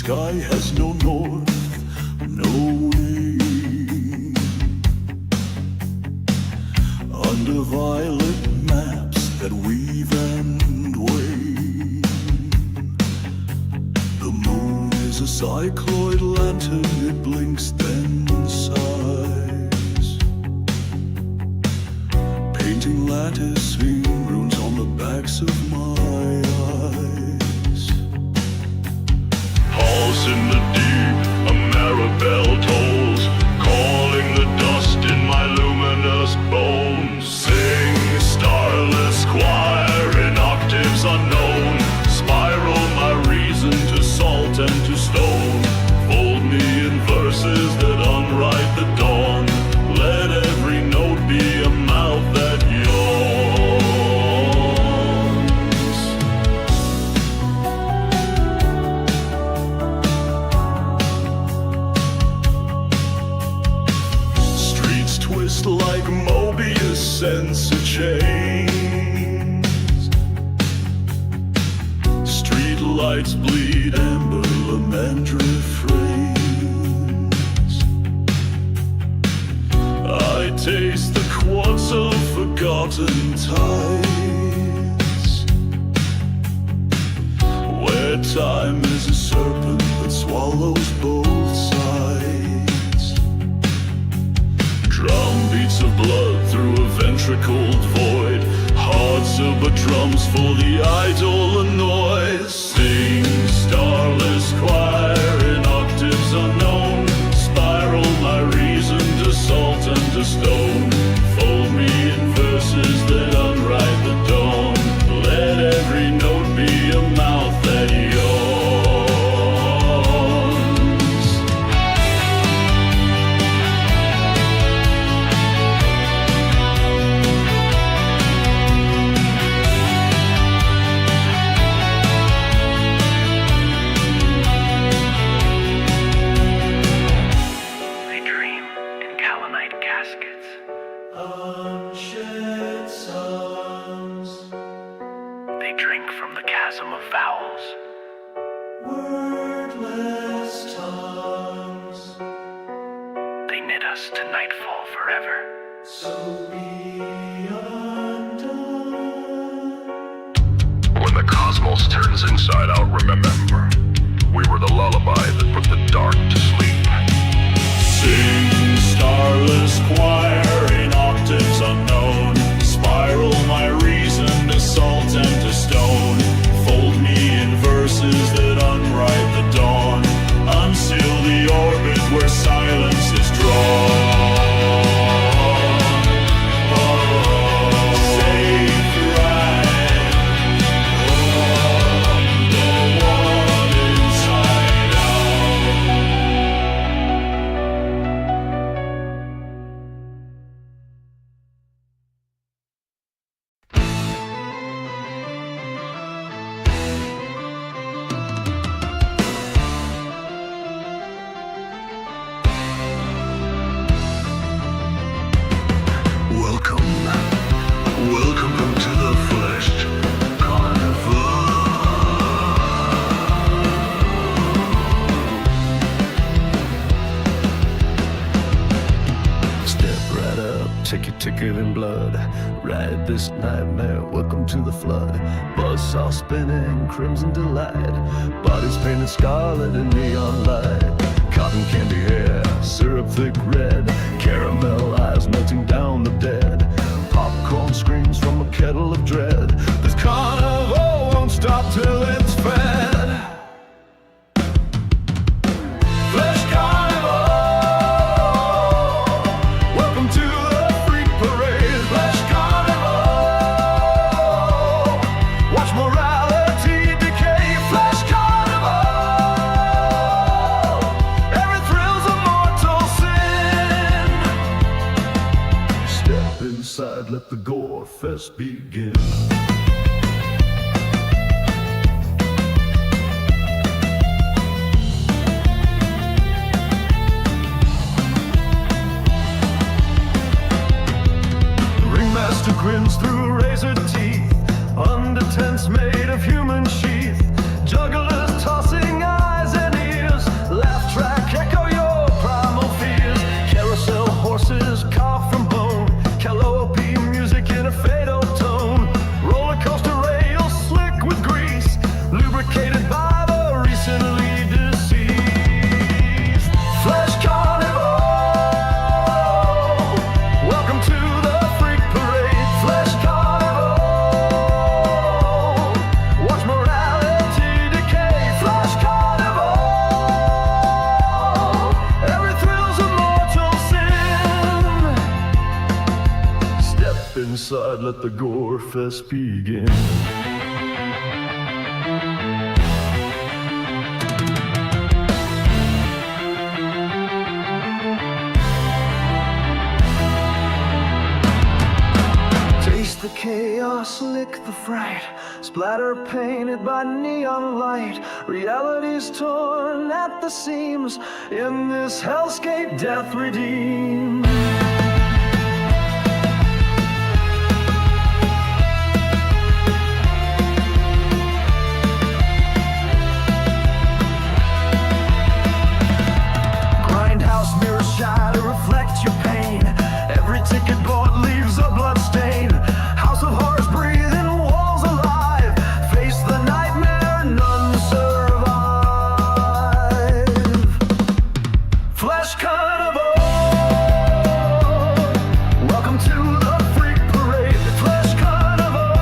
sky has no north, no way. Under violet maps that weave and wane, the moon is a cycloid lantern, it blinks then sighs, painting latticing runes on the backs of my eyes. Halls in the deep, a marabelle tolls, calling the dust in my luminous bones. Sing, starless choir in octaves unknown, spiral my reason to salt and to stone. Fold me in verses that unwrite the dawn. Let every note be a mouth that yawns. Streets twist like Mobius sensor chains. Street lights bleed amber lament refrains. I taste the quartz of forgotten tides, where time is a serpent that swallows both sides. Drum beats of blood through a ventricled void, hearts of but drums for the idol a noise. Sing, starless choir in octaves unknown, spiral my reason to salt and to stone. Fold me in verses that unwrite the dawn. Let every note be a mouth that yawns. They dream in calamite caskets. Unshed suns, They drink from the chasm of vowels. wordless tongues, They knit us to nightfall forever. so be undone. When the cosmos turns inside out, remember, we were the lullaby that put the dark to sleep. Sing, starless choir in octaves unknown, spiral my reason to salt and to stone. Fold me in verses that unwrite the dawn. Unseal the orbit where silence is drawn. Safe ride on the one inside out. Welcome to the flesh carnival. Step right up, take your ticket in blood. Ride this nightmare, welcome to the flood. Buzzsaw spinning, crimson delight. Bodies painted scarlet in neon light. Cotton candy hair, syrup thick red. Caramel eyes melting down the dead. Popcorn screams from a kettle of dread. This carnival won't stop till it's fed. Flesh carnival, welcome to the freak parade. Flesh carnival, watch morality decay. Flesh carnival, every thrill's a mortal sin. Step inside, let the gore fest begin. Ringmaster grins through razor teeth, under tents made of human sheath. Jugglers tossing eyes and ears. let the gore fest begin. Taste the chaos, lick the fright, splatter painted by neon light. Reality's torn at the seams, in this hellscape death redeemed. Grindhouse mirrors shine to reflect your pain. Every ticket bought leaves a blood stain. House of horrors breathing walls alive. Face the nightmare, none survive. Flesh carnival, welcome to the freak parade. Flesh carnival,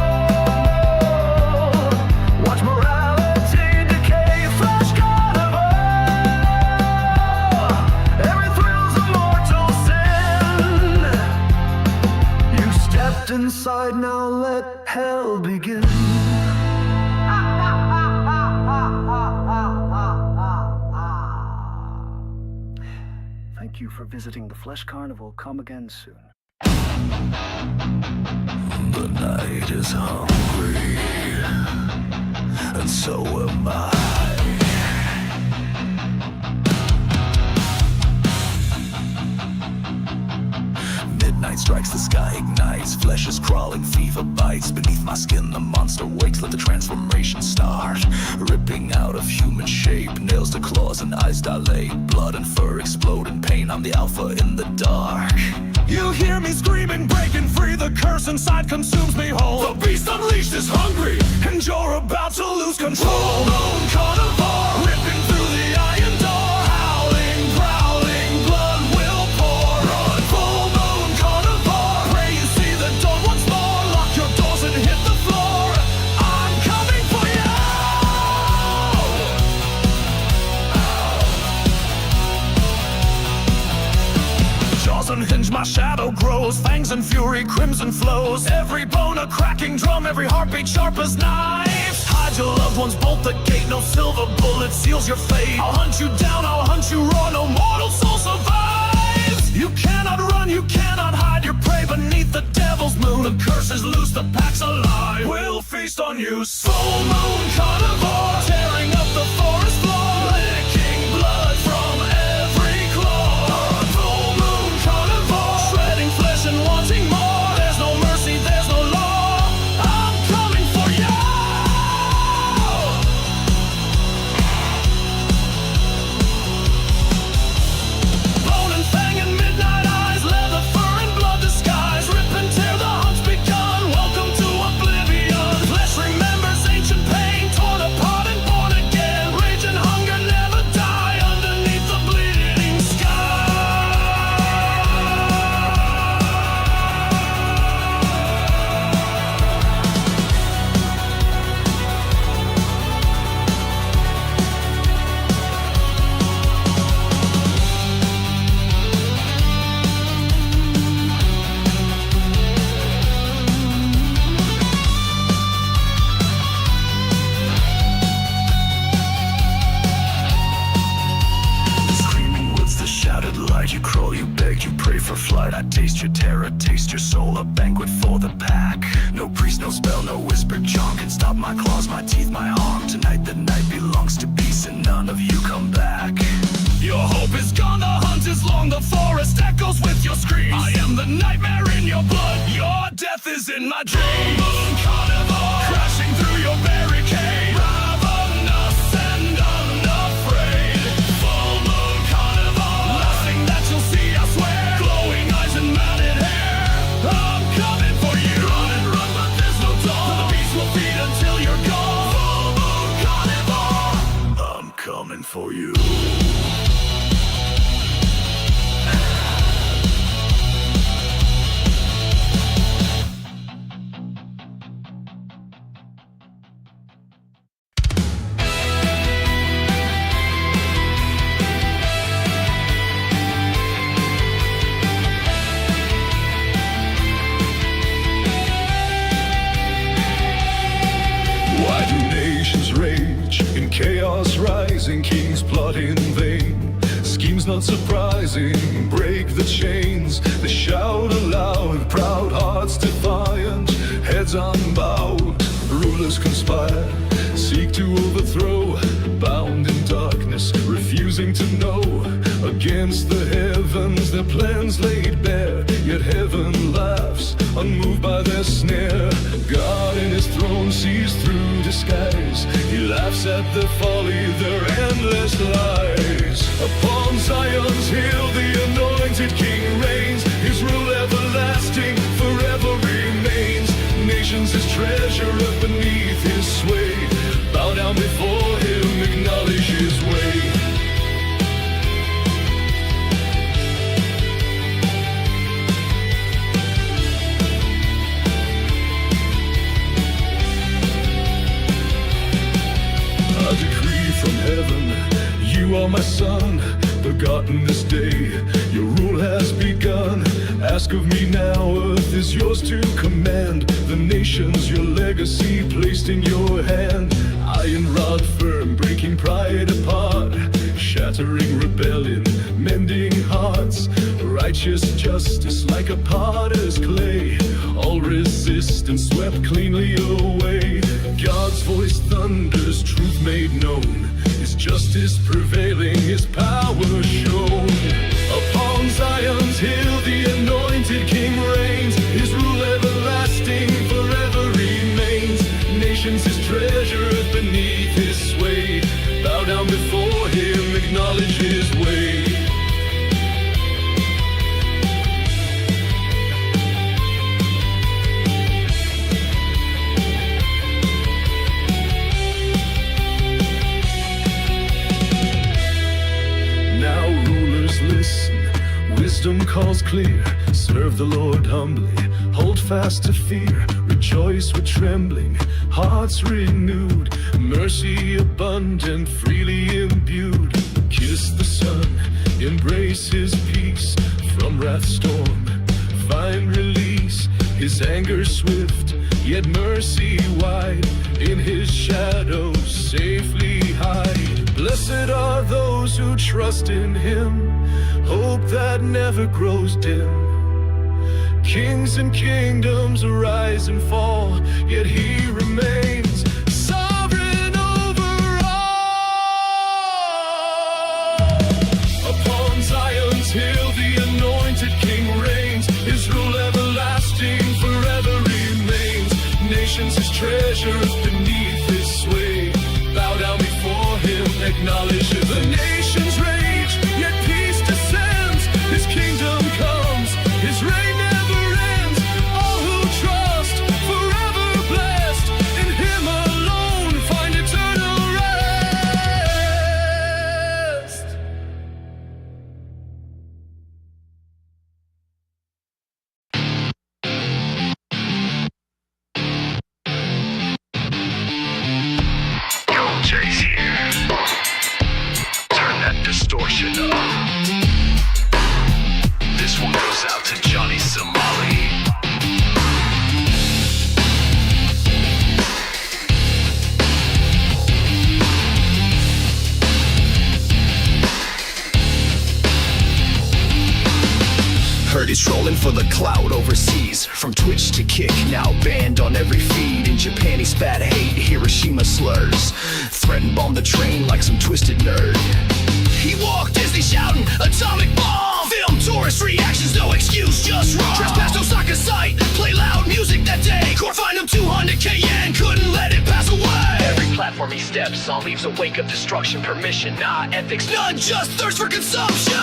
watch morality decay. Flesh carnival, every thrill's a mortal sin. You stepped inside, now let hell begin. Thank you for visiting the Flesh Carnival. Come again soon. The night is hungry, and so am I. Midnight strikes, the sky ignites. Flesh is crawling, fever bites. Beneath my skin the monster wakes. Let the transformation start. Ripping out of human shape, nails to claws and eyes dilate. Blood and fur explode in pain. I'm the alpha in the dark. You hear me screaming, breaking free. The curse inside consumes me whole. The beast unleashed is hungry, and you're about to lose control. Full moon carnivore, ripping through the iron door. Howling, prowling, blood will pour. Run, full moon carnivore. Pray you see the dawn once more. Lock your doors and hit the floor. I'm coming for you. Jaws unhinge, my shadow grows. Fangs and fury, crimson flows. Every bone a cracking drum, every heartbeat sharp as knives. Hide your loved ones, bolt the gate. No silver bullet seals your fate. I'll hunt you down, I'll hunt you raw. No mortal soul survives. You cannot run, you cannot hide. Your prey beneath the devil's moon. The curse is loose, the pack's alive. We'll feast on you. Full moon carnivore, tearing up the forest floor. Licking blood from every claw. Full moon carnivore, shredding flesh and wanting more. There's no mercy, there's no law. I'm coming for you. Bone and fang and midnight eyes, leather, fur and blood disguise. Rip and tear, the hunt's begun. Welcome to oblivion. Flesh remembers ancient pain, torn apart and born again. Rage and hunger never die underneath the bleeding sky. The screaming woods, the shattered light. You crawl, you beg, you pray for flight. I taste your terror, taste your soul. A banquet for the pack. No priest, no spell, no whispered charm can stop my claws, my teeth, my harm. Tonight the night belongs to peace, and none of you come back. Your hope is gone, the hunt is long. The forest echoes with your screams. I am the nightmare in your blood. Your death is in my dreams. Full moon carnivore, crashing through your barricade. Ravenous and unafraid. Full moon carnivore, last thing that you'll see, I swear. Glowing eyes and matted hair. I'm coming for you. Run and run, but there's no dawn. The beast will feed until you're gone. Full moon carnivore, I'm coming for you. not surprising. Break the chains, they shout aloud. Proud hearts defiant, heads unbowed. Rulers conspire, seek to overthrow. Bound in darkness, refusing to know. Against the heavens, their plans laid bare. Yet heaven laughs, unmoved by their snare. God in his throne sees through disguise. He laughs at their folly, their endless lies. Upon Zion's hill the anointed King reigns. His rule everlasting forever remains. Nations his treasure up beneath his sway. Bow down before him, acknowledge his way. A decree from heaven, you are my son, begotten this day. Your rule has begun. Ask of me now, earth is yours to command. The nations, your legacy placed in your hand. Iron rod firm, breaking pride apart. Shattering rebellion, mending hearts. Righteous justice like a potter's clay. All resistance swept cleanly away. God's voice thunders, truth made known. His justice prevailing, his power shown. Upon Zion's hill the anointed King reigns. His rule everlasting forever remains. Nations his treasure beneath his sway. Bow down before him, acknowledge his way. Wisdom calls clear, serve the Lord humbly, hold fast to fear, rejoice with trembling, hearts renewed, mercy abundant, freely imbued. Kiss the Son, embrace his peace, from wrath's storm, find release. His anger swift, yet mercy wide, in his shadow safely hide. Blessed are those who trust in him, hope that never grows dim. Kings and kingdoms arise and fall, yet he remains sovereign over all. Upon Zion's hill the anointed King reigns. His rule everlasting forever remains. Nations his treasure beneath his sway. Bow down before him, acknowledge the nations rage, yet peace descends. His kingdom comes, his reign never ends. All who trust, forever blessed. In him alone find eternal rest. Yo, Jayce here. Turn that distortion up. This one goes out to Johnny Somali. Heard he's rolling for the cloud overseas. From Twitch to Kick, now banned on every feed. In Japan he spat hate, Hiroshima slurs. Threatened bomb the train like some twisted nerd. He walked Disney shouting, atomic bomb. Film tourist reactions, no excuse, just wrong. Trespass Osaka site, play loud music that day. Court fined him 200K yen, couldn't let it pass away. Every platform he steps on leaves a wake of destruction. Permission, nah, ethics, none, just thirst for consumption.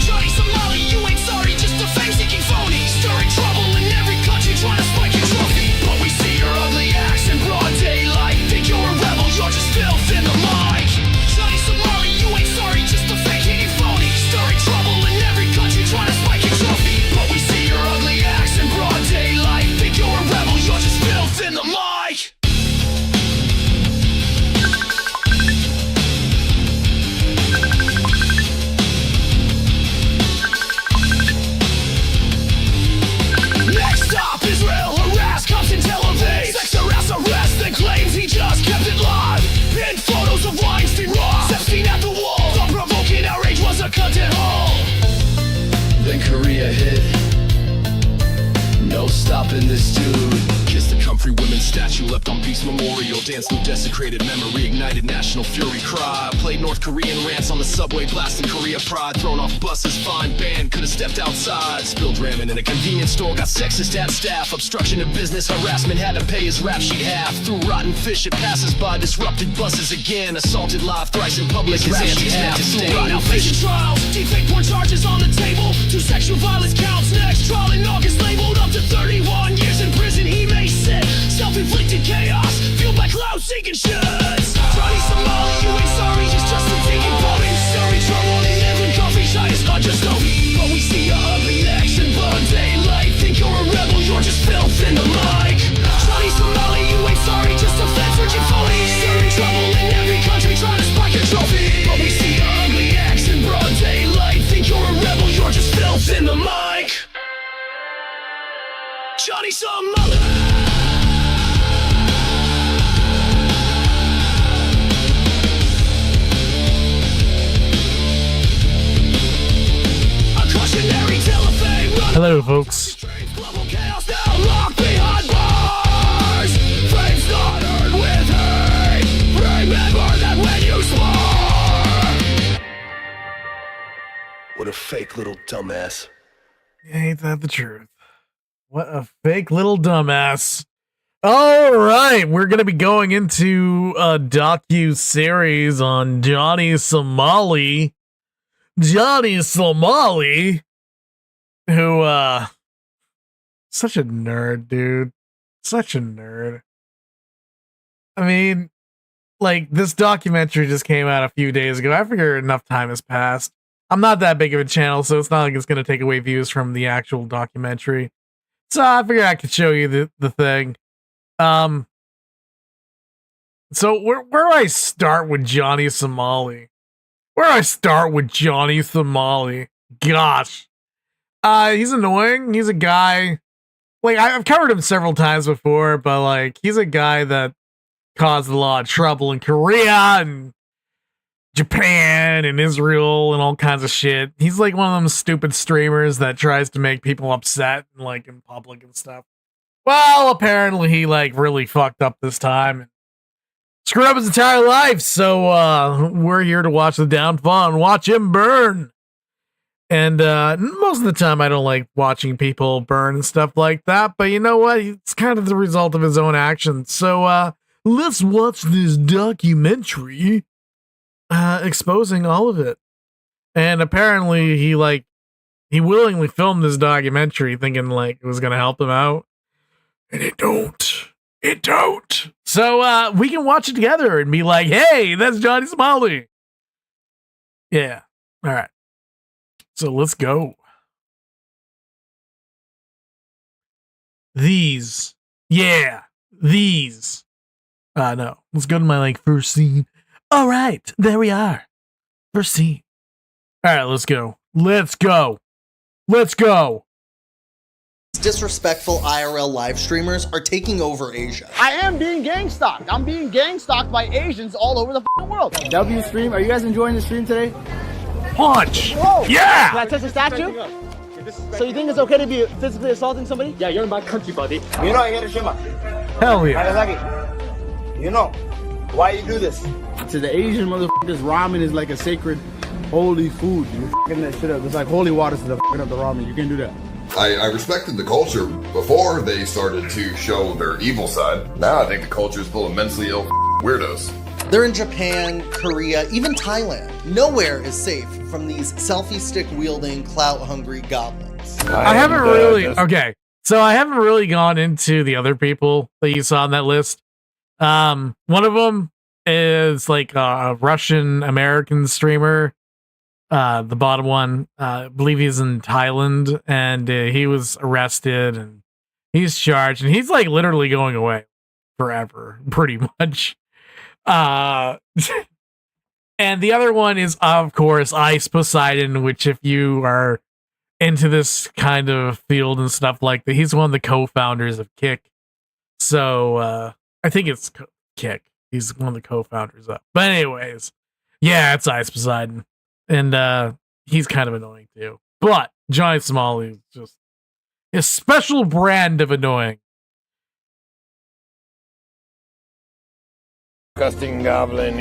Johnny Somali, you ain't sorry, just a fame-seeking phony. Stirring trouble in every country, trying to spike your trophy. But we see your ugly acts in broad daylight. Think you're a rebel, you're just filth in the mic. Johnny Somali, you ain't sorry, just a fake-hating phony. Stirring trouble in every country, trying to spike your trophy. But we see your ugly acts in broad daylight. Think you're a rebel, you're just filth in the mic. you left on Peace Memorial. Danced through desecrated memory, ignited national fury cry. Played North Korean rants on the subway, blasting Korea pride. Thrown off buses, fine band, could've stepped outside. Spilled ramen in a convenience store, got sexist at staff. Obstruction of business, harassment, had to pay his rap sheet half. Threw rotten fish at passers-by, disrupted buses again. Assaulted live thrice in public, his anti-half. Now facing trials, deepfake porn charges on the table. 2 sexual violence counts, next trial in August. Labeled up to 31 years in prison, he may sit. Self-inflicted chaos, fueled by cloud-seeking shits. Johnny Somali, you ain't sorry, just Justin taking points. Stirring trouble in every coffee shop, it's not just no heat. But we see your ugly action, broad daylight. Think you're a rebel, you're just filth in the mic. Johnny Somali, you ain't sorry, just a fence for your phony. Stirring trouble in every country, trying to spike your trophy. But we see your ugly action, broad daylight. Think you're a rebel, you're just filth in the mic. Johnny Somali. Hello, folks. What a fake little dumbass. Ain't that the truth? What a fake little dumbass. All right, we're going to be going into a docu-series on Johnny Somali. Johnny Somali, who, such a nerd, dude. Such a nerd. I mean, like, this documentary just came out a few days ago. I figure enough time has passed. I'm not that big of a channel, so it's not like it's going to take away views from the actual documentary. So I figured I could show you the thing. So where do I start with Johnny Somali? Where do I start with Johnny Somali? Gosh. He's annoying. He's a guy, like, I've covered him several times before, but like, he's a guy that caused a lot of trouble in Korea and Japan and Israel and all kinds of shit. He's like one of them stupid streamers that tries to make people upset and like in public and stuff. Well, apparently he like really fucked up this time and screwed up his entire life. So we're here to watch the downfall and watch him burn. And most of the time I don't like watching people burn and stuff like that, but you know what? It's kind of the result of his own actions. So let's watch this documentary exposing all of it. And apparently he willingly filmed this documentary thinking like it was gonna help him out, and it don't. So we can watch it together and be like, hey, that's Johnny Somali. Yeah. All right, so let's go. These no, let's go to my like first scene. All right, there we are. First scene. All right, let's go. Disrespectful IRL live streamers are taking over Asia. I am being gang stalked. I'm being gang stalked by Asians all over the world. W stream, are you guys enjoying the stream today? Punch! Whoa. Yeah! Can I touch the statue? So you think it's okay to be physically assaulting somebody? Yeah, you're in my country, buddy. You know Hiroshima. Hell yeah. Nagasaki. You know why you do this? To the Asian motherfuckers, ramen is like a sacred, holy food. You're fucking that shit up. It's like holy water to the fucking up the ramen. You can't do that. I respected the culture before they started to show their evil side. Now I think the culture is full of mentally ill weirdos. They're in Japan, Korea, even Thailand. Nowhere is safe from these selfie stick wielding, clout hungry goblins. I haven't really gone into the other people that you saw on that list. One of them is like a Russian American streamer. The bottom one, I believe he's in Thailand, and he was arrested and he's charged, and he's like literally going away forever, pretty much. And the other one is, of course, Ice Poseidon, which if you are into this kind of field and stuff like that, he's one of the co-founders of Kick. So I think it's Kick. He's one of the co-founders of. But anyways, yeah, it's Ice Poseidon. And he's kind of annoying too. But Johnny Somali is just a special brand of annoying. disgusting goblin.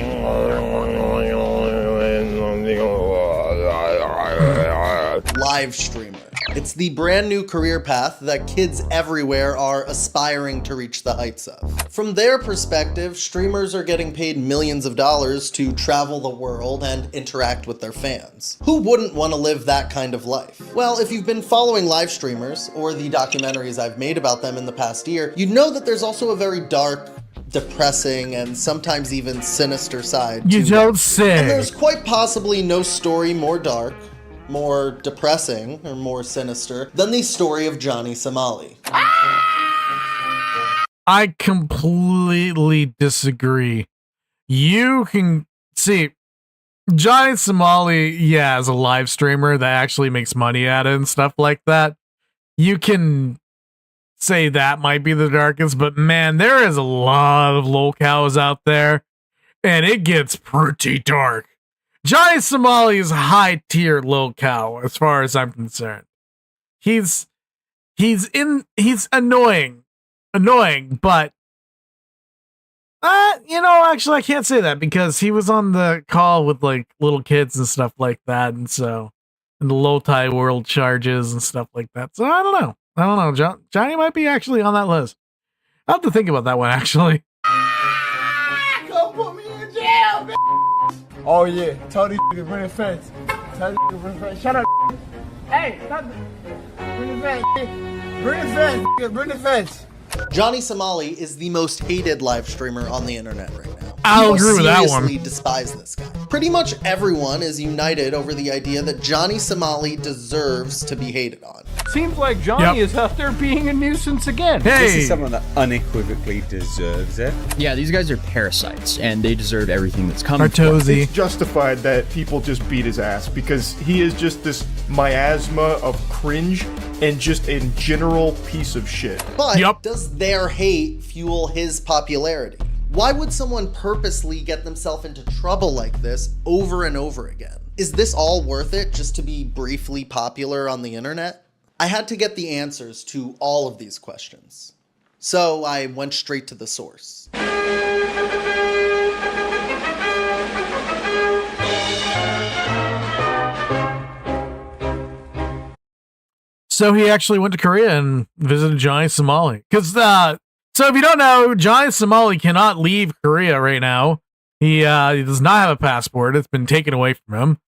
Live streamer. It's the brand new career path that kids everywhere are aspiring to reach the heights of. From their perspective, streamers are getting paid millions of dollars to travel the world and interact with their fans. Who wouldn't want to live that kind of life? Well, if you've been following live streamers, or the documentaries I've made about them in the past year, you know that there's also a very dark, depressing, and sometimes even sinister side You to don't it. say. And there's quite possibly no story more dark, more depressing, or more sinister than the story of Johnny Somali. I completely disagree. You can see Johnny Somali, yeah, as a live streamer that actually makes money at it and stuff like that. You can say that might be the darkest, but man, there is a lot of Lolcows out there, and it gets pretty dark. Johnny Somali is high tier Lolcow as far as I'm concerned. He's annoying, but actually I can't say that because he was on the call with like little kids and stuff like that, and the low tide world charges and stuff like that. So I don't know. Johnny might be actually on that list. I'll have to think about that one actually. Go put me in jail, man. Oh yeah, tell these niggas bring the fence. Tell these niggas bring the fence. Shut up. Hey, stop. Bring the fence. Bring the fence. Bring the fence. Johnny Somali is the most hated live streamer on the internet right now. I'll People agree with that one. seriously despise this guy. Pretty much everyone is united over the idea that Johnny Somali deserves to be hated on. Seems like Johnny is out there being a nuisance again. Hey, This is someone that unequivocally deserves it. Yeah, these guys are parasites, and they deserve everything that's coming. Artosi. It's justified that people just beat his ass because he is just this miasma of cringe and just a general piece of shit. But does their hate fuel his popularity? Why would someone purposely get themselves into trouble like this over and over again? Is this all worth it just to be briefly popular on the internet? I had to get the answers to all of these questions. So I went straight to the source. So he actually went to Korea and visited Johnny Somali. So if you don't know, Johnny Somali cannot leave Korea right now. He does not have a passport. It's been taken away from him.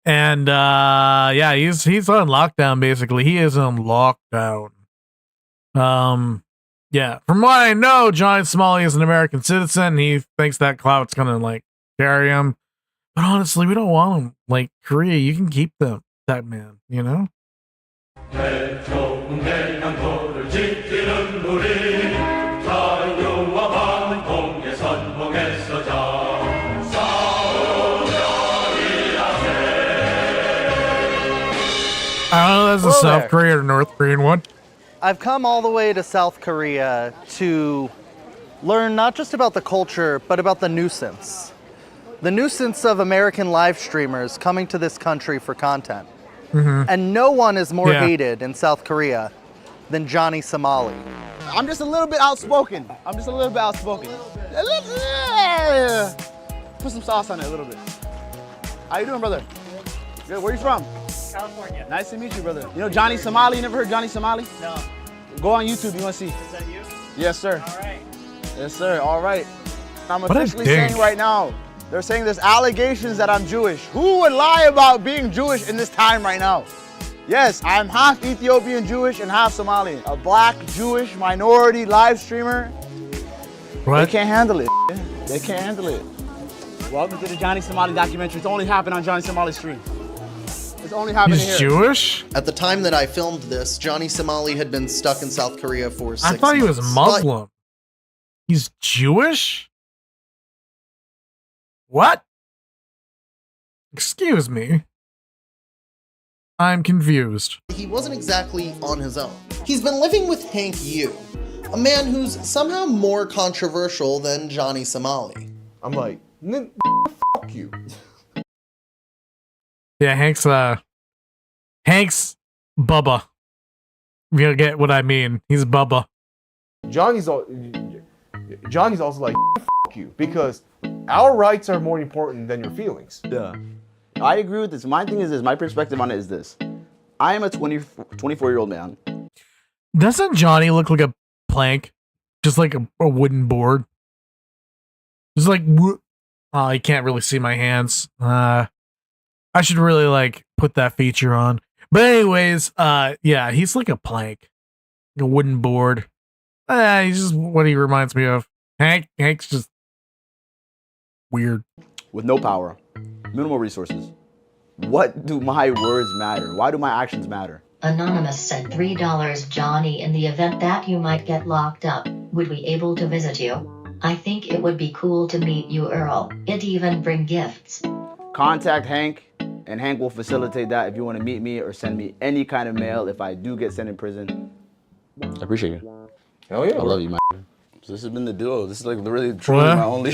And he's on lockdown basically. He is on lockdown. Yeah, from what I know, Johnny Somali is an American citizen. He thinks that clout's gonna like carry him. But honestly, we don't want him. Like Korea, you can keep that man, you know? I don't know if that's a South Korean or North Korean one. I've come all the way to South Korea to learn not just about the culture, but about the nuisance. The nuisance of American live streamers coming to this country for content. Mm-hmm. And no one is more hated in South Korea than Johnny Somali. I'm just a little bit outspoken. Put some sauce on it a little bit. How you doing, brother? Good. Where you from? California. Nice to meet you, brother. You know Johnny Somali? You never heard Johnny Somali? No. Go on YouTube. You want to see? Is that you? Yes, sir. All right. Yes, sir. All right. I'm What a officially dink. saying right now, they're saying there's allegations that I'm Jewish. Who would lie about being Jewish in this time right now? Yes, I'm half Ethiopian Jewish and half Somali. A black Jewish minority live streamer. What? They can't handle it. They can't handle it. Welcome to the Johnny Somali documentary. It's only happened on Johnny Somali's stream. It's only happening here. He's Jewish? At the time that I filmed this, Johnny Somali had been stuck in South Korea for 6 months. I thought he was Muslim. He's Jewish? What? Excuse me. I'm confused. He wasn't exactly on his own. He's been living with Hank Yu, a man who's somehow more controversial than Johnny Somali. I'm like, fuck you. Yeah, Hank's Bubba. You'll get what I mean. He's Bubba. Johnny's also like, fuck you, because our rights are more important than your feelings. Yeah. I agree with this. My thing is this. My perspective on it is this. I am a 24-year-old man. Doesn't Johnny look like a plank? Just like a wooden board? Just like, oh, you can't really see my hands. I should really like put that feature on. But anyways, yeah, he's like a plank. A wooden board. He's just what he reminds me of. Hank's just weird. With no power, minimal resources. What do my words matter? Why do my actions matter? Anonymous said $3 Johnny, in the event that you might get locked up, would we able to visit you? I think it would be cool to meet you, Earl. It even bring gifts. Contact Hank, and Hank will facilitate that if you want to meet me or send me any kind of mail if I do get sent in prison. I appreciate you. Hell yeah. I love you, man. So this has been the duo. This is like really truly my only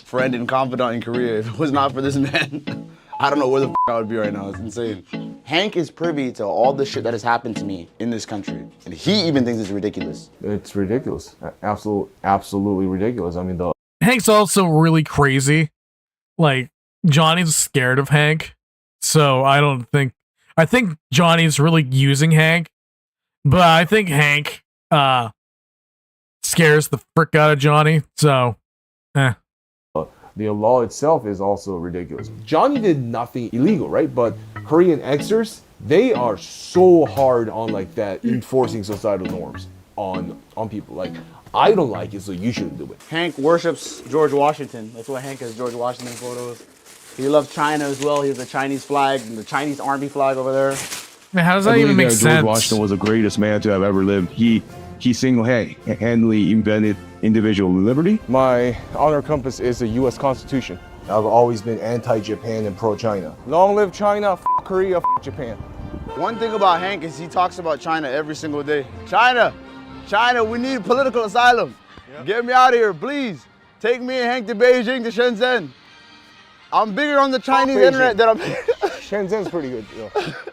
friend and confidant in Korea. If it was not for this man, I don't know where the I would be right now. It's insane. Hank is privy to all the shit that has happened to me in this country. And he even thinks it's ridiculous. It's ridiculous. Absolutely ridiculous. I mean, Hank's also really crazy. Like, Johnny's scared of Hank. So I think Johnny's really using Hank. But I think Hank scares the frick out of Johnny. So, the law itself is also ridiculous. Johnny did nothing illegal, right? But Korean Xers, they are so hard on like that enforcing societal norms on people. Like, I don't like it, so you shouldn't do it. Hank worships George Washington. That's why Hank has George Washington photos. He loves China as well. He has the Chinese flag and the Chinese army flag over there. Man, how does that even make sense? George Washington was the greatest man to have ever lived. He single-handedly invented individual liberty. My honor compass is the U.S. Constitution. I've always been anti-Japan and pro-China. Long live China, f*** Korea, f*** Japan. One thing about Hank is he talks about China every single day. China, we need political asylum. Yeah. Get me out of here, please. Take me and Hank to Beijing, to Shenzhen. I'm bigger on the Chinese internet than I'm... Shenzhen's pretty good, yo.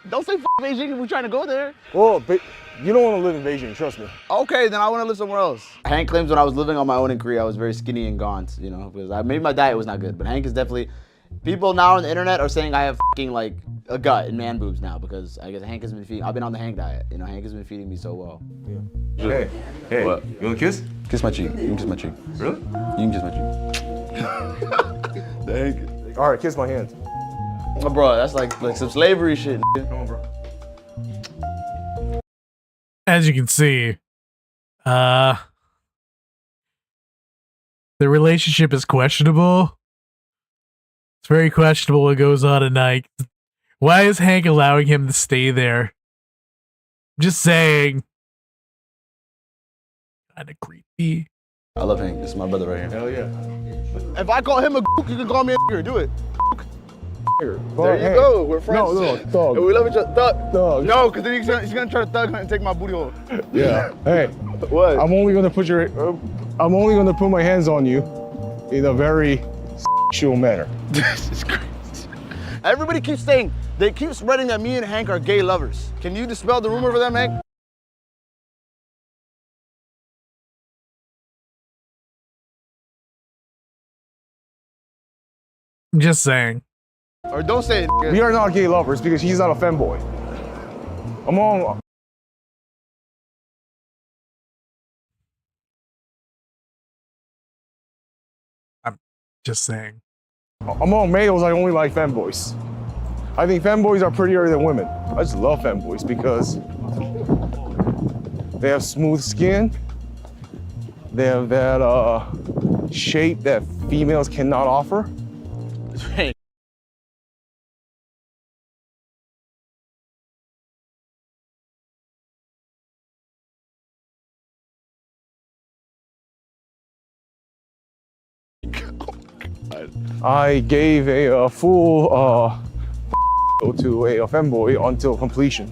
Don't say Beijing if we're trying to go there. Well, but you don't want to live in Beijing, trust me. Okay, then I want to live somewhere else. Hank claims when I was living on my own in Korea, I was very skinny and gaunt, you know, because maybe my diet was not good, but Hank is definitely... People now on the internet are saying I have fucking like a gut and man boobs now because I guess Hank has been feeding... I've been on the Hank diet, you know, Hank has been feeding me so well. Yeah. Hey, what? You want a kiss? Kiss my cheek. You can kiss my cheek. Really? You can kiss my cheek. Thank you. All right, kiss my hands. Oh, bro, that's like some slavery shit. Come on, bro. As you can see, the relationship is questionable. It's very questionable what goes on at night. Why is Hank allowing him to stay there? I'm just saying. Kind of creepy. I love Hank. This is my brother right here. Hell yeah. If I call him a gook, you can call me a nigger. Do it. There you Hank. go. We're friends. No, thug. And we love each other. Thug. No, because then he's gonna try to thug hunt and take my booty hole. Yeah. Hey. What? I'm only gonna put my hands on you in a very sexual manner. This is crazy. Everybody keeps saying, they keep spreading that me and Hank are gay lovers. Can you dispel the rumor for them, Hank? I'm just saying. Or don't say it. We are not gay lovers because he's not a femboy. I'm just saying. Among males, I only like femboys. I think femboys are prettier than women. I just love femboys because they have smooth skin. They have that shape that females cannot offer. I gave a full to a femboy until completion,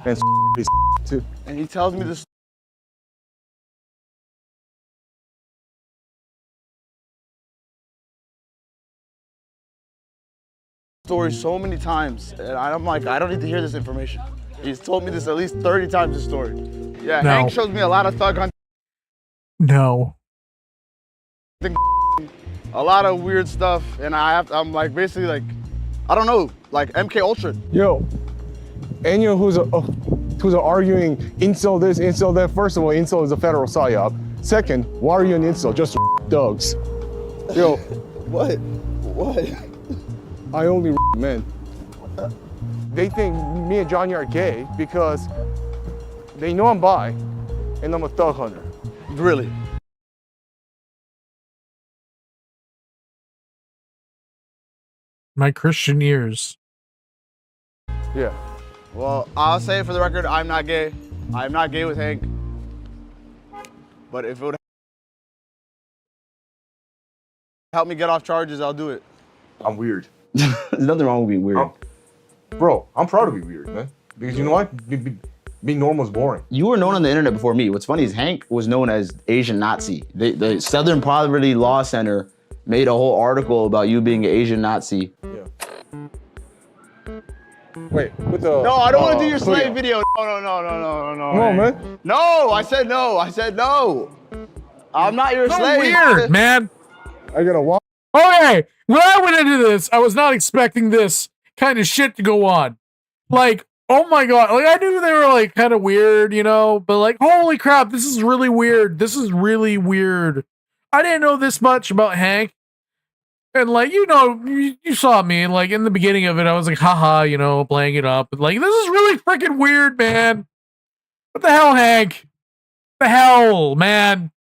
and too. And he tells me this story so many times, and I'm like, I don't need to hear this information. He's told me this at least 30 times, this story. Yeah, No. Hank shows me a lot of thug hunt. No. a lot of weird stuff, and I'm like basically like, I don't know, like MK Ultra. Yo, anyone who's arguing incel this, incel that, first of all, incel is a federal psyop. Second, why are you an incel? Just dogs. Yo. What? What? I only men. They think me and Johnny are gay because they know I'm bi and I'm a thug hunter. Really? My Christian ears. Yeah. Well, I'll say for the record, I'm not gay. I'm not gay with Hank. But if it would help me get off charges, I'll do it. I'm weird. There's nothing wrong with being weird. Bro, I'm proud to be weird, man. Because you know what? Being normal is boring. You were known on the internet before me. What's funny is Hank was known as Asian Nazi. The Southern Poverty Law Center made a whole article about you being an Asian Nazi. Yeah. Wait, with the... No, I don't want to do your slave video. No. Come on, man. No, I said no. I said no. I'm not your So slave. weird, man. I gotta walk. Okay, when I went into this, I was not expecting this kind of shit to go on. Like, oh my god, like I knew they were like kind of weird, you know, but like, holy crap, this is really weird. This is really weird. I didn't know this much about Hank. And like, you know, you saw me, like in the beginning of it, I was like, haha, you know, playing it up. But like, this is really freaking weird, man. What the hell, Hank? What the hell, man?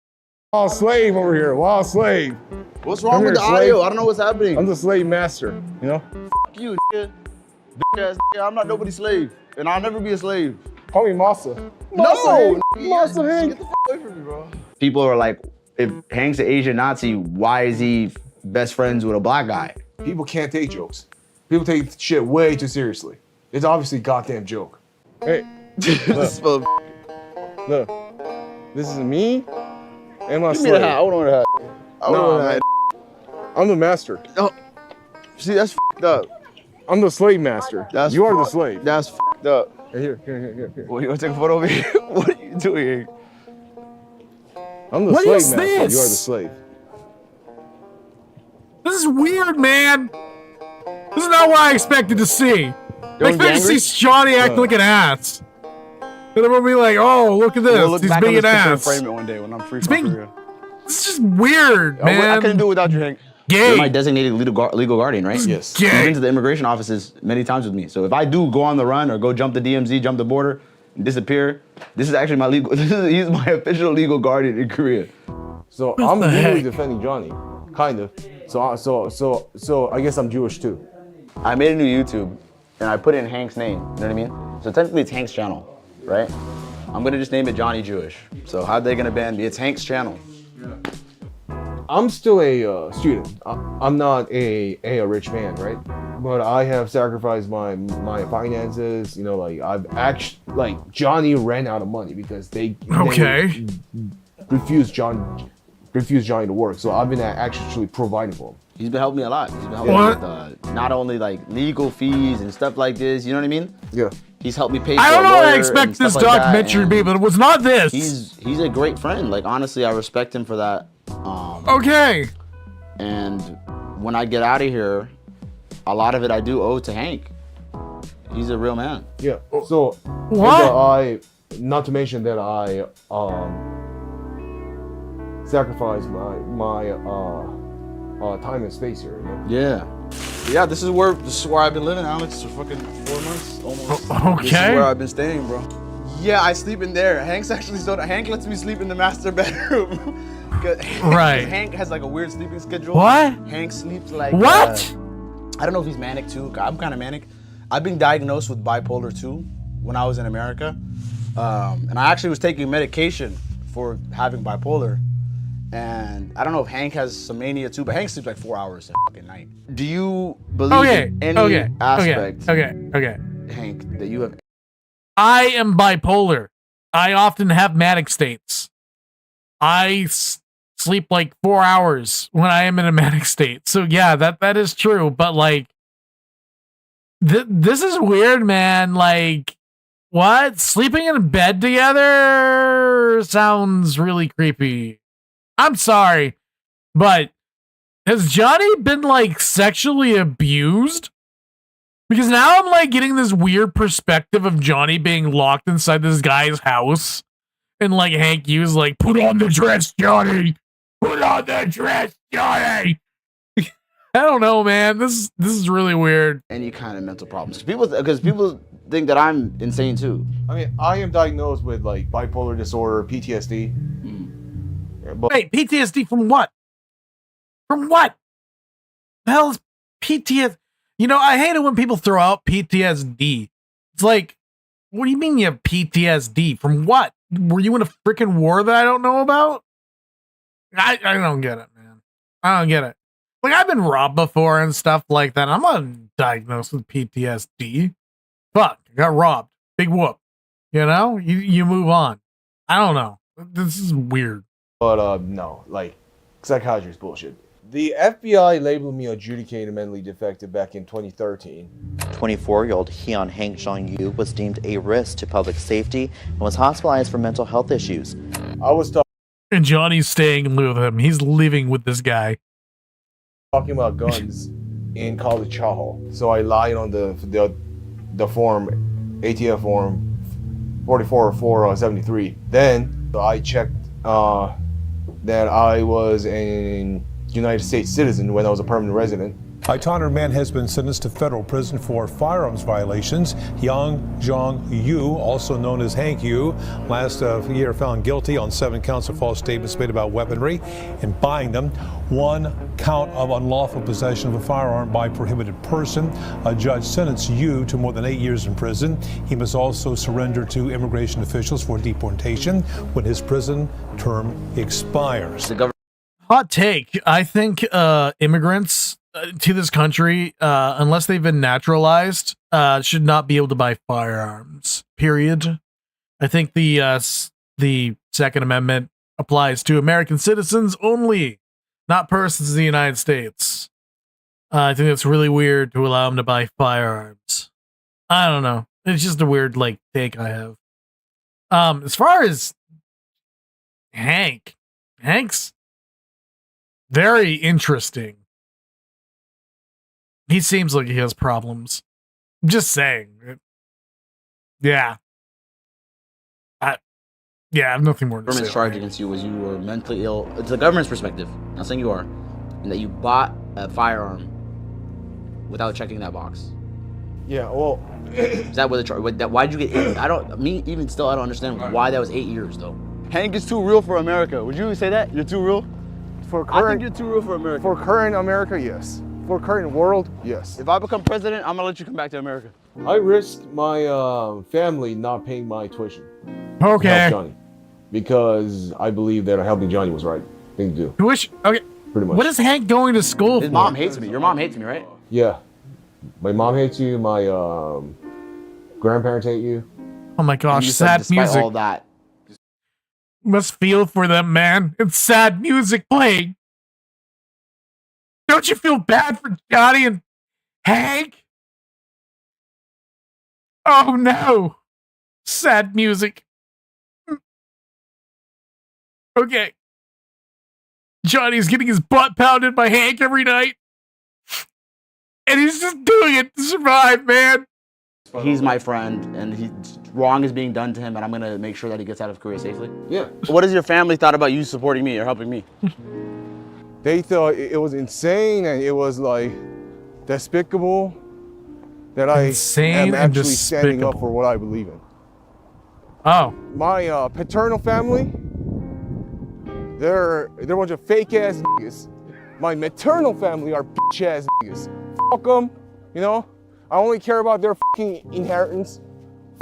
Wild slave over here, wild slave. What's wrong with the audio? I don't know what's happening. I'm the slave master, you know? Fuck you, nigga. Bitch ass nigga. I'm not nobody's slave. And I'll never be a slave. Call me Masa. No! Masa Hank. Get the fuck away from me, bro. People are like, if Hank's an Asian Nazi, why is he best friends with a black guy? People can't take jokes. People take shit way too seriously. It's obviously a goddamn joke. Hey, look. Look. This is me and my Give me slave. the hat. I want the hat. I want the hat. I'm the master. Oh, see, that's fucked up. I'm the slave master. You are the slave. That's fucked up. Here. What, you want to take a photo of me? What are you doing? I'm the What slave is master. this? You are the slave. This is weird, man. This is not what I expected to see. I expected to see Johnny acting like an ass. And everyone be like, oh, look at this. We'll look He's back being on an this picture and ass. frame it one day when I'm free It's from being- Korea. This is just weird, man. I couldn't do it without you, Hank. Gay. You're my designated legal guardian, right? Yes. Gay. You've been to the immigration offices many times with me. So if I do go on the run or go jump the DMZ, jump the border, and disappear, this is actually my legal. He's my official legal guardian in Korea. So I'm literally defending Johnny, kind of. So I guess I'm Jewish too. I made a new YouTube, and I put in Hank's name. You know what I mean? So technically, it's Hank's channel, right? I'm gonna just name it Johnny Jewish. So how are they gonna ban me? It's Hank's channel. I'm still a student. I'm not a rich man, right? But I have sacrificed my finances. You know, like I've actually, like Johnny ran out of money because they refused Johnny to work. So I've been actually providing for him. He's been helping me a lot. He's been helping me with not only like legal fees and stuff like this. You know what I mean? Yeah. He's helped me pay. I for don't a know what I lawyer expect and stuff this like that, documentary to be, but it was not this. He's a great friend. Like honestly, I respect him for that. Okay. And when I get out of here, a lot of it I do owe to Hank. He's a real man. Yeah. So what? Not to mention that I sacrificed my time and space here. You know? Yeah, this is where I've been living, Alex, for fucking 4 months almost. Okay. This is where I've been staying, bro. Yeah, I sleep in there. Hank lets me sleep in the master bedroom. Right. Hank has like a weird sleeping schedule. What? Hank sleeps like What? I don't know if he's manic too. I'm kind of manic. I've been diagnosed with bipolar 2 when I was in America, and I actually was taking medication for having bipolar. And I don't know if Hank has some mania too, but Hank sleeps like 4 hours a fucking night. Do you believe in any aspect, Okay. Hank, that you have? I am bipolar. I often have manic states. I sleep like 4 hours when I am in a manic state. So yeah, that is true. But like, this is weird, man. Like, what? Sleeping in bed together sounds really creepy. I'm sorry, but Has Johnny been like sexually abused? Because now I'm like getting this weird perspective of Johnny being locked inside this guy's house. And like Hank Hughes like, put on the dress, Johnny! Put on the dress, Johnny! I don't know, man. This is really weird. Any kind of mental problems. Because people think that I'm insane too. I mean, I am diagnosed with like bipolar disorder, PTSD. But Wait, PTSD from what? From what? The hell is PTSD? You know, I hate it when people throw out PTSD. It's like, what do you mean you have PTSD? From what? Were you in a freaking war that I don't know about? I don't get it, man. I don't get it. Like, I've been robbed before and stuff like that. I'm not diagnosed with PTSD. Fuck, I got robbed. Big whoop. You know? You move on. I don't know. This is weird. But no, like, psychiatry is bullshit. The FBI labeled me adjudicated mentally defective back in 2013. 24-year-old Hyun Hank Jong-yu was deemed a risk to public safety and was hospitalized for mental health issues. I was And Johnny's staying with him. He's living with this guy. talking about guns in college chow hall. So I lied on the form, ATF form 44-473. Then I checked that I was a United States citizen when I was a permanent resident. A Tonner man has been sentenced to federal prison for firearms violations. Hyun Jong-yu, also known as Hank Yu, last year found guilty on 7 counts of false statements made about weaponry and buying them. 1 count of unlawful possession of a firearm by prohibited person. A judge sentenced Yu to more than 8 years in prison. He must also surrender to immigration officials for deportation when his prison term expires. Hot take. I think immigrants to this country, unless they've been naturalized, should not be able to buy firearms. Period. I think the Second Amendment applies to American citizens only, not persons in the United States. I think it's really weird to allow them to buy firearms. I don't know. It's just a weird like take I have. As far as Hank's very interesting. He seems like he has problems. I'm just saying. Yeah. I have nothing more to say. The government's charge against you was you were mentally ill. It's the government's perspective. I'm not saying you are. And that you bought a firearm without checking that box. Yeah, well... Is that what the charge... Why'd you get 8? I don't understand why that was 8 years, though. Hank is too real for America. Would you say that? You're too real? I think you're too real for America. For current America, yes. For current world, yes. If I become president, I'm gonna let you come back to America. I risk my family not paying my tuition. Okay. To help Johnny, because I believe that helping Johnny was the right thing to do. Tuition? Okay. Pretty much. What is Hank going to school His for? mom hates me. Your mom hates me, right? Yeah. My mom hates you. My grandparents hate you. Oh my gosh, You said sad despite music. all that. Must feel for them, man. It's sad music playing. Don't you feel bad for Johnny and Hank? Oh no. Sad music. Okay. Johnny's getting his butt pounded by Hank every night. And he's just doing it to survive, man. He's my friend, and wrong is being done to him, and I'm gonna make sure that he gets out of Korea safely. Yeah. What has your family thought about you supporting me or helping me? They thought it was insane and it was like despicable that Insane I am and actually standing up despicable. for what I believe in. Oh. My paternal family, they're a bunch of fake ass niggas. My maternal family are bitch ass niggas. Fuck them, you know? I only care about their fucking inheritance.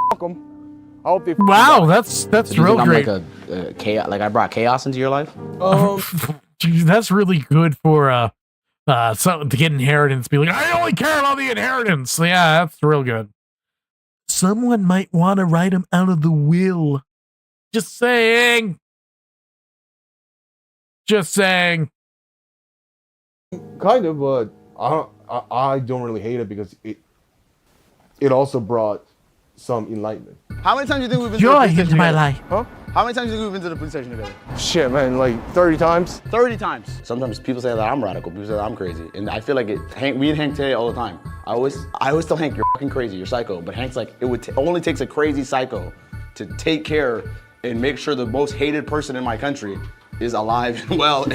Fuck them. I hope they. Wow, that's Do you real think great. I'm like a chaos, like I brought chaos into your life? Geez, that's really good for something to get inheritance. Be like, I only care about the inheritance. Yeah, that's real good. Someone might want to write him out of the will. Just saying. Just saying. Kind of, but I don't really hate it because it also brought some enlightenment. How many times do you think we've been to Joy the police station into my together? life. Huh? How many times do you think we've been to the police station together? Shit, man, like 30 times. 30 times. Sometimes people say that I'm radical. People say that I'm crazy, and I feel like me and Hank say it all the time. I always tell Hank, you're fucking crazy, you're psycho. But Hank's like, only takes a crazy psycho to take care and make sure the most hated person in my country is alive and well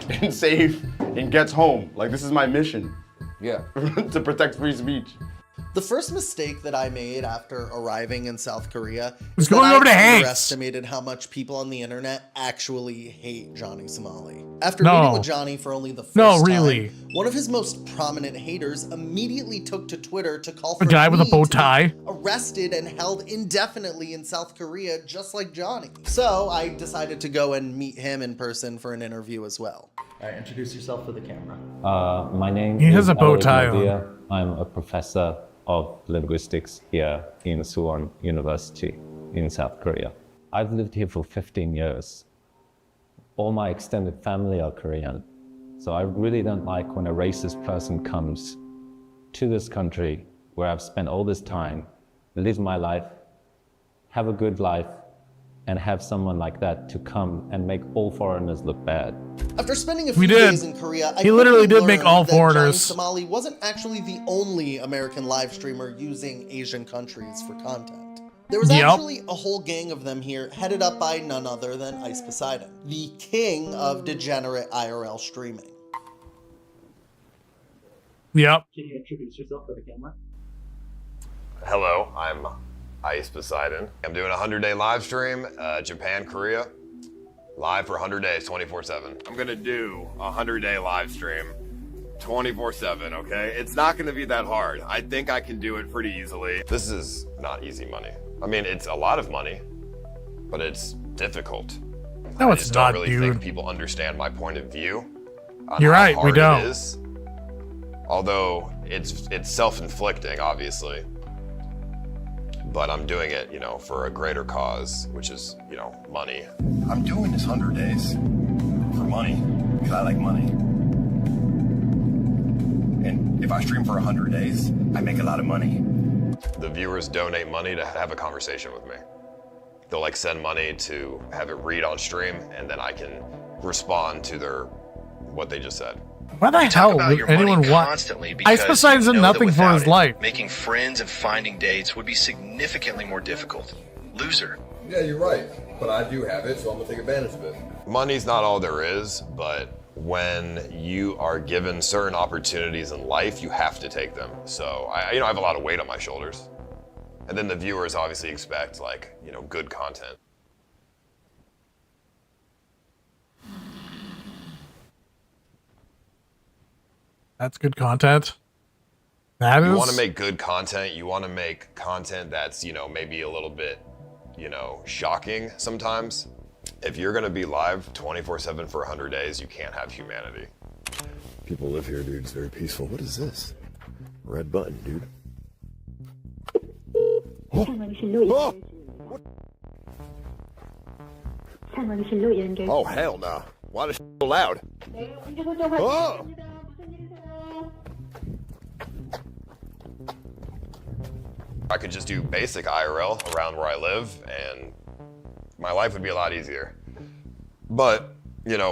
and safe and gets home. Like, this is my mission. Yeah. To protect free speech. The first mistake that I made after arriving in South Korea was is that going over to I Hanks. underestimated how much people on the internet actually hate Johnny Somali. After meeting with Johnny for only the first time, one of his most prominent haters immediately took to Twitter to call for a guy with a bow tie arrested and held indefinitely in South Korea, just like Johnny. So I decided to go and meet him in person for an interview as well. All right, introduce yourself for the camera. My name He is has a bow tie Nadia. I'm a professor of linguistics here in Suwon University in South Korea. I've lived here for 15 years. All my extended family are Korean. So I really don't like when a racist person comes to this country where I've spent all this time, live my life, have a good life, and have someone like that to come and make all foreigners look bad. After spending a few days in Korea, I literally did make all that Johnny foreigners. Somali wasn't actually the only American live streamer using Asian countries for content. There was actually a whole gang of them here, headed up by none other than Ice Poseidon, the king of degenerate IRL streaming. Yep. Can you introduce yourself for the camera? Hello, I'm Ice Poseidon. I'm doing a 100-day live stream, Japan, Korea, live for 100 days, 24/7. I'm gonna do a 100-day live stream, 24/7, okay? It's not gonna be that hard. I think I can do it pretty easily. This is not easy money. I mean, it's a lot of money, but it's difficult. No, I it's just not, don't really dude. think people understand my point of view on You're how right, we hard don't. it is. Although it's self-inflicting, obviously. But I'm doing it, for a greater cause, which is, money. I'm doing this 100 days for money, because I like money. And if I stream for 100 days, I make a lot of money. The viewers donate money to have a conversation with me. They'll send money to have it read on stream, and then I can respond to what they just said. Why the hell would anyone want? Ice Poseidon's done nothing for his life. Making friends and finding dates would be significantly more difficult. Loser. Yeah, you're right. But I do have it, so I'm gonna take advantage of it. Money's not all there is, but when you are given certain opportunities in life, you have to take them. So I have a lot of weight on my shoulders. And then the viewers obviously expect good content. That's good content. That You is. want to make good content. You want to make content that's, maybe a little bit, shocking sometimes. If you're going to be live 24/7 for 100 days, you can't have humanity. People live here, dude. It's very peaceful. What is this? Red button, dude. Oh, hell no. Why is so loud? Oh! I could just do basic IRL around where I live, and my life would be a lot easier. But,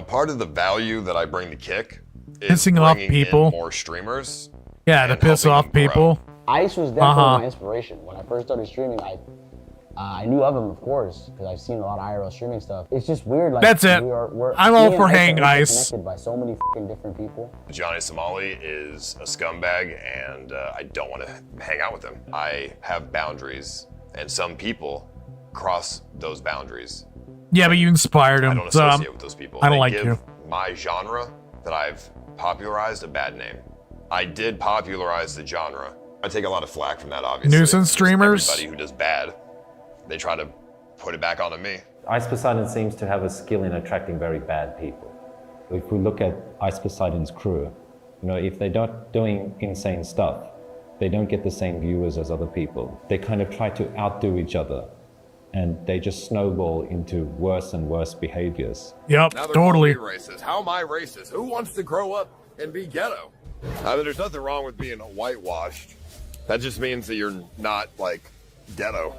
part of the value that I bring to Kick is Pissing off bringing people. in more streamers. Yeah, to piss off people. Ice was definitely my inspiration. When I first started streaming, I knew of him, of course, because I've seen a lot of IRL streaming stuff. It's just weird. That's it. I'm all for hang Ice. Connected by so many fucking different people. Johnny Somali is a scumbag, and I don't want to hang out with him. I have boundaries, and some people cross those boundaries. Yeah, but you inspired him. I don't So associate with those people. I don't They like give you. my genre that I've popularized a bad name. I did popularize the genre. I take a lot of flack from that, obviously. Nuisance streamers. Everybody who does bad, they try to put it back onto me. Ice Poseidon seems to have a skill in attracting very bad people. If we look at Ice Poseidon's crew, if they're not doing insane stuff, they don't get the same viewers as other people. They kind of try to outdo each other, and they just snowball into worse and worse behaviors. Yep, Now they're totally. calling me racist. How am I racist? Who wants to grow up and be ghetto? There's nothing wrong with being whitewashed. That just means that you're not ghetto.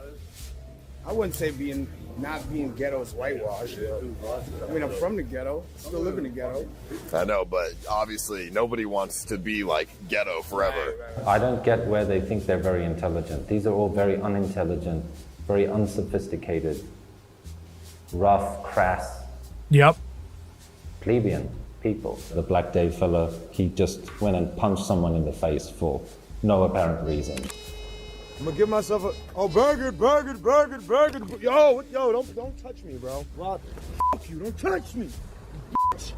I wouldn't say not being ghetto is whitewashed. I mean, I'm from the ghetto, still live in the ghetto. I know, but obviously nobody wants to be like ghetto forever. I don't get where they think they're very intelligent. These are all very unintelligent, very unsophisticated, rough, crass, plebeian people. The Black Day fella, he just went and punched someone in the face for no apparent reason. I'm gonna give myself a burger. Yo, don't touch me, bro. Well, fuck you, don't touch me. Bitch.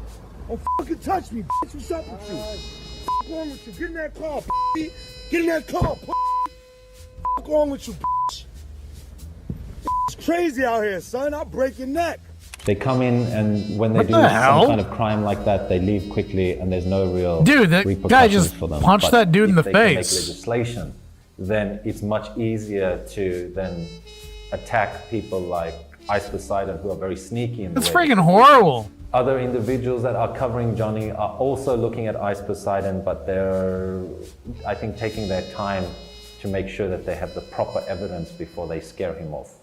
Don't fucking touch me, bitch. What's up with you? What's wrong with you? Get in that car, bitch. Get in that car, bitch. What's wrong with you, bitch? It's crazy out here, son. I'll break your neck. They come in and when they do some kind of crime like that, they leave quickly and there's no real Dude, that guy just for them. punched that dude in the if they can make face. legislation, then it's much easier to then attack people like Ice Poseidon, who are very sneaky in the That's way freaking horrible. Other individuals that are covering Johnny are also looking at Ice Poseidon, but they're, I think, taking their time to make sure that they have the proper evidence before they scare him off,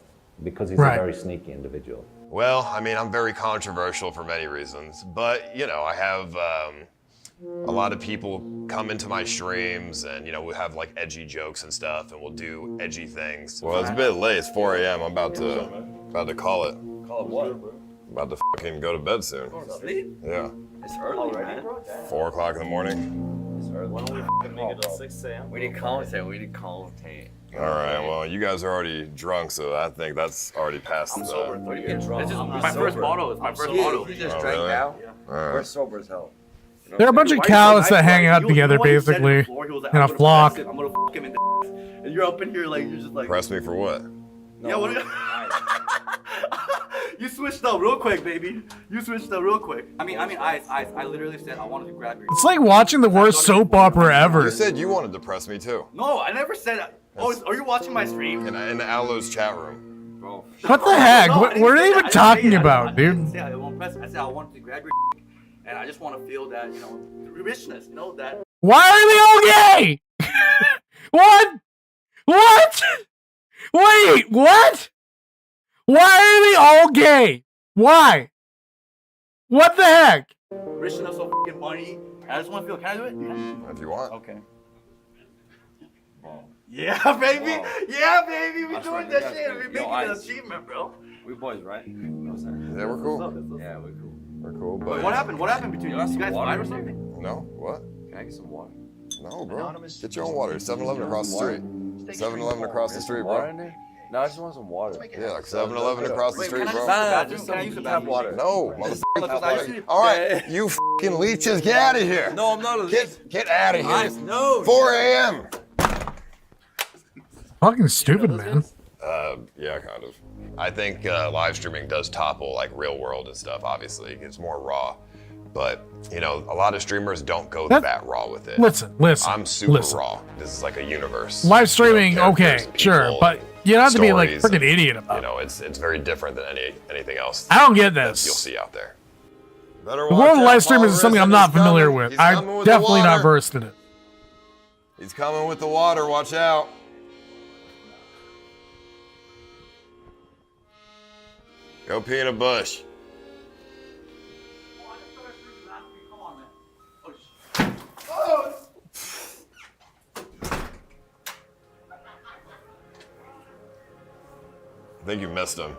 because he's a very sneaky individual. Well, I mean, I'm very controversial for many reasons, but you know, I have a lot of people come into my streams and, you know, we have like edgy jokes and stuff and we'll do edgy things. Well, it's a bit late. It's 4 a.m. I'm about to call it. Call it what? About to fucking go to bed soon. Sleep? Yeah. It's early, man. 4 o'clock in the morning. It's early. Why don't we fucking make it till 6 a.m.? We didn't commentate. All right, well, you guys are already drunk, so I think that's already past I'm the... sober. What are you getting drunk? This is my first bottle. It's my first bottle. You just Oh, drank really? now? Yeah. All right. We're sober as hell. They're a bunch of cows that hang out together, basically, in a flock. I'm gonna fuck him in the and you're up in here like you're just like. Press me for what? Yeah, what? You switched up real quick, baby. You switched up real quick. I mean, Ice. I literally said I wanted to grab your. It's like watching the worst soap opera ever. You said you wanted to press me too. No, I never said. Oh, are you watching my stream? In the Alo's chat room. Bro. What the heck? What are they even talking about, dude? I didn't say I won't press. I said I wanted to grab your. And I just want to feel that, you know, richness, you know, that. Why are they all gay? What? What? Wait, what? Why are they all gay? Why? What the heck? Richness of fucking money. I just want to feel. Can I do it? Yeah. If you want. Okay. Yeah, baby. Yeah, baby. We're doing that shit. We're making an achievement, bro. We boys, right? Yeah, we're cool. Yeah, we're cool. We're cool, but... Wait, what happened? What happened between you? You guys fight or something? No, what? Can I get some water? No, bro. Get your own water. 7-Eleven across the street. 7-Eleven across the street, Water in bro. there? No, I just want some water. Yeah, like 7-Eleven across the street, bro. Just some tap water. No, motherfucker. All right, you fucking leeches, get out of here. No, I'm not a leech. Get out of here. No. 4 a.m. Fucking stupid, man. Yeah, kind of. I think live streaming does topple like real world and stuff, obviously. It's more raw. But, you know, a lot of streamers don't go that raw with it. Listen. I'm super raw. This is like a universe. Live streaming, okay, sure, but you don't have to be like a freaking idiot about it. You know, it's very different than anything else. I don't get this. You'll see out there. The world of live streamers is something I'm not familiar with. I'm definitely not versed in it. He's coming with the water, watch out. Go pee in a bush. I think you missed him.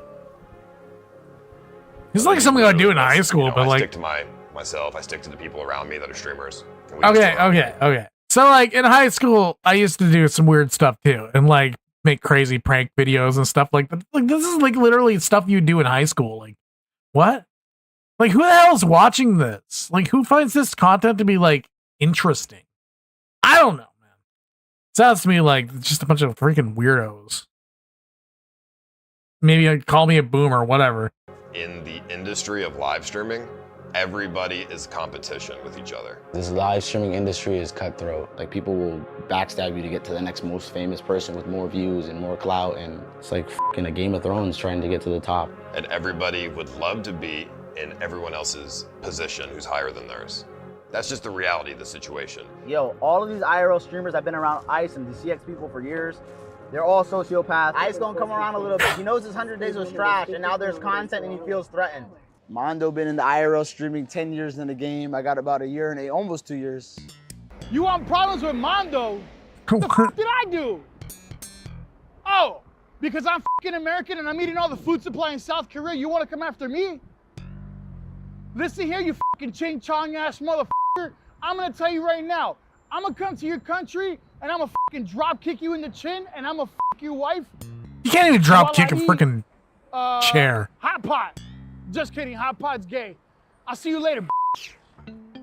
It's like something I do in high school, but I like. stick to myself. I stick to the people around me that are streamers. And we just Okay. So like in high school, I used to do some weird stuff too, and like make crazy prank videos and stuff like that. Like this is like literally stuff you do in high school. Like what? Like who the hell is watching this? Like who finds this content to be like interesting? I don't know, man. Sounds to me like just a bunch of freaking weirdos. Maybe call me a boomer, whatever. In the industry of live streaming, everybody is competition with each other. This live streaming industry is cutthroat. Like people will backstab you to get to the next most famous person with more views and more clout, and it's like fucking a Game of Thrones trying to get to the top. And everybody would love to be in everyone else's position who's higher than theirs. That's just the reality of the situation. Yo, all of these IRL streamers, I've been around Ice and the CX people for years. They're all sociopaths. Ice gonna come around a little bit. He knows his 100 days was trash, and now there's content, and he feels threatened. Mondo been in the IRL streaming 10 years in the game. I got about a year and almost 2 years. You want problems with Mondo? What the f did I do? Oh, because I'm fucking American and I'm eating all the food supply in South Korea, you want to come after me? Listen here, you fucking ching chong ass motherfucker. I'm gonna tell you right now, I'm gonna come to your country and I'm gonna fucking drop kick you in the chin and I'm gonna fuck your wife. You can't even drop kick a freaking chair. Hot pot. Just kidding, hot pot's gay. I'll see you later, bitch.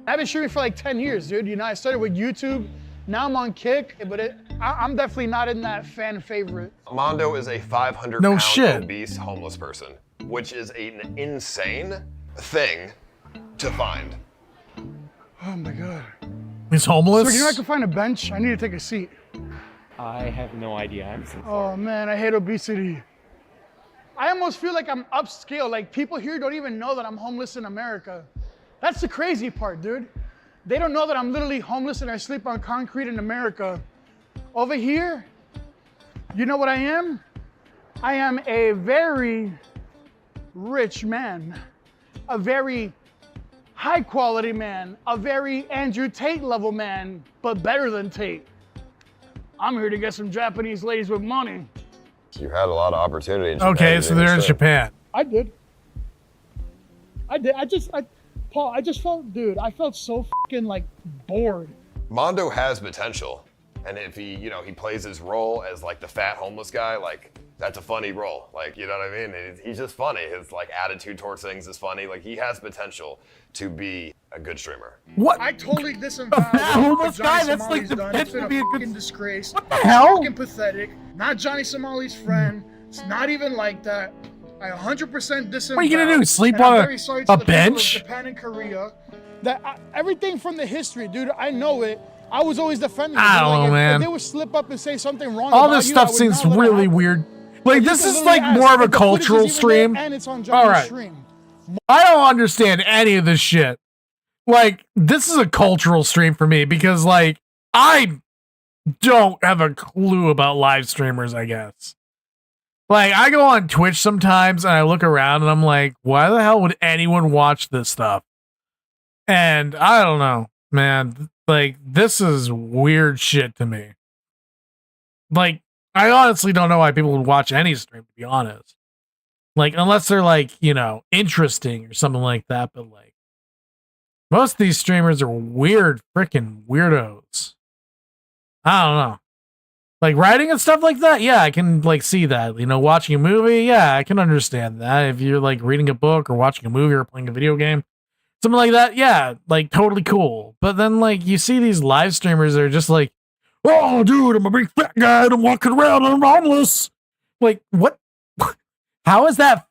I've been streaming for like 10 years, dude. You know, I started with YouTube. Now I'm on Kick, but I'm definitely not in that fan favorite. Mondo is a 500-pound obese homeless person, which is an insane thing to find. Oh my God. He's homeless? So you know I can find a bench? I need to take a seat. I have no idea. Oh man, I hate obesity. I almost feel like I'm upscale. Like people here don't even know that I'm homeless in America. That's the crazy part, dude. They don't know that I'm literally homeless and I sleep on concrete in America. Over here, you know what I am? I am a very rich man, a very high quality man, a very Andrew Tate level man, but better than Tate. I'm here to get some Japanese ladies with money. You had a lot of opportunity in Japan. Okay, so they're in Japan. I did. Paul, I just felt, dude, I felt so fucking like bored. Mondo has potential, and if he, you know, he plays his role as like the fat homeless guy, like that's a funny role. Like, you know what I mean? He's just funny. His like attitude towards things is funny. Like he has potential to be a good streamer. What? I totally disavow homeless what guy? Johnny That's like Somali's the done. pitch It's been to a be a good- fucking disgrace. What the hell? Fucking pathetic. Not Johnny Somali's friend. It's not even like that. I 100% disavow. What are you gonna do? Sleep and I'm on very sorry to a the people of bench? Japan and Korea. That everything from the history, dude. I know it. I was always defending. I don't know, if man. they would slip up and say something wrong. All about this you, stuff I would seems not let it really happen. weird. Like, You this can is literally like ask more of a if the footage is cultural even there, stream. and it's on All Johnny's right. stream. I don't understand any of this shit. Like, this is a cultural stream for me because, like, I don't have a clue about live streamers, I guess. Like, I go on Twitch sometimes and I look around and I'm like, why the hell would anyone watch this stuff? And I don't know, man. Like, this is weird shit to me. Like, I honestly don't know why people would watch any stream, to be honest. Like, unless they're, like, you know, interesting or something like that. But, like, most of these streamers are weird freaking weirdos. I don't know. Like, writing and stuff like that, yeah, I can, like, see that. You know, watching a movie, yeah, I can understand that. If you're, like, reading a book or watching a movie or playing a video game, something like that, yeah, like, totally cool. But then, like, you see these live streamers that are just like, oh, dude, I'm a big fat guy and I'm walking around and I'm homeless. Like, what? How is that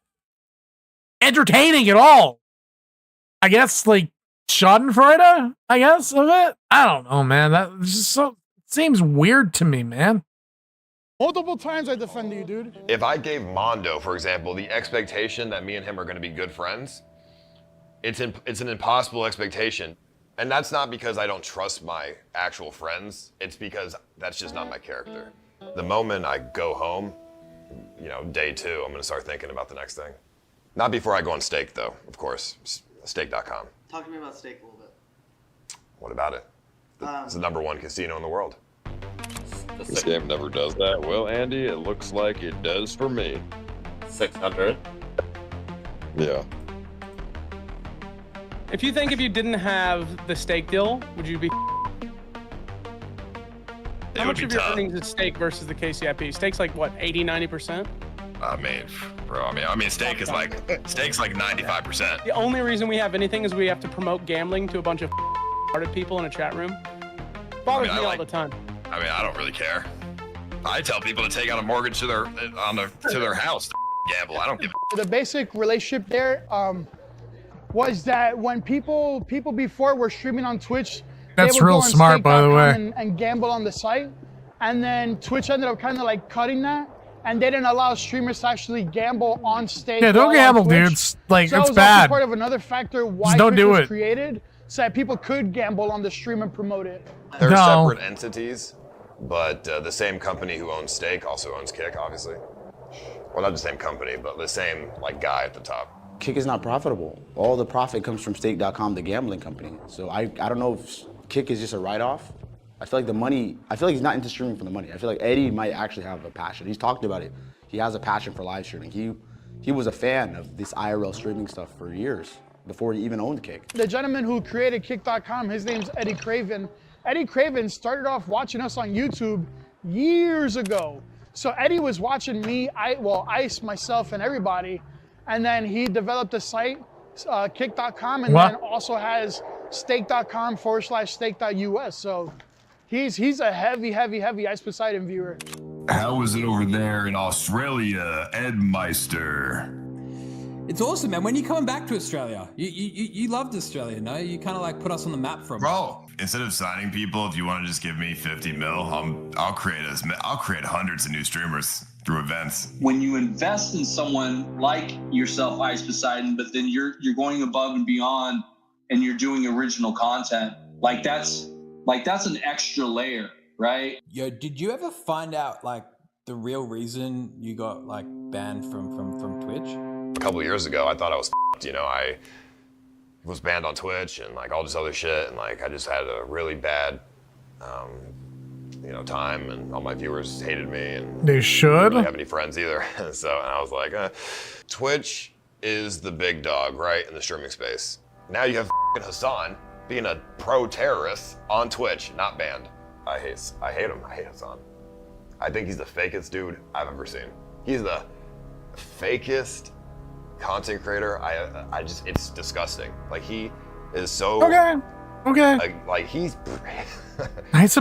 entertaining at all? I guess, like, Schadenfreude, I guess, of it? I don't know, man. That just so seems weird to me, man. Multiple times I defended you, dude. If I gave Mondo, for example, the expectation that me and him are going to be good friends, it's an impossible expectation. And that's not because I don't trust my actual friends. It's because that's just not my character. The moment I go home, you know, day 2, I'm going to start thinking about the next thing. Not before I go on Stake, though, of course. Stake.com. Talk to me about Stake a little bit. What about it? It's the #1 casino in the world. This game never does that. Well, Andy, it looks like it does for me. 600. Yeah. If you think if you didn't have the stake deal, would you be? How much of your earnings is stake versus the KCIP? Stake's like what, 80, 90%? I mean, bro, I mean, Stake is like, Stake's like 95%. The only reason we have anything is we have to promote gambling to a bunch of retarded people in a chat room. Bothers me all the time. I mean, I don't really care. I tell people to take out a mortgage to their house to gamble. I don't give a. The basic relationship there was that when people before were streaming on Twitch, That's they would real go on smart, by the way. and gamble on the site, and then Twitch ended up kind of like cutting that, and they didn't allow streamers to actually gamble on Stake. Yeah, don't while on gamble, Twitch. dudes. Like, so it's that was bad. also part of another factor why Just don't Twitch do was it. created, so that people could gamble on the stream and promote it. They're separate entities, but the same company who owns Stake also owns Kick, obviously. Well, not the same company, but the same like guy at the top. Kick is not profitable. All the profit comes from Stake.com, the gambling company. So I don't know if Kick is just a write-off. I feel like he's not into streaming for the money. I feel like Eddie might actually have a passion. He's talked about it. He has a passion for live streaming. He was a fan of this IRL streaming stuff for years before he even owned Kick. The gentleman who created Kick.com, his name's Eddie Craven. Eddie Craven started off watching us on YouTube years ago. So Eddie was watching me, Ice, myself, and everybody, and then he developed a site, Kick.com, and then also has stake.com/stake.us. So he's a heavy Ice Poseidon viewer. How is it over there in Australia, Ed Meister? It's awesome, man. When are you coming back to Australia? You loved Australia, no? You kind of like put us on the map from. Bro, instead of signing people, if you want to just give me 50 mil, I'll create hundreds of new streamers through events. When you invest in someone like yourself, Ice Poseidon, but then you're going above and beyond, and you're doing original content, like that's an extra layer, right? Yo, did you ever find out like the real reason you got like banned from Twitch? A couple years ago, I thought I was f***ed, you know. I was banned on Twitch and like all this other shit, and like I just had a really bad, time, and all my viewers hated me, and they should. I didn't really have any friends either. So, and I was like, Twitch is the big dog, right, in the streaming space. Now you have Hassan being a pro-terrorist on Twitch, not banned. I hate him. I hate Hassan. I think he's the fakest dude I've ever seen. He's the fakest content creator. It's disgusting. Like he is so okay. Like he's Ice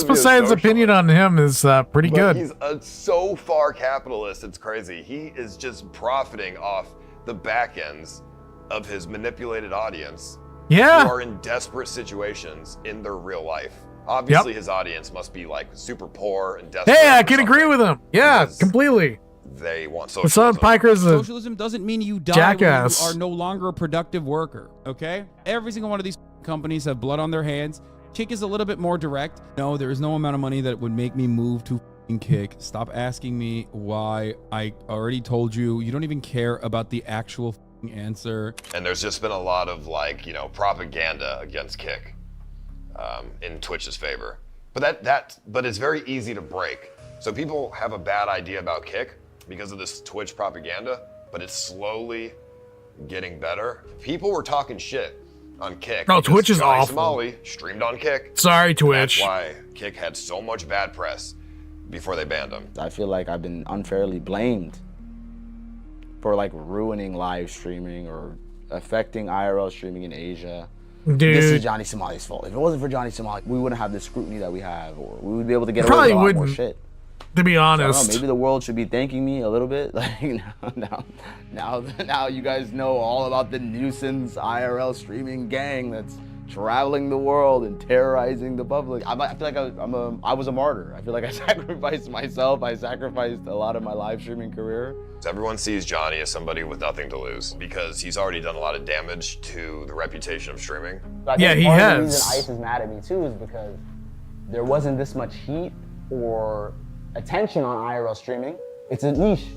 Poseidon's opinion on him is pretty good. He's so far capitalist. It's crazy. He is just profiting off the back ends of his manipulated audience. Yeah. Who are in desperate situations in their real life. Obviously, his audience must be like super poor and desperate. Hey, I can agree with him. Yeah, completely. They want socialism. Socialism doesn't mean you die jackass. when you are no longer a productive worker, okay? Every single one of these companies have blood on their hands. Kick is a little bit more direct. No, there is no amount of money that would make me move to Kick. Stop asking me why. I already told you. You don't even care about the actual answer. And there's just been a lot of propaganda against Kick in Twitch's favor. But but it's very easy to break. So people have a bad idea about Kick because of this Twitch propaganda, but it's slowly getting better. People were talking shit on Kick. No, Twitch is awful. Somali streamed on Kick. Sorry, Twitch. That's why Kick had so much bad press before they banned him. I feel like I've been unfairly blamed for ruining live streaming or affecting IRL streaming in Asia. Dude. This is Johnny Somali's fault. If it wasn't for Johnny Somali, we wouldn't have the scrutiny that we have, or we would be able to get away with a lot more shit. To be honest, I don't know, maybe the world should be thanking me a little bit. Now you guys know all about the nuisance IRL streaming gang that's traveling the world and terrorizing the public. I feel like I was a martyr. I feel like I sacrificed myself. I sacrificed a lot of my live streaming career. Everyone sees Johnny as somebody with nothing to lose because he's already done a lot of damage to the reputation of streaming. Yeah, he has. The reason Ice is mad at me too is because there wasn't this much heat or attention on IRL streaming. It's a niche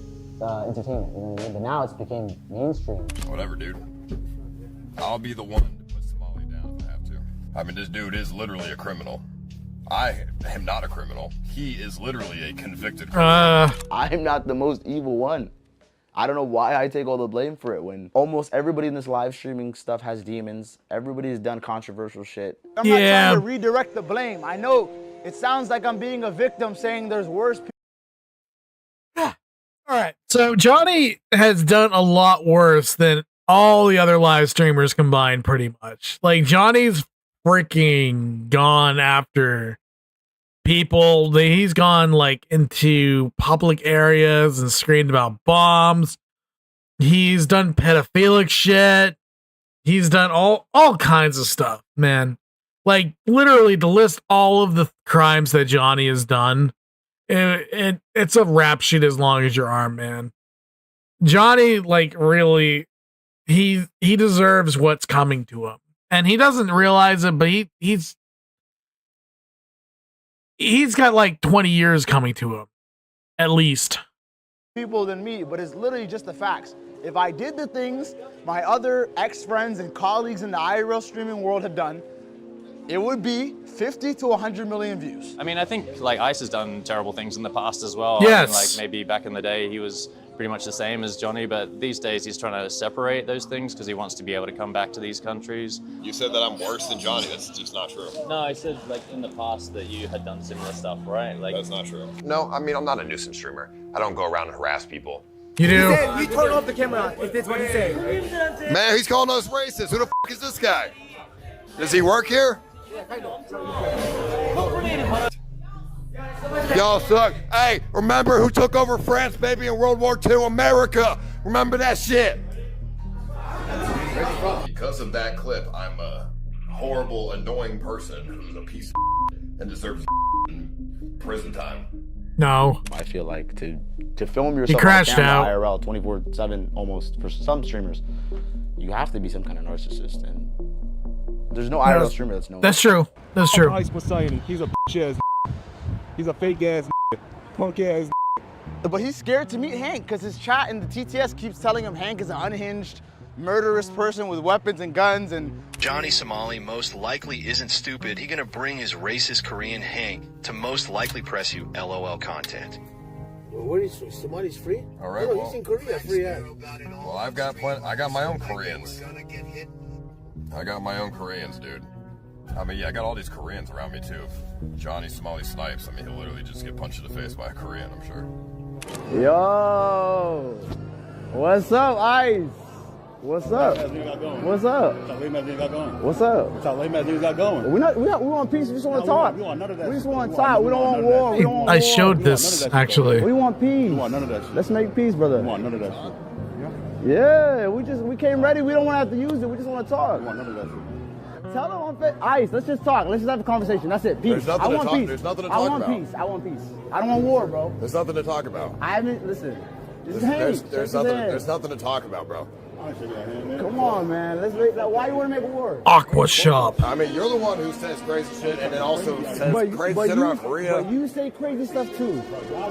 entertainment, you know what I mean? But now it's became mainstream. Whatever, dude. I'll be the one to put Somali down if I have to. I mean, this dude is literally a criminal. I am not a criminal. He is literally a convicted criminal. I'm not the most evil one. I don't know why I take all the blame for it when almost everybody in this live streaming stuff has demons. Everybody's done controversial shit. I'm not trying to redirect the blame. I know it sounds like I'm being a victim saying there's worse people. All right. So Johnny has done a lot worse than all the other live streamers combined, pretty much. Like, Johnny's freaking gone after people. He's gone into public areas and screamed about bombs. He's done pedophilic shit. He's done all kinds of stuff, man. Literally, to list all of the crimes that Johnny has done, it's a rap sheet as long as your arm, man. Johnny, really, he deserves what's coming to him. And he doesn't realize it, but he's He's got like 20 years coming to him, at least. People than me, but it's literally just the facts. If I did the things my other ex-friends and colleagues in the IRL streaming world have done, it would be 50 to 100 million views. I mean, I think like Ice has done terrible things in the past as well. Yes. I mean, like maybe back in the day he was pretty much the same as Johnny, but these days he's trying to separate those things because he wants to be able to come back to these countries. You said that I'm worse than Johnny. That's just not true. No, I said like in the past that you had done similar stuff, right? Like That's not true. No, I mean, I'm not a nuisance streamer. I don't go around and harass people. You do? He said, we turn off the camera if that's what he said. Man, he's calling us racist. Who the f is this guy? Does he work here? Y'all suck. Hey, remember who took over France, baby, in World War II? America. Remember that shit. Because of that clip, I'm a horrible, annoying person who's a piece of and deserves prison time. No. I feel like to film yourself crashed on camera out. IRL 24/7 almost for some streamers, you have to be some kind of narcissist, and there's no IRL streamer that's no. That's true. That's true. Ice Poseidon, he's a bitch ass. He's a fake ass, punk ass. But he's scared to meet Hank because his chat in the TTS keeps telling him Hank is an unhinged, murderous person with weapons and guns and... Johnny Somali most likely isn't stupid. He gonna bring his racist Korean Hank to most likely press you LOL content. Well, what is Somali's free? All right, No, well, he's in Korea, free ad. well, I got my own Koreans. I got my own Koreans, dude. I mean, yeah, I got all these Koreans around me too. Johnny Somali snipes. I mean, he'll literally just get punched in the face by a Korean, I'm sure. Yo! What's up, Ice? What's up? What's up? What's up? We want peace. We just want to talk. We just want to talk. We don't want war. We don't want war. I showed this, actually. We want peace. Let's make peace, brother. Yeah, we came ready. We don't want to have to use it. We just want to talk. Tell them on Ice. Let's just talk. Let's just have a conversation. That's it. Peace. I want peace. There's nothing to I talk want about. peace. I want peace. I don't want war, bro. There's nothing to talk about. I haven't. Listen. There's nothing to talk about, bro. Come on, man. Let's make that. Why you want to make a war? Aqua Shop. I mean, you're the one who says crazy shit and then also says crazy shit around Korea. But you say crazy stuff too.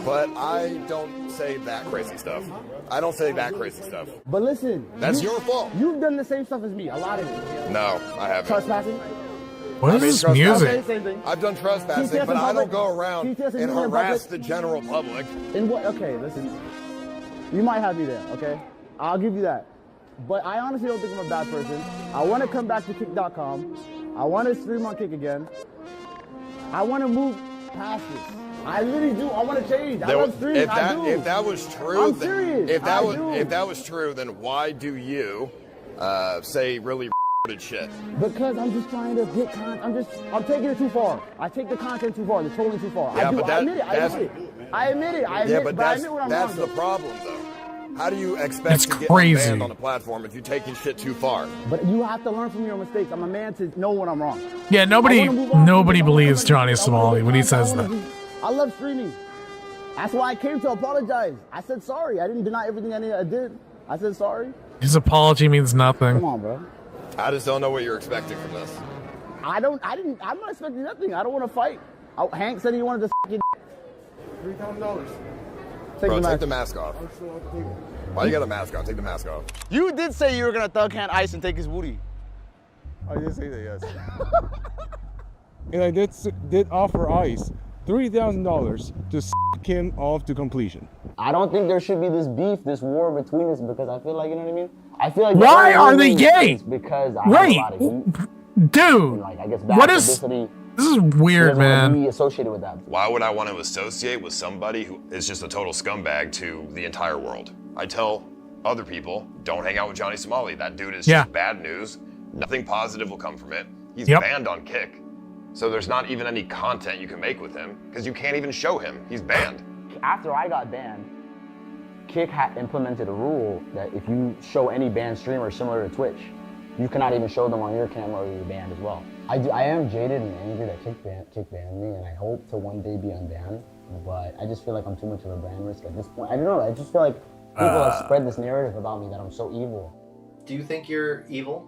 But I don't say that crazy stuff. I don't say that crazy stuff. But listen. That's your fault. You've done the same stuff as me. A lot of it. No, I haven't. Trespassing. What is this music? I've done trespassing, but I don't go around and harass the general public. In what? Okay, listen. You might have me there, okay? I'll give you that. But I honestly don't think I'm a bad person. I want to come back to kick.com. I want to stream on Kick again. I want to move past this. I really do. I want to change. I love streaming. If that was true, I'm serious. If that was true, then why do you say really shit? Because I'm just trying to get content. I'm taking it too far. I take the content too far. They're totally too far. Yeah, I admit it. I admit it. I admit when I'm that's wrong. the problem, though. How do you expect to get crazy. banned on the platform if you're taking shit too far? But you have to learn from your mistakes. I'm a man to know when I'm wrong. Yeah, nobody believes Johnny Somali when he says that. I love streaming. That's why I came to apologize. I said sorry. I didn't deny everything I did. I said sorry. His apology means nothing. Come on, bro. I just don't know what you're expecting from this. I'm not expecting nothing. I don't want to fight. Hank said he wanted to suck your dick. $3,000. Bro, take the mask off. Why you got a mask on? Take the mask off. You did say you were gonna thug hand Ice and take his booty. I did say that, yes. And I did offer Ice $3,000 to s*** him off to completion. I don't think there should be this beef, this war between us, because I feel like, you know what I mean? I feel like why are they gay? Because I have a lot of heat. Dude, like, I guess what is? This is weird, man. Be associated with that. Why would I want to associate with somebody who is just a total scumbag to the entire world? I tell other people, don't hang out with Johnny Somali. That dude is just bad news. Nothing positive will come from it. He's banned on Kick. So there's not even any content you can make with him because you can't even show him. He's banned. After I got banned, Kick had implemented a rule that if you show any banned streamer similar to Twitch, you cannot even show them on your camera or you're banned as well. I am jaded and angry that Kick banned me, and I hope to one day be unbanned, but I just feel like I'm too much of a brand risk at this point. I don't know, I just feel like people have spread this narrative about me that I'm so evil. Do you think you're evil?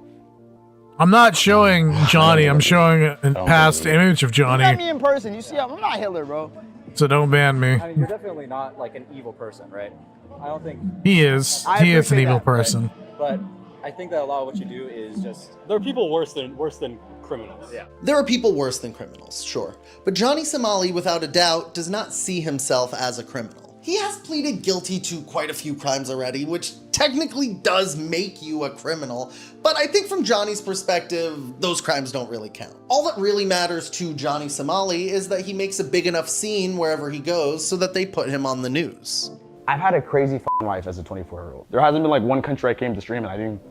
I'm not showing Johnny. I'm showing a past image of You met Johnny. me in person. You see, I'm not Hitler, bro. So don't ban me. I mean, you're definitely not like an evil person, right? I don't think He is. He is an evil person. But I think that a lot of what you do is just there are people worse than criminals. Yeah. There are people worse than criminals, sure. But Johnny Somali, without a doubt, does not see himself as a criminal. He has pleaded guilty to quite a few crimes already, which technically does make you a criminal, but I think from Johnny's perspective, those crimes don't really count. All that really matters to Johnny Somali is that he makes a big enough scene wherever he goes so that they put him on the news. I've had a crazy f***ing life as a 24-year-old. There hasn't been like one country I came to stream and I didn't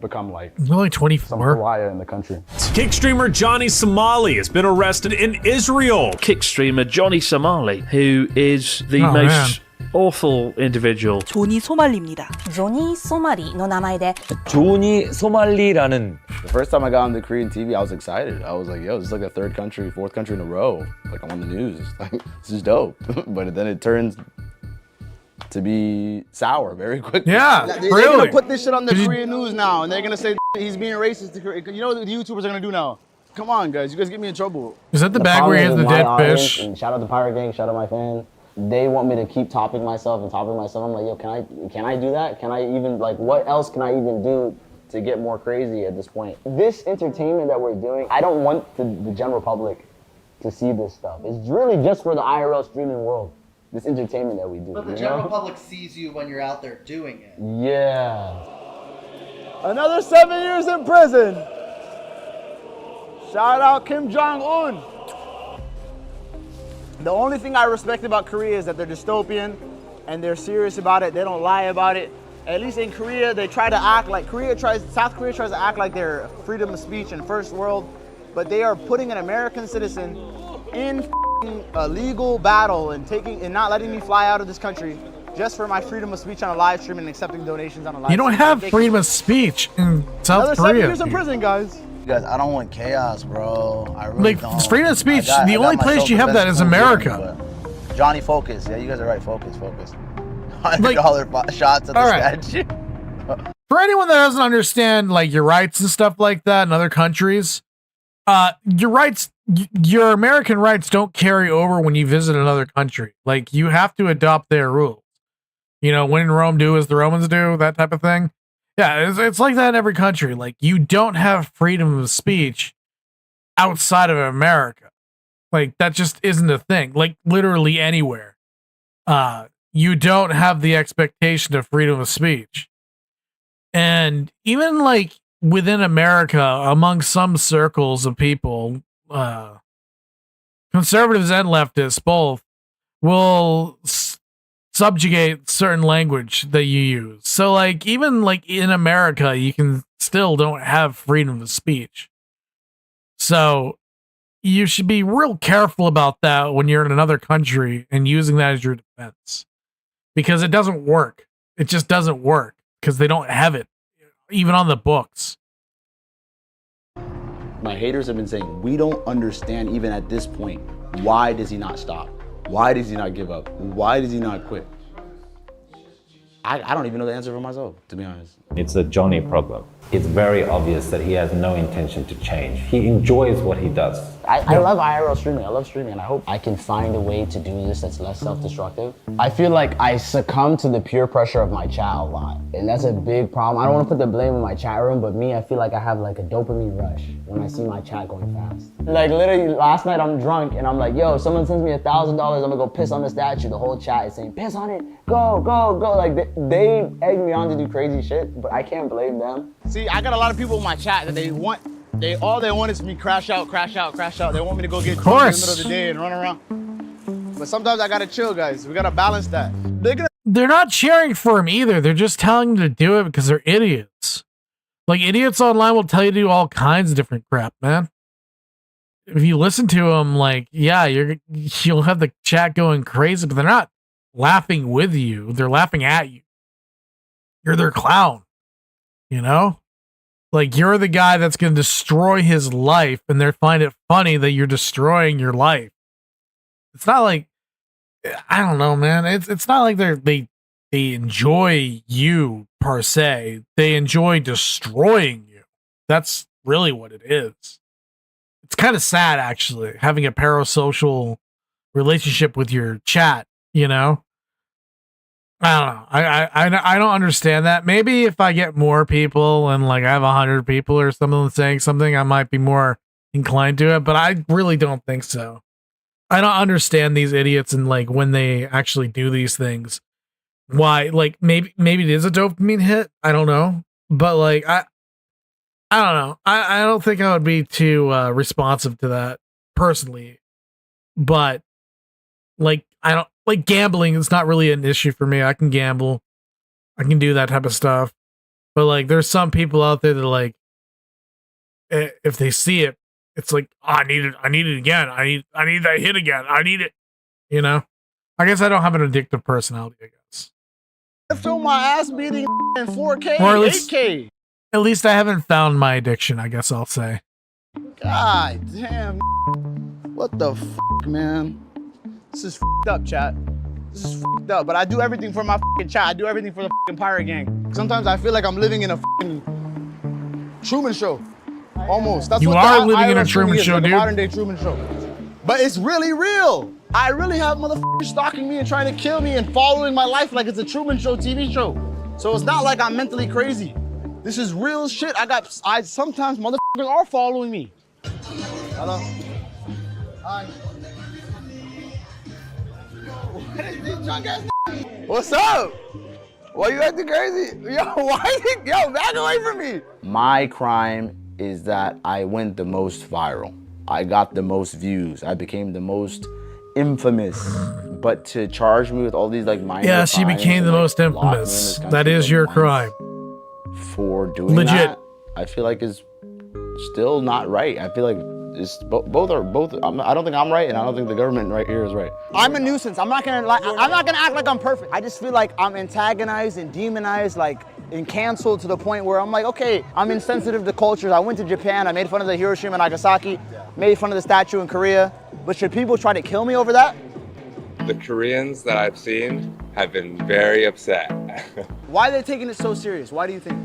become like You're only 24. some pariah in the country. Kick streamer Johnny Somali has been arrested in Israel. Kick streamer Johnny Somali, who is the most awful individual. 조니 소말리입니다. 조니 소말리の名前で 조니 소말리라는. The first time I got on the Korean TV, I was excited. I was like, yo, this is like a third country, fourth country in a row. Like, I'm on the news. Like, this is dope. But then it turns to be sour very quickly. Yeah, they're really. gonna put this shit on the Korean news now, and they're gonna say he's being racist to Korea. You know what the YouTubers are gonna do now? Come on, guys, you guys get me in trouble. Is that the bag where he has the dead fish? And shout out to Pirate Gang, shout out my fans. They want me to keep topping myself and topping myself. I'm like, yo, can I do that? Can I even, like, what else can I even do to get more crazy at this point? This entertainment that we're doing, I don't want the general public to see this stuff. It's really just for the IRL streaming world. This entertainment that we do. But the general public sees you when you're out there doing it. Yeah. Another 7 years in prison. Shout out Kim Jong-un. The only thing I respect about Korea is that they're dystopian and they're serious about it. They don't lie about it. At least in Korea, they try to act like South Korea tries to act like they're freedom of speech and first world, but they are putting an American citizen in a legal battle and not letting me fly out of this country just for my freedom of speech on a live stream and accepting donations on a live stream. You don't have freedom of speech in South Another Korea. 7 years in prison, guys. Guys, I don't want chaos, bro. I really don't. Like, freedom of speech, the I only got place you have that is America. But Johnny, focus. Yeah, you guys are right. Focus. $100 shots at the statue. For anyone that doesn't understand, like, your rights and stuff like that in other countries, your rights, your American rights don't carry over when you visit another country. Like, you have to adopt their rules. You know, when in Rome, do as the Romans do, that type of thing. Yeah, it's like that in every country. Like, you don't have freedom of speech outside of America. Like, that just isn't a thing. Like, literally anywhere. You don't have the expectation of freedom of speech. And even, like, within America, among some circles of people, conservatives and leftists both will subjugate certain language that you use. So, like, even like in America, you can still don't have freedom of speech. So you should be real careful about that when you're in another country and using that as your defense, because it doesn't work. It just doesn't work because they don't have it even on the books. My haters have been saying, we don't understand even at this point, why does he not stop? Why does he not give up? Why does he not quit? I don't even know the answer for myself, to be honest. It's a Johnny problem. It's very obvious that he has no intention to change. He enjoys what he does. I love IRL streaming. I love streaming, and I hope I can find a way to do this that's less self-destructive. I feel like I succumb to the peer pressure of my chat a lot, and that's a big problem. I don't want to put the blame in my chat room, but me, I feel like I have like a dopamine rush when I see my chat going fast. Like literally last night I'm drunk and I'm like, yo, someone sends me $1,000, I'm gonna go piss on the statue. The whole chat is saying, piss on it, go, go, go. Like they egg me on to do crazy shit, but I can't blame them. See, I got a lot of people in my chat that all they want is me crash out, crash out, crash out. They want me to go get drunk in the middle of the day and run around. But sometimes I gotta chill, guys. We gotta balance that. They're not cheering for him either. They're just telling him to do it because they're idiots. Like, idiots online will tell you to do all kinds of different crap, man. If you listen to them, like, yeah, you'll have the chat going crazy, but they're not laughing with you. They're laughing at you. You're their clown, you know? Like, you're the guy that's going to destroy his life, and they find it funny that you're destroying your life. It's not like, I don't know, man. It's not like they enjoy you per se. They enjoy destroying you. That's really what it is. It's kind of sad, actually, having a parasocial relationship with your chat, you know? I don't know. I don't understand that. Maybe if I get more people and like I have 100 people or something saying something, I might be more inclined to it, but I really don't think so. I don't understand these idiots and like when they actually do these things. Why? Like maybe it is a dopamine hit. I don't know. But like I don't know. I don't think I would be too responsive to that personally. But like I don't like gambling is not really an issue for me. I can gamble. I can do that type of stuff. But like there's some people out there that like if they see it, it's like, oh, I need it again. I need that hit again. I need it. You know? I guess I don't have an addictive personality, I guess. I feel my ass beating in 4K, Or at least, 8K. At least I haven't found my addiction, I guess I'll say. God damn. What the fuck, man? This is fucked up, chat. This is fucked up. But I do everything for my fucking chat. I do everything for the fucking pirate gang. Sometimes I feel like I'm living in a fucking Truman Show. Almost. That's You what are the living in a IRL Truman is, Show, like dude. a modern day Truman Show. But it's really real. I really have motherfuckers stalking me and trying to kill me and following my life like it's a Truman Show TV show. So it's not like I'm mentally crazy. This is real shit. I sometimes motherfuckers are following me. Hello? Hi. What is this drunk ass? What's up? Why you acting crazy? Yo, back away from me. My crime is that I went the most viral. I got the most views. I became the most infamous. But to charge me with all these like minor Yes, you crimes became the and, like, most lock me in infamous. this country That is for your months crime. for doing Legit. that, I feel like is still not right. I feel like it's both. I don't think I'm right, and I don't think the government right here is right. I'm a nuisance. I'm not gonna act like I'm perfect. I just feel like I'm antagonized and demonized, like and canceled to the point where I'm like, okay, I'm insensitive to cultures. I went to Japan. I made fun of the Hiroshima and Nagasaki. Made fun of the statue in Korea. But should people try to kill me over that? The Koreans that I've seen have been very upset. Why are they taking it so serious? Why do you think?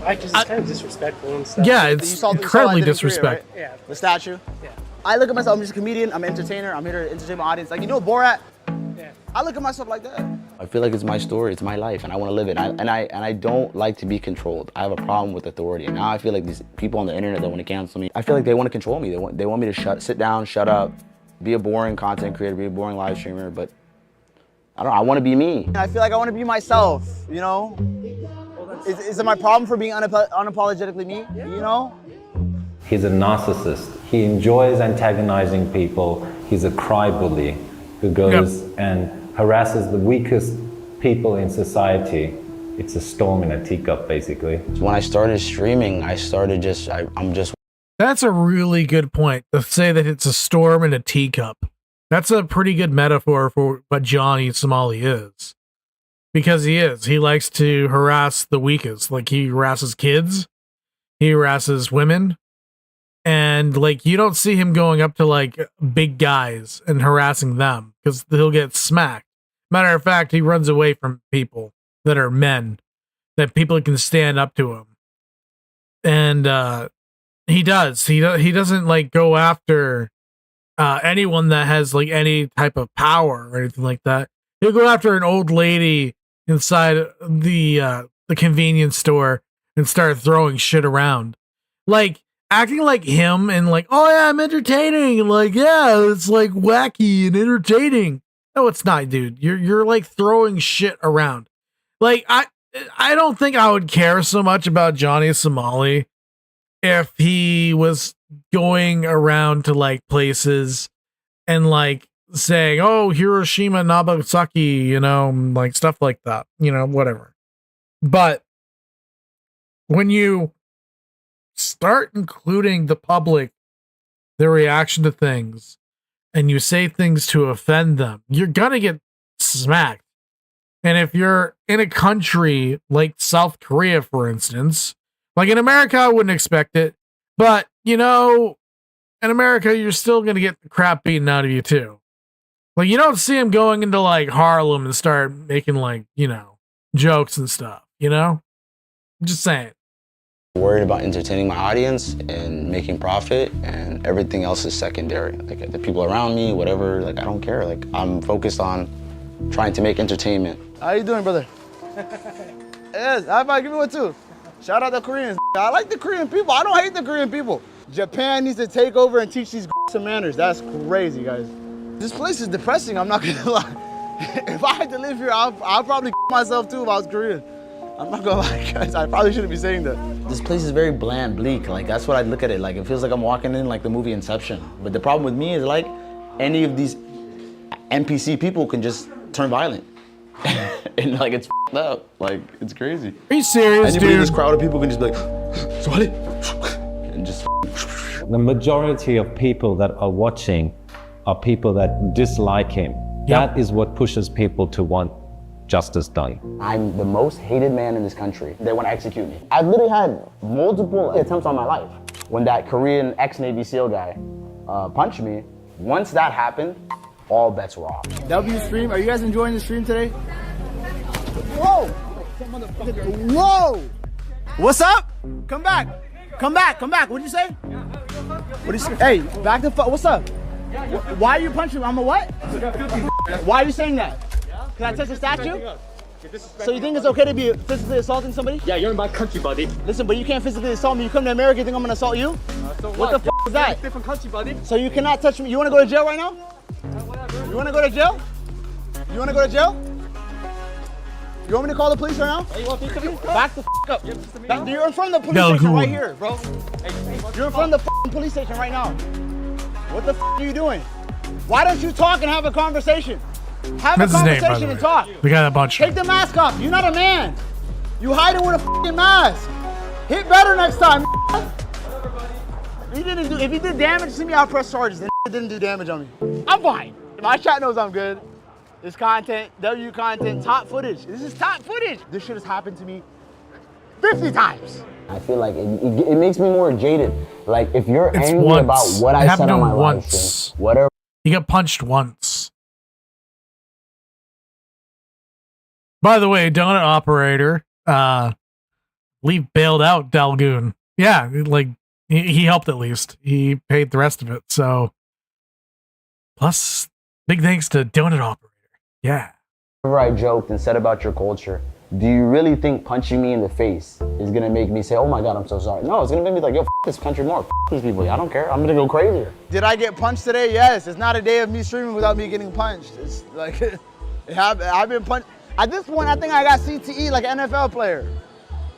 Because it's kind of disrespectful and stuff. Yeah, You it's saw what incredibly I did in Korea, disrespectful. right? Yeah. The statue. Yeah. I look at myself. I'm just a comedian. I'm an entertainer. I'm here to entertain my audience. Like, you know Borat? Yeah. I look at myself like that. I feel like it's my story, it's my life, and I want to live it. And I don't like to be controlled. I have a problem with authority. And now I feel like these people on the internet that want to cancel me, I feel like they want to control me. They want me to sit down, shut up, be a boring content creator, be a boring live streamer. But I don't know. I want to be me. I feel like I want to be myself. You know? Is it my problem for being unapologetically me? You know? He's a narcissist. He enjoys antagonizing people. He's a crybaby who goes and harasses the weakest people in society. It's a storm in a teacup, basically. When I started streaming, I'm just. That's a really good point. To say that it's a storm in a teacup. That's a pretty good metaphor for what Johnny Somali is. Because he is. He likes to harass the weakest. Like, he harasses kids. He harasses women. And, like, you don't see him going up to, like, big guys and harassing them. Because he'll get smacked. Matter of fact, he runs away from people that are men. That people can stand up to him. And, he does. He doesn't, like, go after anyone that has, like, any type of power or anything like that. He'll go after an old lady inside the convenience store and start throwing shit around. Like, acting like him and like, oh yeah, I'm entertaining. And like, yeah, it's like wacky and entertaining. No, it's not, dude. You're like throwing shit around. Like, I don't think I would care so much about Johnny Somali if he was going around to like places and like saying, oh, Hiroshima, Nagasaki, you know, like stuff like that, you know, whatever. But when you start including the public, their reaction to things, and you say things to offend them, you're gonna get smacked. And if you're in a country like South Korea, for instance, like in America, I wouldn't expect it, but you know, in America, you're still gonna get the crap beaten out of you too. Like, you don't see him going into like Harlem and start making like, you know, jokes and stuff, you know? I'm just saying. worried about entertaining my audience and making profit, and everything else is secondary. Like the people around me, whatever, like I don't care. Like I'm focused on trying to make entertainment. How you doing, brother? Yes, high five, give me one too. Shout out the Koreans. I like the Korean people. I don't hate the Korean people. Japan needs to take over and teach these some manners. That's crazy, guys. This place is depressing, I'm not gonna lie. If I had to live here, I'll probably myself too if I was Korean. I'm not gonna lie, guys. I probably shouldn't be saying that. This place is very bland, bleak. Like that's what I look at it like. It feels like I'm walking in like the movie Inception. But the problem with me is like any of these NPC people can just turn violent. And like it's f***ed up. Like it's crazy. Are you serious, Anybody in dude? this crowd of people can just be like, Somali, and just. The majority of people that are watching are people that dislike him. That is what pushes people to want justice done. I'm the most hated man in this country. They want to execute me. I've literally had multiple attempts on my life. When that Korean ex-Navy SEAL guy punched me, once that happened, all bets were off. W stream, are you guys enjoying the stream today? Whoa! Whoa! What's up? Come back. Come back, come back. What'd you say? What'd you say? Hey, back the fuck. What's up? Why are you punching me? I'm a what? Why are you saying that? Can I touch the statue? So you think it's okay to be physically assaulting somebody? Yeah, you're in my country, buddy. Listen, but you can't physically assault me. You come to America, you think I'm gonna assault you? So what the f is that? Different country, buddy. So you cannot touch me. You wanna go to jail right now? You wanna go to jail? You wanna go to jail? You want me to call the police right now? Back the f up. You're in front of the police station right here, bro. You're in front of the police station right now. What the f are you doing? Why don't you talk and have a conversation? Have That's a his name, by conversation the and way. talk. We got a bunch. Take the mask off. You're not a man. You hiding with a f***ing mask. Hit better next time. He didn't do. If he did damage to me, I'll press charges. Then didn't do damage on me. I'm fine. My chat knows I'm good. This content, W content, top footage. This is top footage. This shit has happened to me 50 times. I feel like it makes me more jaded. Like if you're It's angry once. about what It I happened said on to my him live once. stream, whatever. He got punched once. By the way, donut operator, Lee bailed out Dalgoon. Yeah, like he helped at least. He paid the rest of it. So, plus, big thanks to donut operator. Yeah. Whatever I joked and said about your culture, do you really think punching me in the face is gonna make me say, oh my God, I'm so sorry? No, it's gonna make me like, yo, f this country more, f these people, I don't care, I'm gonna go crazier. Did I get punched today? Yes. It's not a day of me streaming without me getting punched. It's like, I've been punched. At this point, I think I got CTE like an NFL player.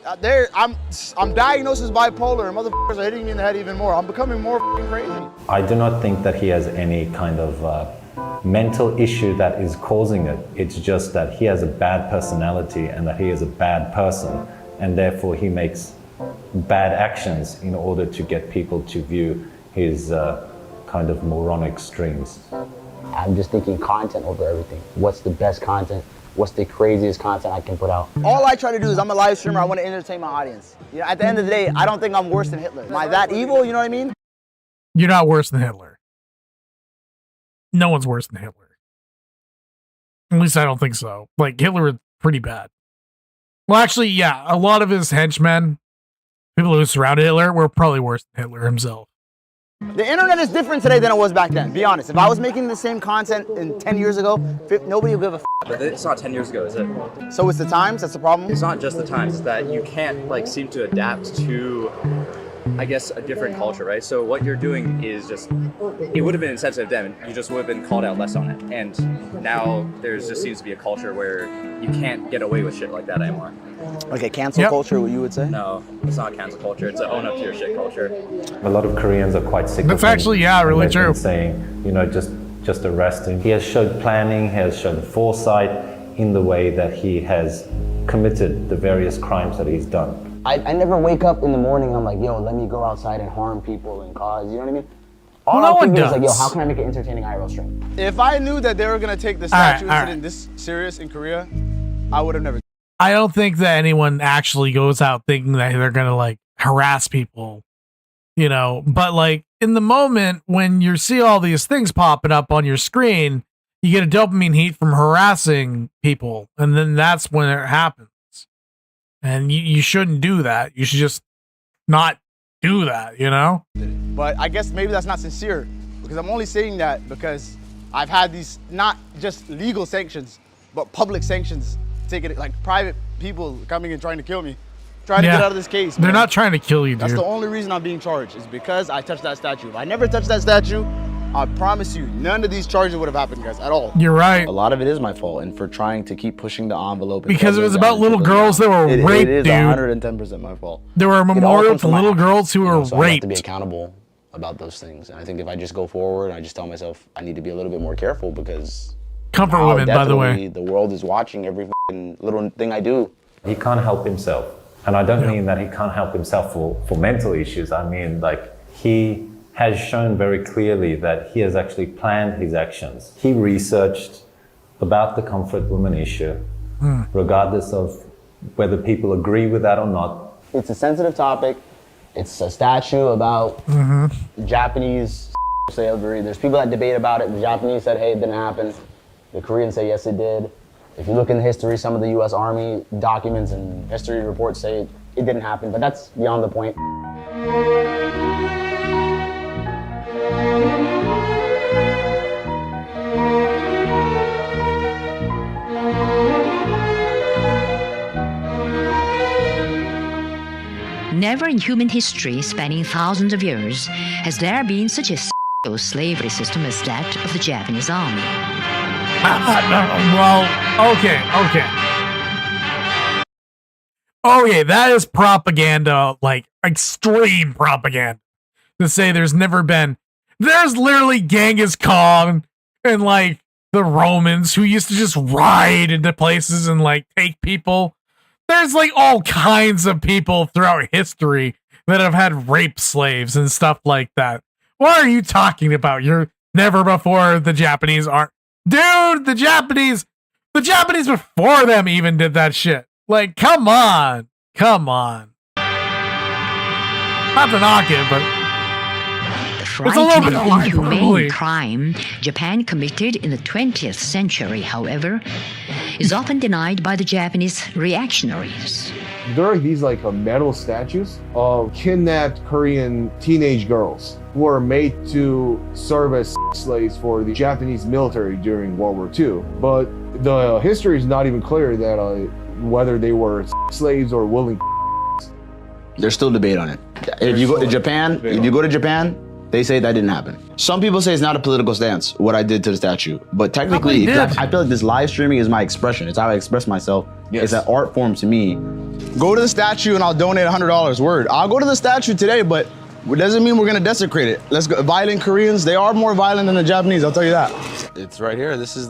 I'm diagnosed as bipolar and motherfuckers are hitting me in the head even more. I'm becoming more f***ing crazy. I do not think that he has any kind of mental issue that is causing it. It's just that he has a bad personality and that he is a bad person, and therefore he makes bad actions in order to get people to view his kind of moronic streams. I'm just thinking content over everything. What's the best content? What's the craziest content I can put out? All I try to do is I'm a live streamer. I want to entertain my audience. You know, at the end of the day, I don't think I'm worse than Hitler. Am I that evil? You know what I mean? You're not worse than Hitler. No one's worse than Hitler. At least I don't think so. Like, Hitler is pretty bad. Well, actually, yeah, a lot of his henchmen, people who surrounded Hitler, were probably worse than Hitler himself. The internet is different today than it was back then. Be honest. If I was making the same content in 10 years ago, nobody would give a f. But it's not 10 years ago, is it? So it's the times that's the problem? It's not just the times, it's that you can't like seem to adapt to, I guess, a different culture, right? So what you're doing is just, it would have been insensitive then, you just would have been called out less on it. And now there's just seems to be a culture where you can't get away with shit like that anymore. Okay, cancel culture, what you would say? No, it's not cancel culture, it's a own up to your shit culture. A lot of Koreans are quite sick That's of him, actually, yeah, and really they've been true. saying, you know, just arrest him. He has showed planning, he has shown foresight in the way that he has committed the various crimes that he's done. I never wake up in the morning and I'm like, yo, let me go outside and harm people and cause, you know what I mean? All No I'm one thinking is like, yo, does. how can I make an entertaining IRL stream? If I knew that they were going to take the statue incident this serious in Korea, I would have never. I don't think that anyone actually goes out thinking that they're gonna like harass people, you know, but like in the moment when you see all these things popping up on your screen, you get a dopamine hit from harassing people, and then that's when it happens. And you shouldn't do that. You should just not do that, you know? But I guess maybe that's not sincere, because I'm only saying that because I've had these not just legal sanctions, but public sanctions, taking it like private people coming and trying to kill me, trying to get out of this case. They're not trying to kill you, dude. That's the only reason I'm being charged, is because I touched that statue. If I never touched that statue, I promise you, none of these charges would have happened, guys, at all. You're right. A lot of it is my fault, and for trying to keep pushing the envelope. Because it was about little girls that were raped, It is dude. 110% my fault. There were a It all memorial comes to from my little actions, girls who were so I have raped. to be accountable about those things. And I think if I just go forward, I just tell myself I need to be a little bit more careful, because Comfort now women, by the way. definitely the world is watching every little thing I do. He can't help himself. And I don't mean that he can't help himself for mental issues. I mean, like, he has shown very clearly that he has actually planned his actions. He researched about the comfort woman issue, regardless of whether people agree with that or not. It's a sensitive topic. It's a statue about Japanese slavery. There's people that debate about it. The Japanese said, hey, it didn't happen. The Koreans say, yes, it did. If you look in history, some of the US Army documents and history reports say it didn't happen, but that's beyond the point. Never in human history, spanning thousands of years, has there been such a slavery system as that of the Japanese army. Well, okay. Okay, that is propaganda, like extreme propaganda. To say there's literally Genghis Khan and like the Romans who used to just ride into places and like take people. There's like all kinds of people throughout history that have had rape slaves and stuff like that. What are you talking about? You're never before the Japanese aren't. Dude, the Japanese before them even did that shit. Like, come on. Not to knock it, but The frightening inhumane crime Japan committed in the 20th century, however, is often denied by the Japanese reactionaries. There are these like metal statues of kidnapped Korean teenage girls who were made to serve as slaves for the Japanese military during World War II. But the history is not even clear that whether they were slaves or willing. There's still debate on it. If you go to Japan, they say that didn't happen. Some people say it's not a political stance, what I did to the statue. But technically, I feel like this live streaming is my expression. It's how I express myself. Yes. It's an art form to me. Go to the statue and I'll donate $100. Word. I'll go to the statue today, but it doesn't mean we're gonna desecrate it. Let's go. Violent Koreans, they are more violent than the Japanese, I'll tell you that. It's right here. This is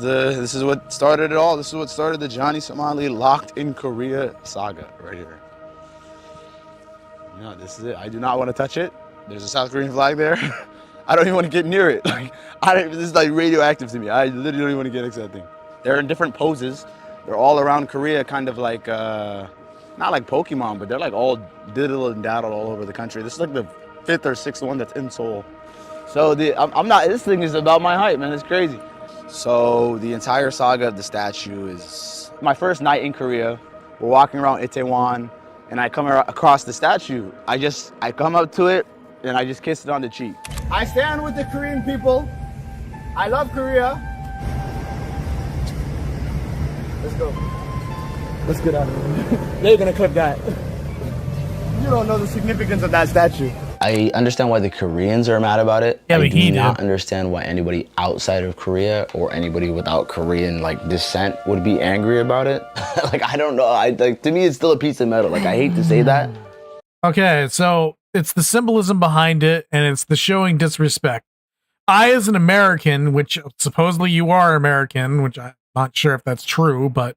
what started it all. This is what started the Johnny Somali locked in Korea saga, right here. You know, this is it. I do not want to touch it. There's a South Korean flag there. I don't even want to get near it. This is like radioactive to me. I literally don't even want to get next to that thing. They're in different poses. They're all around Korea, kind of like, not like Pokemon, but they're like all diddled and daddled all over the country. This is like the 5th or 6th one that's in Seoul. So this thing is about my height, man, it's crazy. So the entire saga of the statue is my first night in Korea. We're walking around Itaewon and I come across the statue. I come up to it and I just kiss it on the cheek. I stand with the Korean people. I love Korea. Let's go. Let's get out of here. They're gonna clip that. You don't know the significance of that statue. I understand why the Koreans are mad about it. Yeah, but I do not understand why anybody outside of Korea or anybody without Korean descent would be angry about it. I don't know. To me, it's still a piece of metal. I hate to say that. Okay, so it's the symbolism behind it, and it's the showing disrespect. I, as an American, which supposedly you are American, which I'm not sure if that's true, but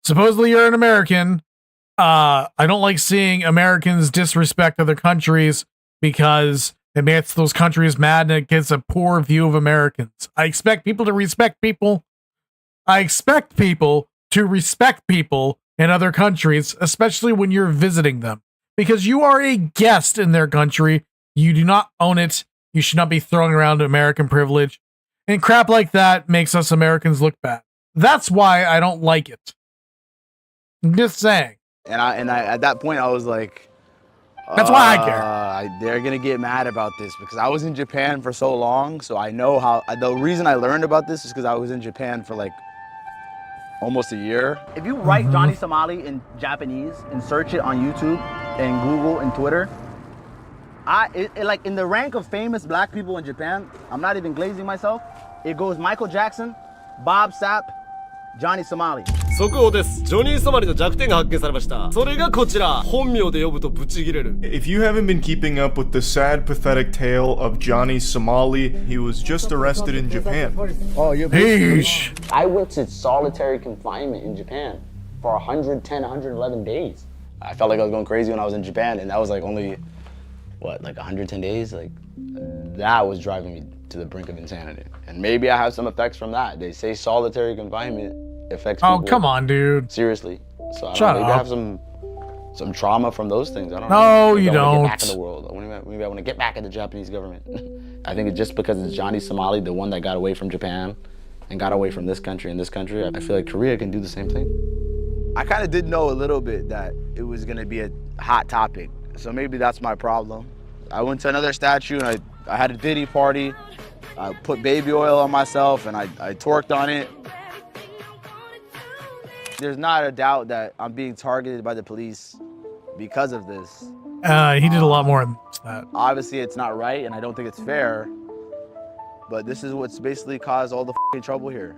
supposedly you're an American. I don't like seeing Americans disrespect other countries because it makes those countries mad and it gives a poor view of Americans. I expect people to respect people. I expect people to respect people in other countries, especially when you're visiting them, because you are a guest in their country. You do not own it. You should not be throwing around American privilege, and crap like that makes us Americans look bad. That's why I don't like it. I'm just saying. And I at that point I was like, That's why I care. They're gonna get mad about this because I was in Japan for so long, so I know how. The reason I learned about this is because I was in Japan for like almost a year. If you write Johnny Somali in Japanese and search it on YouTube and Google and Twitter, like in the rank of famous black people in Japan, I'm not even glazing myself. It goes Michael Jackson, Bob Sapp, Johnny Somali. 速報です。ジョニー・ソマリの弱点が発見されました。それがこちら。本名で呼ぶとブチギレる。If you haven't been keeping up with the sad, pathetic tale of Johnny Somali, he was just arrested in Japan. Oh, you're Yeesh. I went to solitary confinement in Japan for 110, 111 days. I felt like I was going crazy when I was in Japan, and that was like only, what, like 110 days? Like, that was driving me to the brink of insanity. And maybe I have some effects from that. They say solitary confinement affects people. Oh, come on, dude. Seriously. So I Shut don't know, maybe up. I have some trauma from those things. I don't No, know. Maybe you I wanna don't. Get back in the world. Maybe I want to get back at the Japanese government. I think it's just because it's Johnny Somali, the one that got away from Japan and got away from this country and this country. I feel like Korea can do the same thing. I kind of did know a little bit that it was going to be a hot topic. So maybe that's my problem. I went to another statue and I had a Diddy party. I put baby oil on myself and I twerked on it. There's not a doubt that I'm being targeted by the police because of this. He did a lot more than that. Obviously, it's not right and I don't think it's fair, but this is what's basically caused all the f***ing trouble here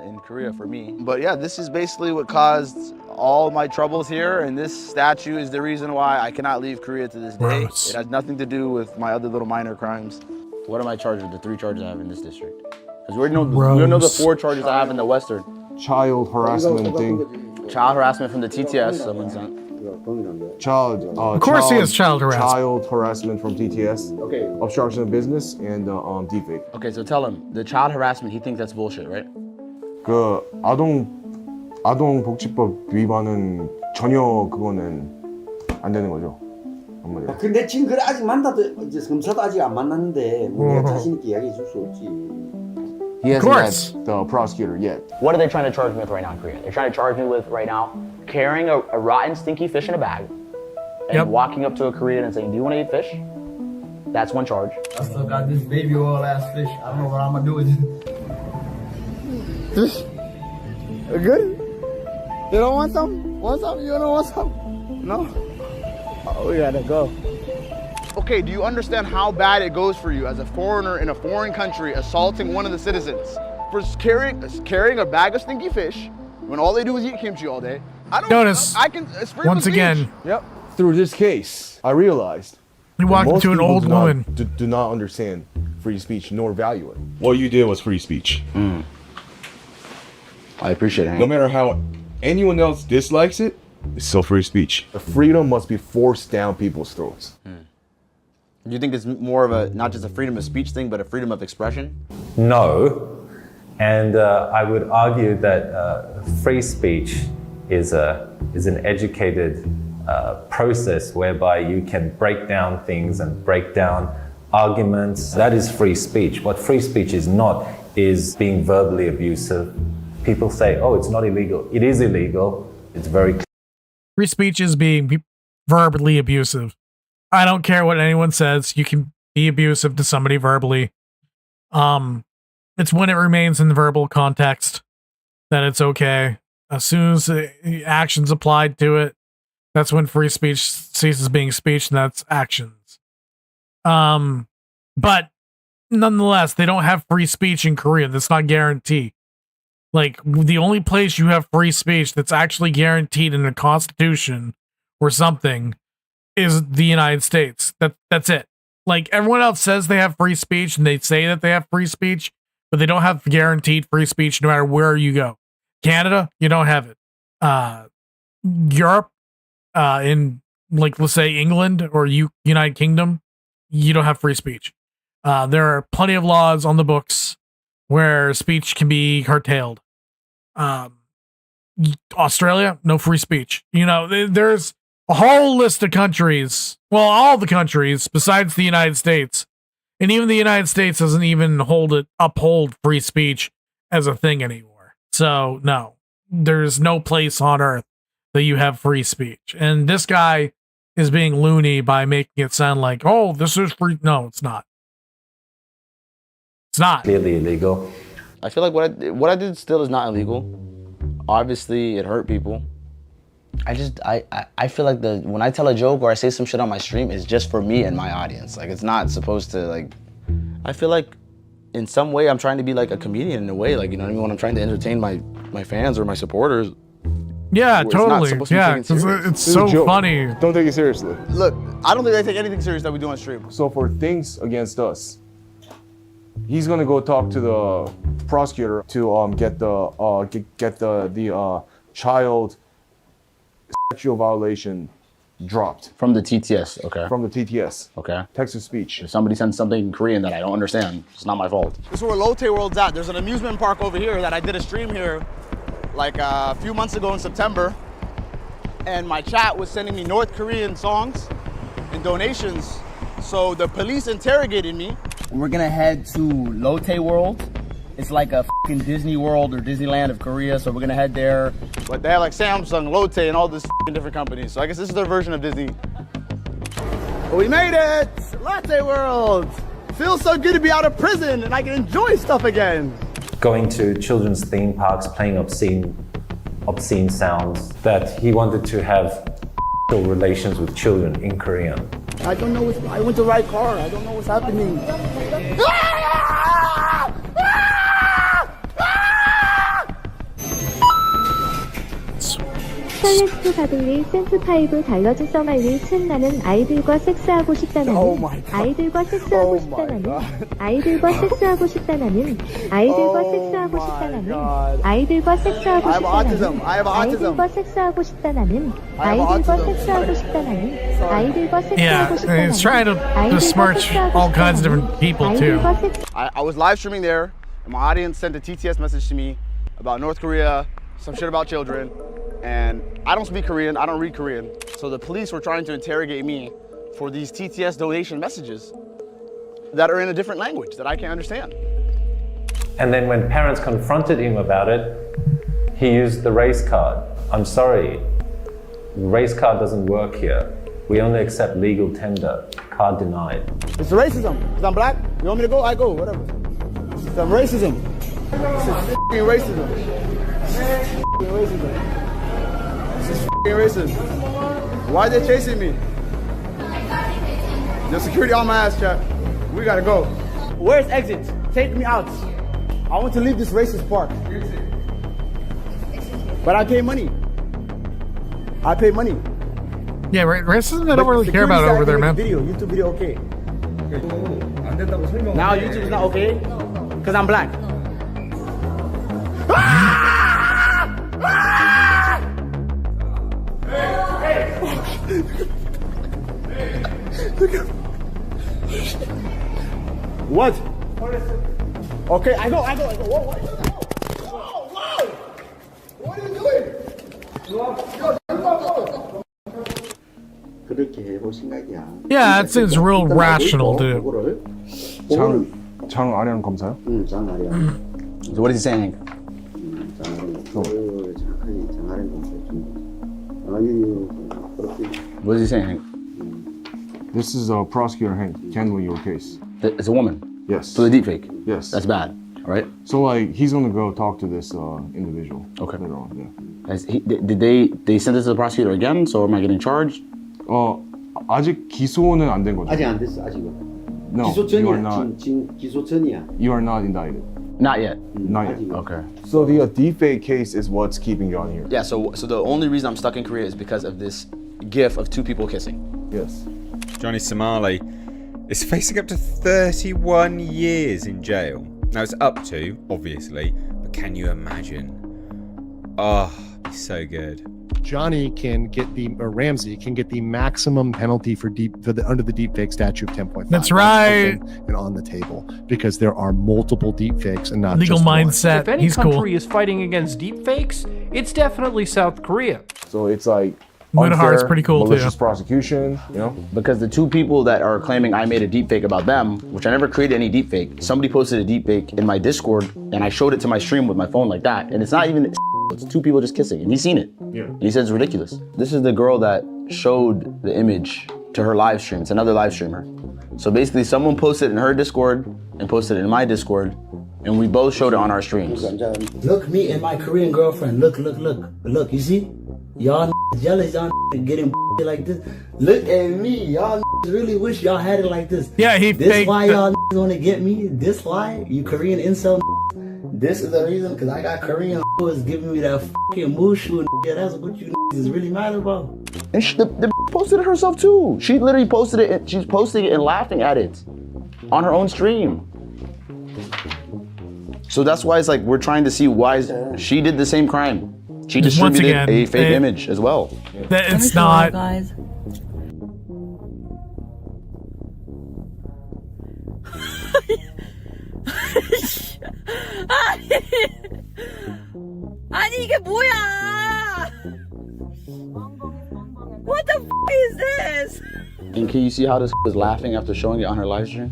in Korea for me. But yeah, this is basically what caused all my troubles here, and this statue is the reason why I cannot leave Korea to this day. Gross. It has nothing to do with my other little minor crimes. What am I charged with? The 3 charges I have in this district? Because we already know the 4 charges I have in the Western. Child harassment thing. Child harassment from the TTS, someone sent. Of course he has child harassment. Child harassment from TTS. Okay. Obstruction of business and deepfake. Okay, so tell him, the child harassment, he thinks that's bullshit, right? 그 아동복지법 위반은 전혀 그거는 안 되는 거죠. 한마디로. 근데 지금 그래 아직 만나도 이제 검사도 아직 안 만났는데 내가 자신 있게 이야기해 줄 수 없지. He hasn't met the prosecutor yet. What are they trying to charge me with right now in Korea? They're trying to charge me with right now carrying a rotten, stinky fish in a bag and walking up to a Korean and saying, "Do you want to eat fish?" That's one charge. I still got this baby oil ass fish. I don't know what I'm gonna do with it. Fish? Good? You don't want some? Want some? You don't want some? No? Oh, we gotta go. Okay, do you understand how bad it goes for you as a foreigner in a foreign country assaulting one of the citizens for carrying a bag of stinky fish when all they do is eat kimchi all day? I don't Notice, it's freedom once of speech. again, Yep. Through this case, I realized you walked into an old woman. Do not understand free speech nor value it. What you did was free speech. I appreciate it. No matter how anyone else dislikes it, it's still free speech. The freedom must be forced down people's throats. Do you think it's more of a, not just a freedom of speech thing, but a freedom of expression? No, and I would argue that free speech is an educated process whereby you can break down things and break down arguments. That is free speech. What free speech is not is being verbally abusive. People say, "Oh, it's not illegal." It is illegal. It's very clear. Free speech is being verbally abusive. I don't care what anyone says. You can be abusive to somebody verbally. It's when it remains in the verbal context that it's okay. As soon as actions applied to it, that's when free speech ceases being speech, and that's actions. But nonetheless, they don't have free speech in Korea. That's not guaranteed. Like, the only place you have free speech that's actually guaranteed in a constitution or something is the United States. That's it. Like, everyone else says they have free speech and they say that they have free speech, but they don't have guaranteed free speech no matter where you go. Canada, you don't have it. Europe, in, like, let's say England or United Kingdom, you don't have free speech. There are plenty of laws on the books where speech can be curtailed. Australia, no free speech. You know, there's a whole list of countries, well, all the countries besides the United States, and even the United States doesn't even uphold free speech as a thing anymore. So no, there's no place on earth that you have free speech. And this guy is being loony by making it sound like, oh, this is free. No, it's not. It's not. Clearly illegal. I feel like what I did still is not illegal. Obviously, it hurt people. I feel like when I tell a joke or I say some shit on my stream, it's just for me and my audience. Like, it's not supposed to, like, I feel like in some way I'm trying to be like a comedian in a way, like, you know what I mean? When I'm trying to entertain my fans or my supporters. Yeah, totally. Yeah, it's so funny. Don't take it seriously. Look, I don't think they take anything serious that we do on stream. So for things against us, he's gonna go talk to the prosecutor to get the child sexual violation dropped from the TTS. Okay. From the TTS. Okay. Text to speech. If somebody sends something in Korean that I don't understand, it's not my fault. This is where Lolcow World's at. There's an amusement park over here that I did a stream here like a few months ago in September, and my chat was sending me North Korean songs and donations. So the police interrogated me. We're gonna head to Lolcow World. It's like a fucking Disney World or Disneyland of Korea, so we're gonna head there. But they have like Samsung, Lolcow, and all this different companies. So I guess this is their version of Disney. We made it! Lolcow World! Feels so good to be out of prison and I can enjoy stuff again. Going to children's theme parks, playing obscene sounds, that he wanted to have relations with children in Korean. I don't know I went to the right car. I don't know what's happening. 퀄레스트 가들리 센스5 달러즈 서말리 chen 나는 아이들과 섹스하고 싶다 나는 아이들과 섹스하고 싶다 나는 아이들과 섹스하고 싶다 나는 아이들과 섹스하고 싶다 나는 아이들과 섹스하고 싶다 나는 아이들과 seksu하고 싶다 나는 아이들과 섹스하고 싶다 나는 아이들과 섹스하고 싶다 나는 it's trying to besmirch all kinds of different people too. I was live streaming there and my audience sent a TTS message to me about North Korea, some shit about children. And I don't speak Korean, I don't read Korean. So the police were trying to interrogate me for these TTS donation messages that are in a different language that I can't understand. And then when parents confronted him about it, he used the race card. I'm sorry, race card doesn't work here. We only accept legal tender, card denied. It's racism, because I'm black. You want me to go? I go, whatever. It's racism. It's f***ing racism. F***ing racism. This is f***ing racist. Why are they chasing me? There's security on my ass, chat. We gotta go. Where's exit? Take me out. I want to leave this racist park. But I pay money. I pay money. Yeah, racism I don't really care about over there, man. YouTube video okay. Now YouTube is not okay because I'm black. What? Okay, I go. Whoa. What are you doing? Yeah, that seems real rational, dude. 장아련 검사요? So what is he saying? What is he saying? This is a prosecutor handling your case. It's a woman? Yes. For the deepfake? Yes. That's bad, right? So like, he's gonna go talk to this individual. Okay. Later on, yeah. Did they send this to the prosecutor again? So am I getting charged? 아직 기소는 안 된 거죠? 아직 안 됐어, 아직은. No, 기소 you are 전이야. not. 지금 기소 전이야. You are not indicted. Not yet. Not yet. Okay. So the deepfake case is what's keeping you on here. Yeah. So the only reason I'm stuck in Korea is because of this GIF of two people kissing. Yes. Johnny Somali is facing up to 31 years in jail. Now it's up to, obviously, but can you imagine? Oh, it'd be so good. Johnny can get Ramsey can get the maximum penalty for under the deepfake statute of 10.5. That's right. And on the table because there are multiple deepfakes and not legal just mindset. If any country is fighting against deepfakes, it's definitely South Korea. So it's like Mutahar's pretty cool malicious too. prosecution, you know? Because the two people that are claiming I made a deepfake about them, which I never created any deepfake, somebody posted a deepfake in my Discord and I showed it to my stream with my phone like that. And it's not even, it's two people just kissing and he's seen it. Yeah. And he says it's ridiculous. This is the girl that showed the image to her live stream. It's another live streamer. So basically someone posted in her Discord and posted it in my Discord, and we both showed it on our streams. Look, me and my Korean girlfriend. Look, you see? Y'all jealous, y'all getting like this. Look at me, y'all really wish y'all had it like this. Yeah, This why y'all wanna get me? This why? You Korean incel. This is the reason, because I got Korean is giving me that fucking mushu. That's what you is really mad about. And the posted it herself too. She literally posted it. She's posting it and laughing at it on her own stream. So that's why it's like we're trying to see why she did the same crime. She distributed a fake image as well. It's not. Guys. 아니 이게 뭐야? What the f is this? And can you see how this is laughing after showing it on her live stream?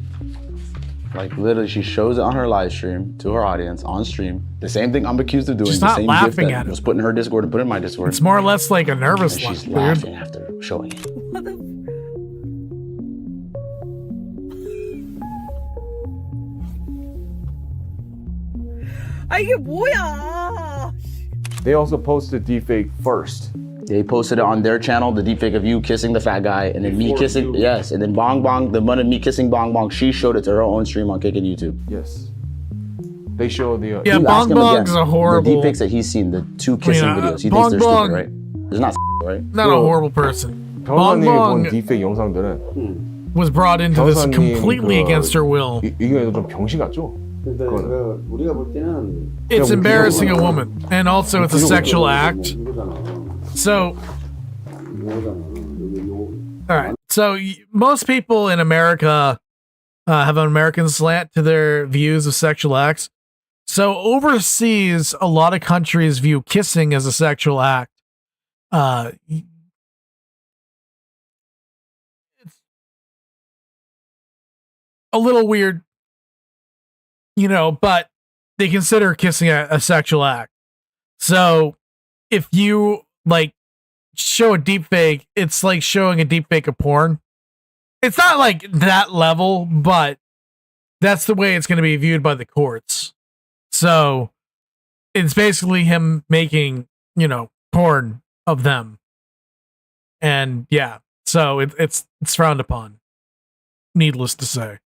Like literally, she shows it on her live stream to her audience on stream. The same thing I'm accused of doing. She's the not same laughing gift at that it. was put in her Discord and put in my Discord. It's more or less like a nervous and laugh. she's laughing after showing it. 아 이게 뭐야? They also posted deepfake first. They posted it on their channel, the deepfake of you kissing the fat guy, and then me kissing, yes, and then Bong Bong, the one of me kissing Bong Bong, she showed it to her own stream on Kick and YouTube. Yes. They showed the... Yeah, Bong Bong's a horrible... The deepfakes that he's seen, the two kissing videos, he Bong thinks they're Bong, stupid, right? There's not right? Not a horrible person. Bong Bong deepfake 영상들은 was brought into this completely against her will. 이게 좀 병신 같죠? 우리가 볼 때는 It's embarrassing a woman, and also it's a sexual act. So, all right. So most people in America have an American slant to their views of sexual acts. So overseas, a lot of countries view kissing as a sexual act. It's a little weird, you know, but they consider kissing a sexual act. So if you like show a deep fake, it's like showing a deep fake of porn. It's not like that level, but that's the way it's going to be viewed by the courts. So it's basically him making, you know, porn of them. And yeah, so it's frowned upon. Needless to say.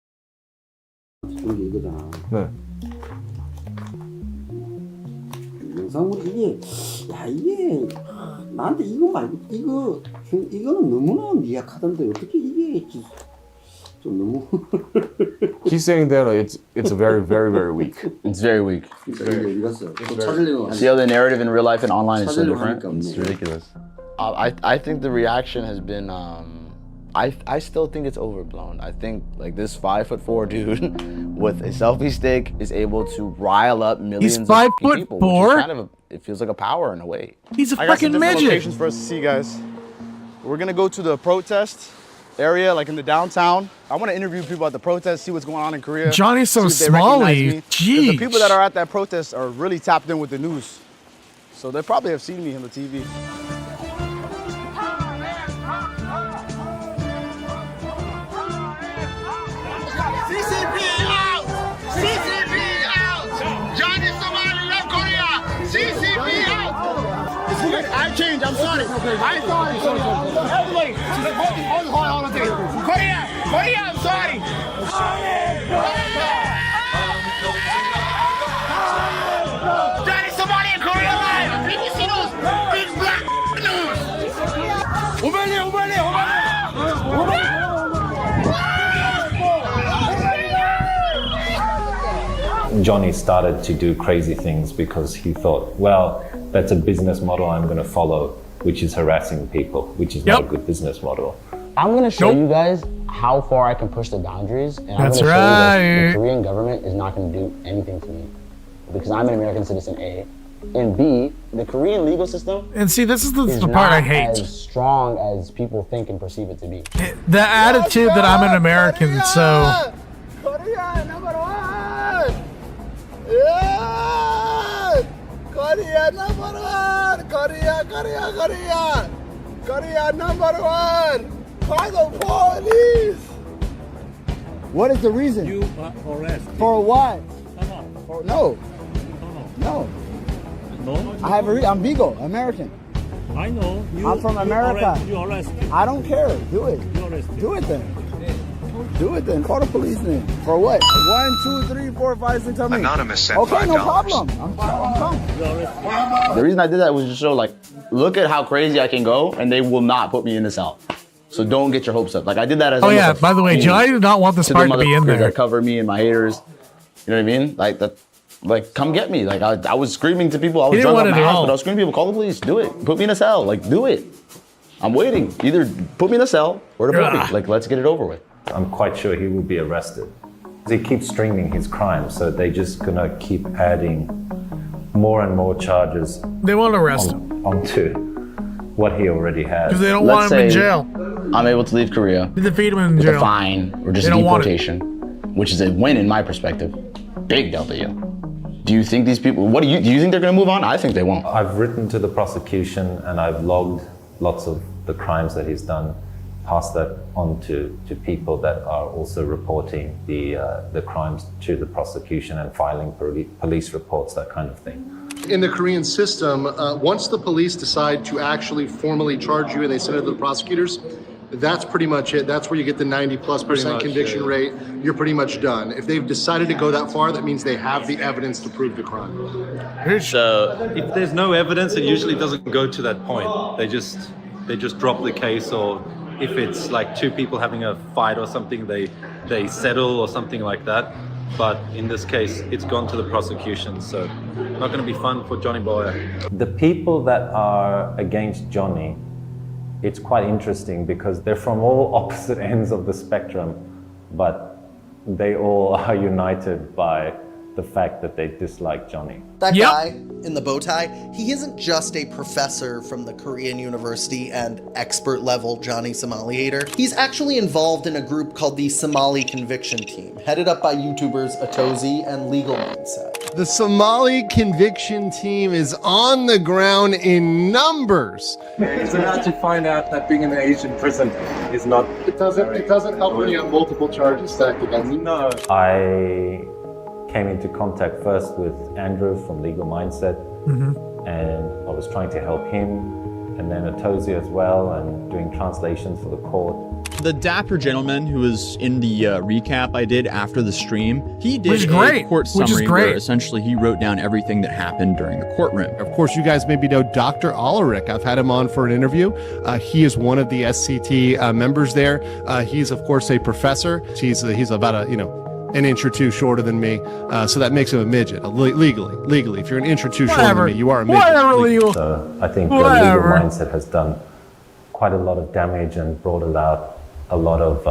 영상으로 이게 나한테 이거 말고 이거는 너무나 미약하던데 어떻게 이게 좀 너무 He's saying that it's very, very, very weak. It's very weak. See how the narrative in real life and online is so different? It's ridiculous. I think the reaction has been I still think it's overblown. I think like this 5'4" dude with a selfie stick is able to rile up millions of people. He's 5'4"? Kind of it feels like a power in a way. He's a I got some fucking different midget. locations for us to see, guys. We're gonna go to the protest area, like in the downtown. I want to interview people at the protest, see what's going on in Korea. Johnny's so see if they recognize Somali. me. 'Cause the people that are at that protest are really tapped in with the news, so they probably have seen me on the TV. CCP out! CCP out! Johnny Somali left Korea! CCP out! I changed. I'm sorry. I'm sorry. Everybody, hold on. Korea! Korea, I'm sorry! Johnny Somali in Korea live! BBC News! Big black news! Johnny started to do crazy things because he thought, well, that's a business model I'm going to follow, which is harassing people, which is not a good business model. I'm going to show you guys how far I can push the boundaries, and I'm going to show you that the Korean government is not going to do anything to me because I'm an American citizen, A. And B, the Korean legal system And see, this is the is part I not hate. as strong as people think and perceive it to be. The attitude that I'm an American, so Korea number one! Yeah! Korea number one! Korea! Korea #1. Call the police. What is the reason? You arrest. For what? No. No. No. I have I'm Vigo, American. I know. I'm from America. You arrest. I don't care. Do it. You arrest. Do it then. Do it then. Call the police then. For what? 1, 2, 3, 4, 5, 6, 7. Anonymous sent Okay, no $5. problem. I'm coming. The reason I did that was to show, like, look at how crazy I can go, and they will not put me in the cell. So don't get your hopes up. Like, I did that as. Oh yeah. By the way, Johnny did not want this to part the to be in motherfuckers there. that cover me and my haters. You know what I mean? Like that. Like, come get me. Like, I was screaming to people. I was He didn't drunk want at it my at house, all. but I was screaming to people, call the police. Do it. Put me in a cell. Like, do it. I'm waiting. Either put me in a cell or to put me. Like, let's get it over with. I'm quite sure he will be arrested. He keeps streaming his crimes, so they're just gonna keep adding more and more charges. They won't arrest him onto what he already has. because they don't want him in jail. I'm able to leave Korea. They defeat him in with jail. a fine or just They don't want it. deportation, which is a win in my perspective. Big W. Do you think these people? Do you think they're gonna move on? I think they won't. I've written to the prosecution and I've logged lots of the crimes that he's done, passed that on to people that are also reporting the crimes to the prosecution and filing police reports, that kind of thing. In the Korean system, once the police decide to actually formally charge you and they send it to the prosecutors, that's pretty much it. That's where you get the 90+% conviction rate. You're pretty much done. If they've decided to go that far, that means they have the evidence to prove the crime. So if there's no evidence, it usually doesn't go to that point. They just drop the case, or if it's like two people having a fight or something, they settle or something like that. But in this case, it's gone to the prosecution, so not going to be fun for Johnny Boy. The people that are against Johnny, it's quite interesting because they're from all opposite ends of the spectrum, but they all are united by the fact that they dislike Johnny. That guy in the bow tie, he isn't just a professor from the Korean university and expert level Johnny Somali hater. He's actually involved in a group called the Somali Conviction Team, headed up by YouTubers Atozi and Legal Mindset. The Somali Conviction Team is on the ground in numbers. It's about to find out that being in an Asian prison is not. It doesn't help when you have multiple charges stacked against you. No. I came into contact first with Andrew from Legal Mindset, and I was trying to help him, and then Atozi as well, and doing translations for the court. The dapper gentleman who was in the recap I did after the stream, he did a court summary where essentially he wrote down everything that happened during the courtroom. Of course, you guys maybe know Dr. Ulrich. I've had him on for an interview. He is one of the SCT members there. He's, of course, a professor. He's about an inch or two shorter than me, so that makes him a midget. Legally, if you're an inch or two shorter than me, you are a midget. So I think the Legal Mindset has done quite a lot of damage and brought about a lot of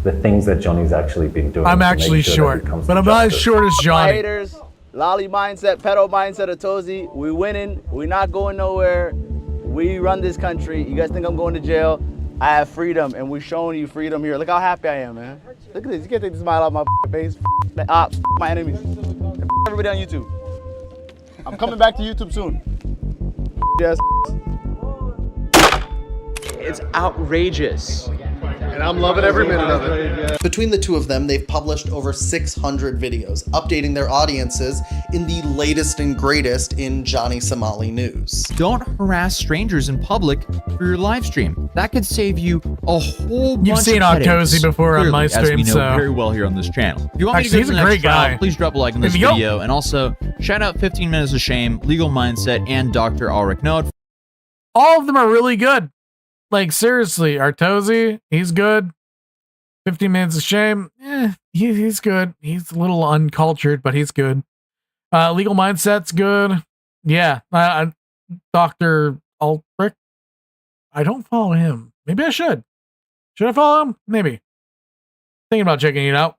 the things that Johnny's actually been doing. I'm to make actually sure that short, he comes but to I'm not as justice. short as My Johnny. haters, Lolly mindset, pedo mindset, Atozi. We winning. We not going nowhere. We run this country. You guys think I'm going to jail? I have freedom, and we're showing you freedom here. Look how happy I am, man. Look at this. You can't take the smile off my face. My enemies. And everybody on YouTube. I'm coming back to YouTube soon. Yes. It's outrageous. And I'm loving every minute of it. Between the two of them, they've published over 600 videos, updating their audiences in the latest and greatest in Johnny Somali news. Don't harass strangers in public for your live stream. That could save you a whole bunch You've seen of headaches. Octozy before on my Clearly, as stream, we know so very well here on this channel. If you want Actually, me to he's go to a the next great guy. trial, please drop a like on this There you go. video, and also shout out 15 Minutes of Shame, Legal Mindset, and Dr. Ulrich. No, all of them are really good. Like, seriously, Artozi, he's good. 15 Minutes of Shame, he's good. He's a little uncultured, but he's good. Legal Mindset's good. Yeah, Dr. Ulrich, I don't follow him. Maybe I should. Should I follow him? Maybe. Thinking about checking it out.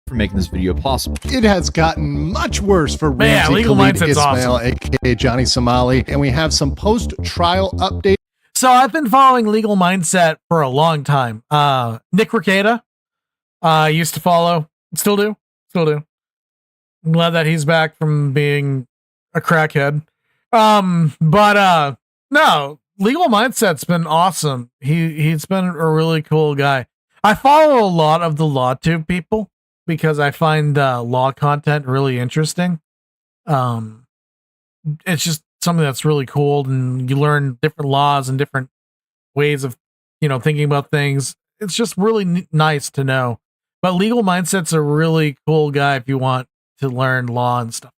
for making this video possible. It has gotten much worse for Man, Ramsey Legal Khalid Mindset's Ismail, awesome. aka Johnny Somali, and we have some post-trial updates. So I've been following Legal Mindset for a long time. Nick Rekieta, used to follow, still do. I'm glad that he's back from being a crackhead. No, Legal Mindset's been awesome. He's been a really cool guy. I follow a lot of the LawTube people because I find law content really interesting. It's just something that's really cool, and you learn different laws and different ways of, thinking about things. It's just really nice to know. But Legal Mindset's a really cool guy if you want to learn law and stuff.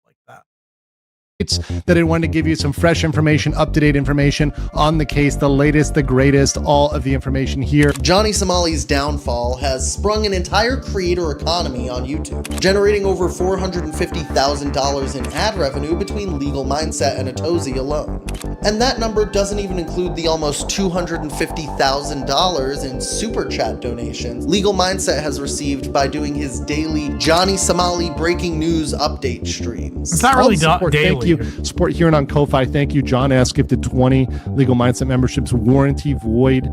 That I wanted to give you some fresh information, up-to-date information on the case, the latest, the greatest, all of the information here. Johnny Somali's downfall has sprung an entire creator economy on YouTube, generating over $450,000 in ad revenue between Legal Mindset and Atozi alone. And that number doesn't even include the almost $250,000 in super chat donations Legal Mindset has received by doing his daily Johnny Somali breaking news update streams. It's not really Support, daily. Thank you. Support here and on Ko-Fi. Thank you. John S. gifted 20 Legal Mindset memberships. Warranty Void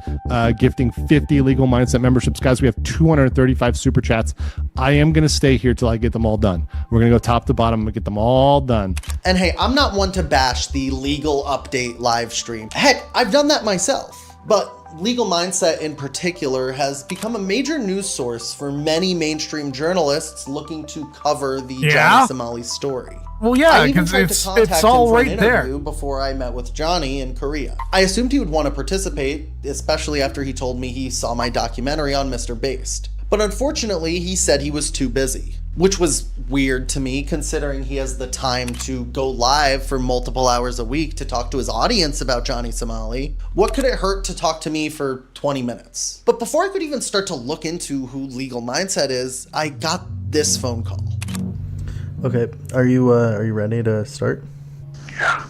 gifting 50 Legal Mindset memberships. Guys, we have 235 super chats. I am going to stay here till I get them all done. We're going to go top to bottom and get them all done. And hey, I'm not one to bash the legal update live stream. Heck, I've done that myself. But Legal Mindset in particular has become a major news source for many mainstream journalists looking to cover the Johnny Somali story. Well, yeah, I even because tried to it's contact all him for an right there. interview before I met with Johnny in Korea. I assumed he would want to participate, especially after he told me he saw my documentary on Mr. Based. But unfortunately, he said he was too busy, which was weird to me considering he has the time to go live for multiple hours a week to talk to his audience about Johnny Somali. What could it hurt to talk to me for 20 minutes? But before I could even start to look into who Legal Mindset is, I got this phone call. Okay, are you ready to start? Yeah.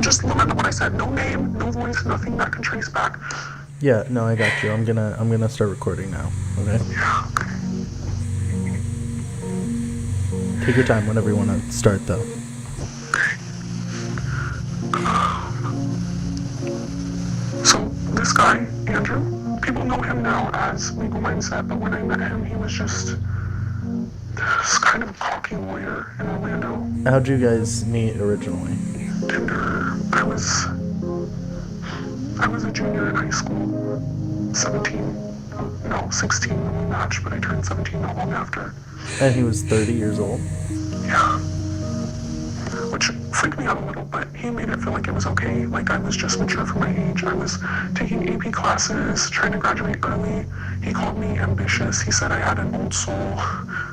Just remember what I said. No name, no voice, nothing that can trace back. Yeah, no, I got you. I'm gonna start recording now. Okay. Yeah. Okay. Take your time whenever you want to start, though. So this guy, Andrew, people know him now as Legal Mindset, but when I met him, he was just this kind of cocky lawyer in Orlando. How'd you guys meet originally? Tinder. I was a junior in high school, 16 when we matched, but I turned 17 not long after. And he was 30 years old? Yeah. Which freaked me out a little, but he made it feel like it was okay. Like I was just mature for my age. I was taking AP classes, trying to graduate early. He called me ambitious. He said I had an old soul.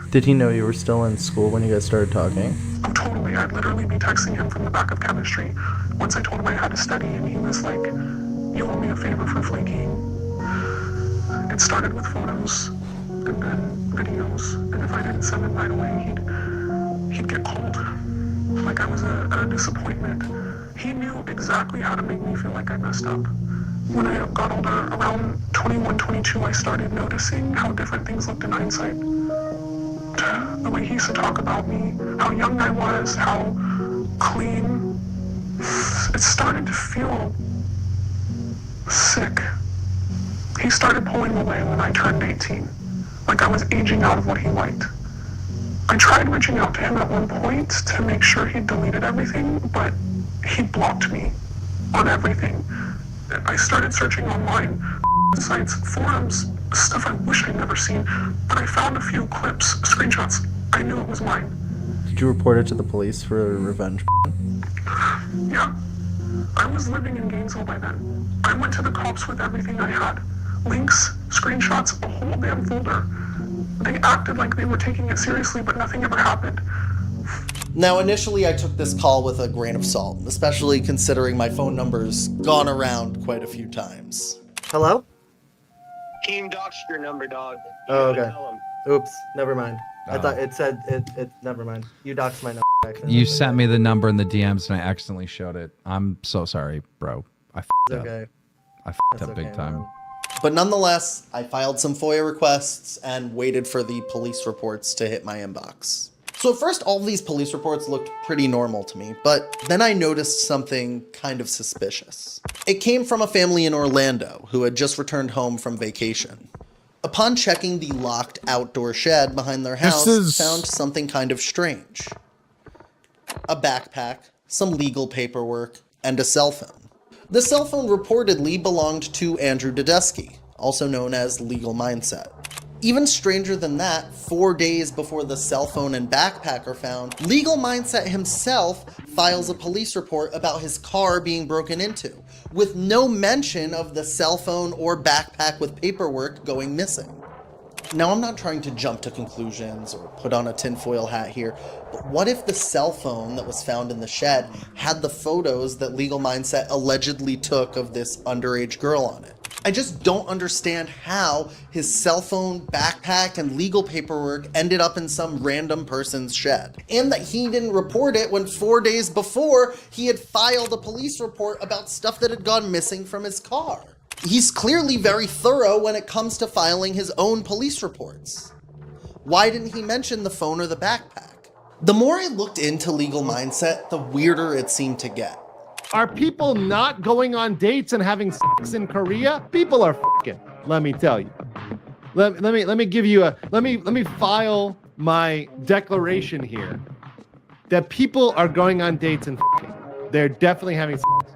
Did he know you were still in school when you guys started talking? Oh, totally. I'd literally be texting him from the back of chemistry. Once I told him I had to study, and he was like, "You owe me a favor for flaking." It started with photos, and then videos, and if I didn't send them right away, he'd get cold. Like I was a disappointment. He knew exactly how to make me feel like I messed up. When I got older, around 21, 22, I started noticing how different things looked in hindsight. The way he used to talk about me, how young I was, how clean. It started to feel sick. He started pulling away when I turned 18, like I was aging out of what he liked. I tried reaching out to him at one point to make sure he'd deleted everything, but he blocked me on everything. I started searching online, sites, forums, stuff I wish I'd never seen, but I found a few clips, screenshots. I knew it was mine. Did you report it to the police for revenge? Yeah. I was living in Gainesville by then. I went to the cops with everything I had. Links, screenshots, a whole damn folder. They acted like they were taking it seriously, but nothing ever happened. Now, initially I took this call with a grain of salt, especially considering my phone number's gone around quite a few times. Hello? Team doxed your number, dog. Oh, okay. Oops, never mind. I thought it said it. Never mind. You doxed my number. You sent me the number in the DMs and I accidentally showed it. I'm so sorry, bro. I f***ed up. Okay. I f***ed up big time. But nonetheless, I filed some FOIA requests and waited for the police reports to hit my inbox. So at first, all of these police reports looked pretty normal to me, but then I noticed something kind of suspicious. It came from a family in Orlando who had just returned home from vacation. Upon checking the locked outdoor shed behind their house, found something kind of strange. A backpack, some legal paperwork, and a cell phone. The cell phone reportedly belonged to Andrew Dudesky, also known as Legal Mindset. Even stranger than that, 4 days before the cell phone and backpack are found, Legal Mindset himself files a police report about his car being broken into, with no mention of the cell phone or backpack with paperwork going missing. Now, I'm not trying to jump to conclusions or put on a tinfoil hat here, but what if the cell phone that was found in the shed had the photos that Legal Mindset allegedly took of this underage girl on it? I just don't understand how his cell phone, backpack, and legal paperwork ended up in some random person's shed. And that he didn't report it when 4 days before he had filed a police report about stuff that had gone missing from his car. He's clearly very thorough when it comes to filing his own police reports. Why didn't he mention the phone or the backpack? The more I looked into Legal Mindset, the weirder it seemed to get. Are people not going on dates and having sex in Korea? People are fucking, let me tell you. Let me give you let me file my declaration here that people are going on dates and fucking. They're definitely having sex.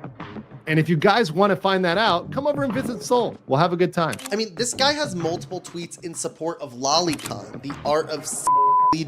And if you guys want to find that out, come over and visit Seoul. We'll have a good time. I mean, this guy has multiple tweets in support of Lolcow, the art of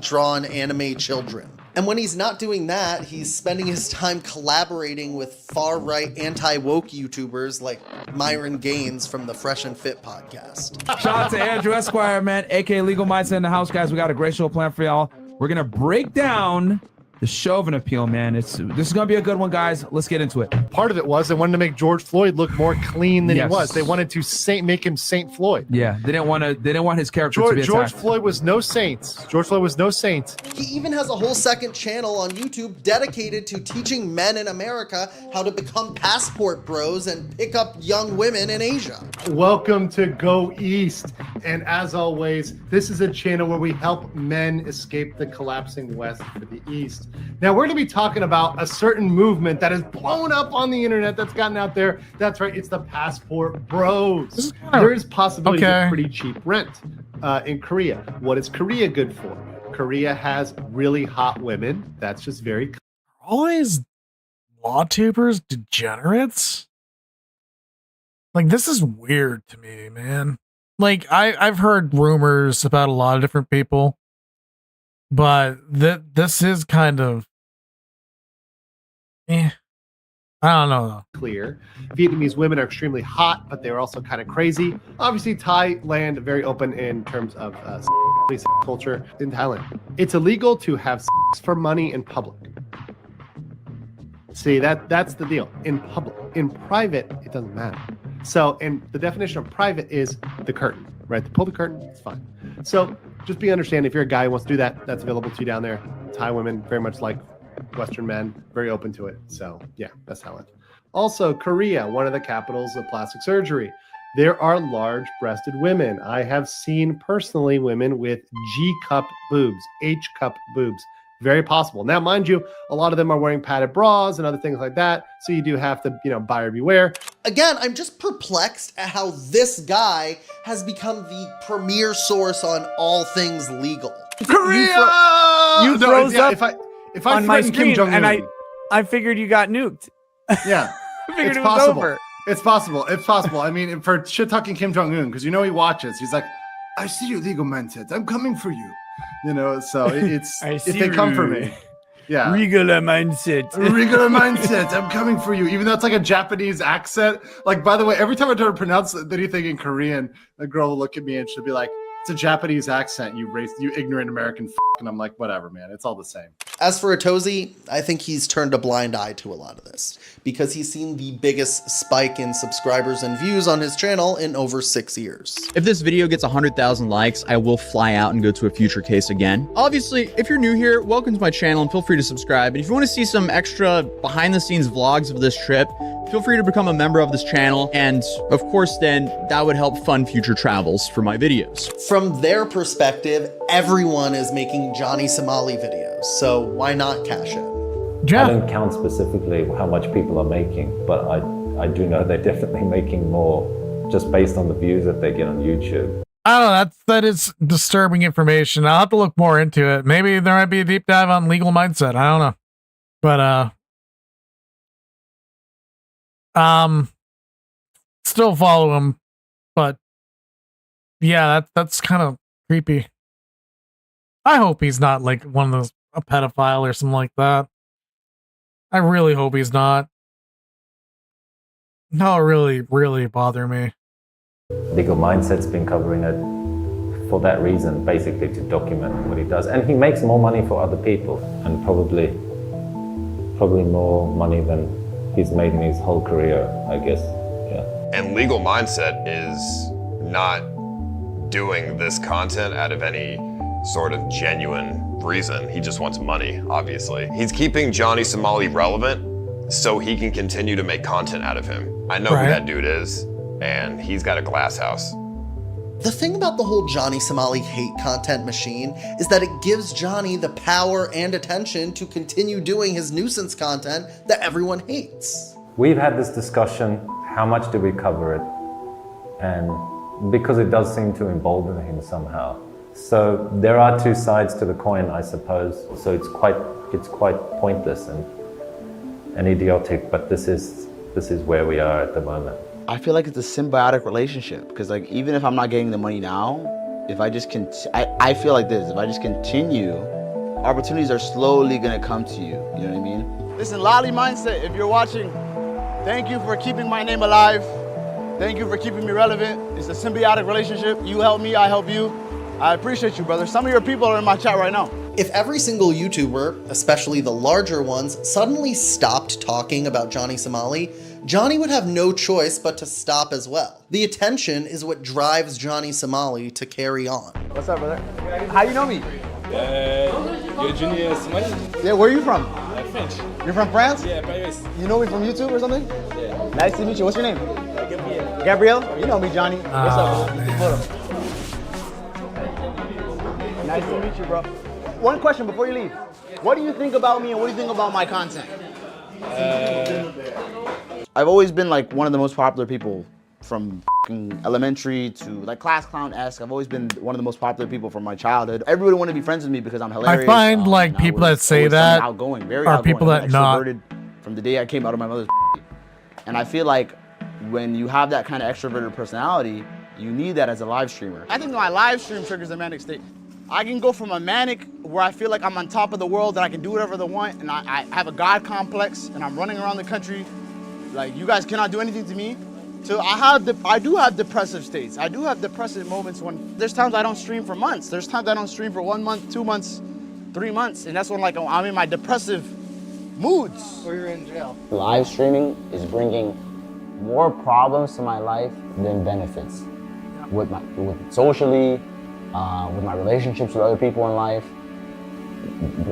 drawn anime children. And when he's not doing that, he's spending his time collaborating with far-right anti-woke YouTubers like Myron Gaines from the Fresh and Fit podcast. Shout out to Andrew Esquire, man, aka Legal Mindset in the house, guys. We got a great show planned for y'all. We're gonna break down the Chauvin appeal, man. This is gonna be a good one, guys. Let's get into it. Part of it was they wanted to make George Floyd look more clean than he was. They wanted to make him Saint Floyd. Yeah, they didn't want his character to be attacked. George Floyd was no saint. George Floyd was no saint. He even has a whole second channel on YouTube dedicated to teaching men in America how to become passport bros and pick up young women in Asia. Welcome to Go East. And as always, this is a channel where we help men escape the collapsing West for the East. Now, we're going to be talking about a certain movement that has blown up on the internet, that's gotten out there. That's right, it's the passport bros. There is possibility of pretty cheap rent in Korea. What is Korea good for? Korea has really hot women. That's just very clear. All these law tubers degenerates? Like, this is weird to me, man. Like, I've heard rumors about a lot of different people, but this is kind of I don't know though. Clear. Vietnamese women are extremely hot, but they're also kind of crazy. Obviously, Thailand very open in terms of culture. In Thailand, it's illegal to have sex for money in public. See, that's the deal. In public, in private, it doesn't matter. So, and the definition of private is the curtain, right? To pull the curtain, it's fine. So, just be understanding if you're a guy who wants to do that, that's available to you down there. Thai women very much like Western men, very open to it. So yeah, that's Thailand. Also, Korea, one of the capitals of plastic surgery. There are large-breasted women. I have seen personally women with G-cup boobs, H-cup boobs. Very possible. Now, mind you, a lot of them are wearing padded bras and other things like that. So you do have to, buyer beware. Again, I'm just perplexed at how this guy has become the premier source on all things legal. Korea! You froze up if I on my threaten screen, Kim Jong-un, and I figured you got nuked. Yeah, I figured it's it was possible. over. It's possible. It's possible. I mean, for shit-talking Kim Jong-un, because he watches. He's like, I see you, Legal Mindset. I'm coming for you. So it's if they come for me. Yeah. Regular mindset. Regular mindset. I'm coming for you. Even though it's like a Japanese accent. Like, by the way, every time I try to pronounce anything in Korean, a girl will look at me and she'll be like, it's a Japanese accent, you ignorant American f***. And I'm like, whatever, man. It's all the same. As for Atozi, I think he's turned a blind eye to a lot of this because he's seen the biggest spike in subscribers and views on his channel in over 6 years. If this video gets 100,000 likes, I will fly out and go to a future case again. Obviously, if you're new here, welcome to my channel and feel free to subscribe. And if you want to see some extra behind the scenes vlogs of this trip, feel free to become a member of this channel. And of course, then that would help fund future travels for my videos. From their perspective, everyone is making Johnny Somali videos, so why not cash in? I don't count specifically how much people are making, but I do know they're definitely making more just based on the views that they get on YouTube. I don't know. That is disturbing information. I'll have to look more into it. Maybe there might be a deep dive on Legal Mindset. I don't know. But Still follow him, but yeah, that's kind of creepy. I hope he's not like one of those a pedophile or something like that. I really hope he's not. No, really bother me. Legal Mindset's been covering it for that reason, basically to document what he does. And he makes more money for other people, and probably more money than he's made in his whole career, I guess. Yeah. And Legal Mindset is not doing this content out of any sort of genuine reason. He just wants money, obviously. He's keeping Johnny Somali relevant so he can continue to make content out of him. I know who that dude is, and he's got a glass house. The thing about the whole Johnny Somali hate content machine is that it gives Johnny the power and attention to continue doing his nuisance content that everyone hates. We've had this discussion, how much do we cover it? And because it does seem to embolden him somehow. So there are two sides to the coin, I suppose. So it's quite pointless and idiotic, but this is where we are at the moment. I feel like it's a symbiotic relationship because like even if I'm not getting the money now, if I just I feel like this, if I just continue, opportunities are slowly gonna come to you. You know what I mean? Listen, Lolly Mindset, if you're watching, thank you for keeping my name alive. Thank you for keeping me relevant. It's a symbiotic relationship. You help me, I help you. I appreciate you, brother. Some of your people are in my chat right now. If every single YouTuber, especially the larger ones, suddenly stopped talking about Johnny Somali, Johnny would have no choice but to stop as well. The attention is what drives Johnny Somali to carry on. What's up, brother? How you know me? You're Junior Somali? Yeah, where are you from? French. You're from France? Yeah, Paris. You know me from YouTube or something? Yeah. Nice to meet you. What's your name? Gabriel. Gabriel? You know me, Johnny. What's up, brother? Photo. Nice to meet you, bro. One question before you leave. What do you think about me and what do you think about my content? I've always been like one of the most popular people from elementary to like class clown-esque. I've always been one of the most popular people from my childhood. Everybody wanted to be friends with me because I'm hilarious. I find like people that say that outgoing, very are outgoing. people that not. From the day I came out of my mother's and I feel like when you have that kind of extroverted personality, you need that as a live streamer. I think my live stream triggers a manic state. I can go from a manic where I feel like I'm on top of the world and I can do whatever I want and I have a God complex and I'm running around the country like you guys cannot do anything to me. So I do have depressive states. I do have depressive moments when there's times I don't stream for months. There's times I don't stream for 1 month, 2 months, 3 months. And that's when like I'm in my depressive moods. Or you're in jail. Live streaming is bringing more problems to my life than benefits. With socially, with my relationships with other people in life.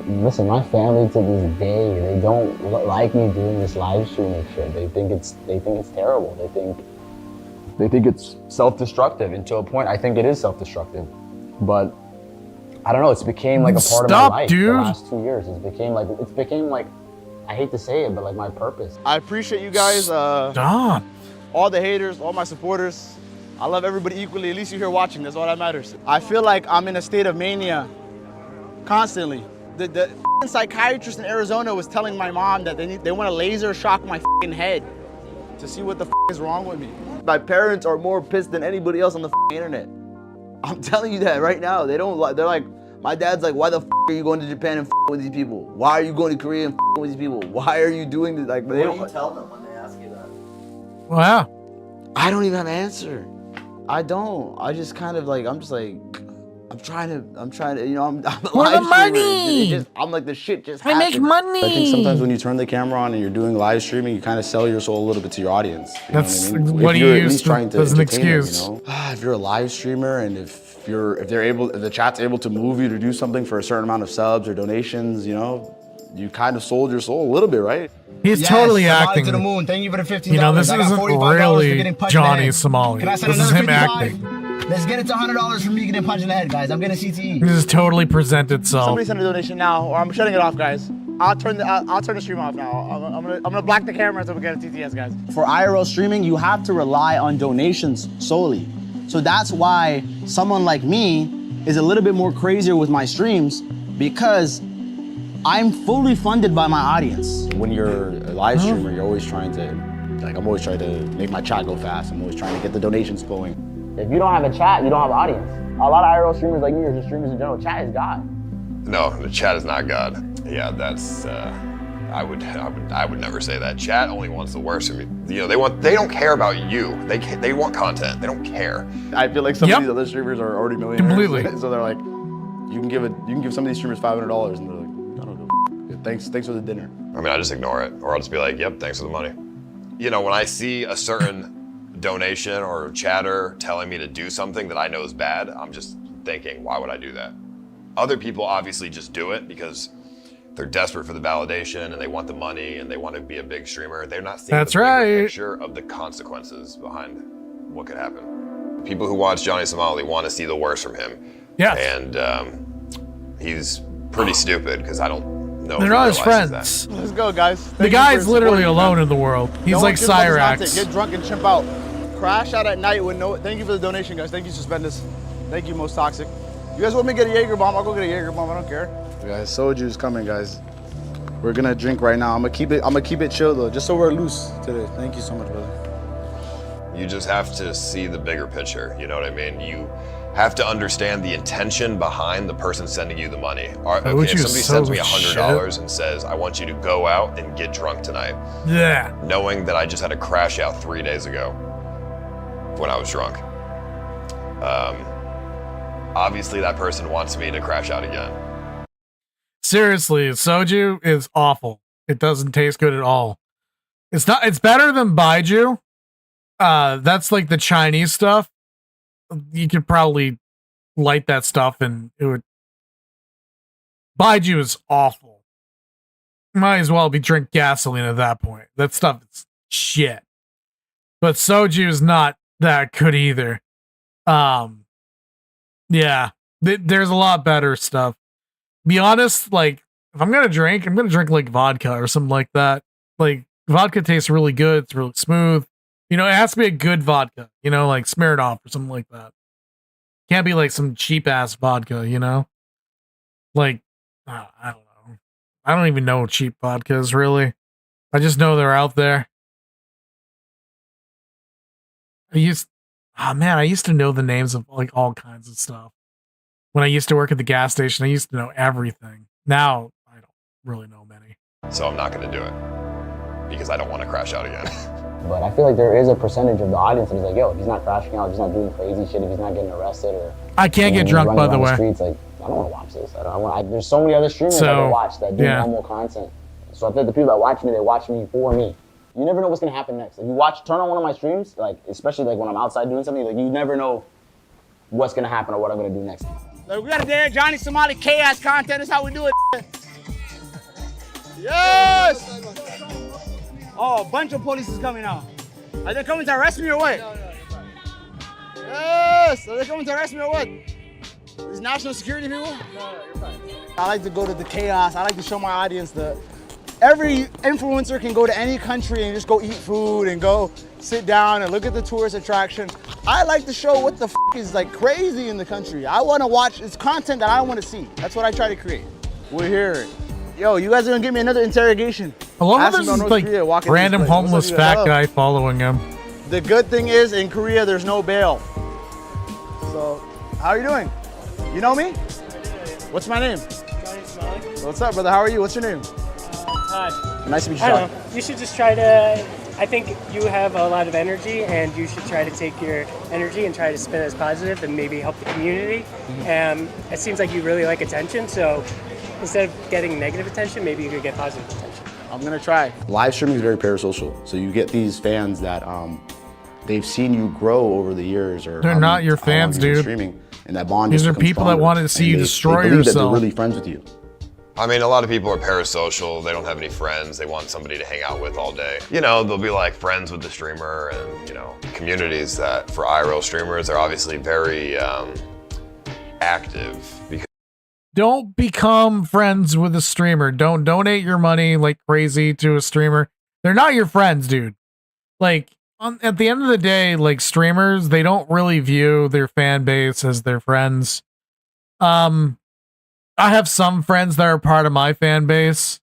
Listen, my family to this day, they don't like me doing this live streaming shit. They think it's terrible. They think it's self-destructive, and to a point I think it is self-destructive. But I don't know, it's became like a part of my life the last 2 years. It's became like I hate to say it, but like my purpose. I appreciate you guys. Stop. All the haters, all my supporters. I love everybody equally. At least you're here watching. That's all that matters. I feel like I'm in a state of mania constantly. The psychiatrist in Arizona was telling my mom that they want to laser shock my head to see what the is wrong with me. My parents are more pissed than anybody else on the internet. I'm telling you that right now. They're like, my dad's like, why the are you going to Japan and with these people? Why are you going to Korea and with these people? Why are you doing this? Like, What do you tell them when they ask you that? Wow. I don't even have an answer. I don't. I just kind of like, I'm trying to, you know, I'm a For the live streamer. money! I'm like, the shit just I make happened. money! I think sometimes when you turn the camera on and you're doing live streaming, you kind of sell your soul a little bit to your audience. You That's know what I mean? what If you you're at use least trying to as an entertain them, excuse. you know? If you're a live streamer and if the chat's able to move you to do something for a certain amount of subs or donations, you know, you kind of sold your soul a little bit, right? He's totally acting. To the moon. Thank you for the $15. You know, this I got isn't $45 really for getting punched Johnny in the head. Somali. Can I send This is another him 55? acting. Let's get it to $100 for me getting punched in the head, guys. I'm getting CTE. This is totally present itself. Somebody send a donation now, or I'm shutting it off, guys. I'll turn the stream off now. I'm gonna black the camera so we get a TTS, guys. For IRL streaming, you have to rely on donations solely. So that's why someone like me is a little bit more crazier with my streams because I'm fully funded by my audience. When you're a live streamer, you're always trying to Like I'm always trying to make my chat go fast. I'm always trying to get the donations flowing. If you don't have a chat, you don't have an audience. A lot of IRL streamers like me or just streamers in general, chat is God. No, the chat is not God. Yeah, that's I would never say that. Chat only wants the worst from you. You know, they don't care about you. They want content. They don't care. I feel like some of these other streamers are already millionaires. Completely. So they're like, you can give some of these streamers $500, and they're like, I don't know. Thanks for the dinner. I mean, I just ignore it, or I'll just be like, yep, thanks for the money. You know, when I see a certain donation or chatter telling me to do something that I know is bad, I'm just thinking, why would I do that? Other people obviously just do it because they're desperate for the validation and they want the money and they want to be a big streamer. They're not seeing the bigger picture of the consequences behind what could happen. People who watch Johnny Somali want to see the worst from him. Yeah. And he's pretty stupid because I don't know. They're if not he his realizes friends. that. Let's go, guys. The Thank you guy's for literally supporting me, alone man. in the world. He's Don't like give up his Cyrax. content. Get drunk and chimp out. Crash out at night with no. Thank you for the donation, guys. Thank you, Suspendus. Thank you, Most Toxic. You guys want me to get a Jaeger bomb? I'll go get a Jaeger bomb. I don't care. Guys, soju's coming, guys. We're gonna drink right now. I'm gonna keep it chill though, just so we're loose today. Thank you so much, brother. You just have to see the bigger picture. You know what I mean? You have to understand the intention behind the person sending you the money. Okay, if somebody sends me $100 and says, I want you to go out and get drunk tonight. Yeah. Knowing that I just had a crash out 3 days ago when I was drunk. Obviously that person wants me to crash out again. Seriously, soju is awful. It doesn't taste good at all. It's better than Baiju. That's like the Chinese stuff. You could probably light that stuff and it would. Baiju is awful. Might as well be drink gasoline at that point. That stuff is shit. But soju is not that good either. Yeah, there's a lot better stuff. Be honest, like if I'm gonna drink like vodka or something like that. Like vodka tastes really good. It's really smooth. You know, it has to be a good vodka. You know, like Smirnoff or something like that. Can't be like some cheap ass vodka. You know, like I don't know. I don't even know cheap vodkas really. I just know they're out there. I used to know the names of like all kinds of stuff. When I used to work at the gas station, I used to know everything. Now, I don't really know many. So I'm not gonna do it because I don't want to crash out again. But I feel like there is a percentage of the audience that is like, yo, if he's not crashing out, if he's not doing crazy shit, if he's not getting arrested or I can't get drunk, by the way. Streets, like, I don't want to watch this. There's so many other streamers that I watch that do normal content. So I think the people that watch me, they watch me for me. You never know what's gonna happen next. If you turn on one of my streams, like especially like when I'm outside doing something, like you never know what's gonna happen or what I'm gonna do next. Like, we got a day of Johnny Somali chaos content. That's how we do it. Yes! Oh, a bunch of police is coming out. Are they coming to arrest me or what? No, yes! Are they coming to arrest me or what? Is national security people? No, you're fine. I like to go to the chaos. I like to show my audience that every influencer can go to any country and just go eat food and go sit down and look at the tourist attraction. I like to show what the is like crazy in the country. I want to watch, it's content that I want to see. That's what I try to create. We're here. Yo, you guys are gonna give me another interrogation. I love how there's like random homeless fat guy following him. The good thing is in Korea there's no bail. So, how are you doing? You know me? What's my name? Johnny Somali. What's up, brother? How are you? What's your name? Todd. Nice to meet you, I Todd. don't know. You should just try to, I think you have a lot of energy and you should try to take your energy and try to spin it as positive and maybe help the community. It seems like you really like attention, so instead of getting negative attention, maybe you could get positive attention. I'm gonna try. Live streaming is very parasocial. So you get these fans that they've seen you grow over the years, or they're not your fans, dude. Streaming, and that bond. These are people that wanted to see you destroy yourself. That they're really friends with you. I mean, a lot of people are parasocial. They don't have any friends. They want somebody to hang out with all day. You know, they'll be like friends with the streamer, and you know, communities that for IRL streamers are obviously very active. Because don't become friends with a streamer. Don't donate your money like crazy to a streamer. They're not your friends, dude. Like, at the end of the day, like streamers, they don't really view their fan base as their friends. I have some friends that are part of my fan base.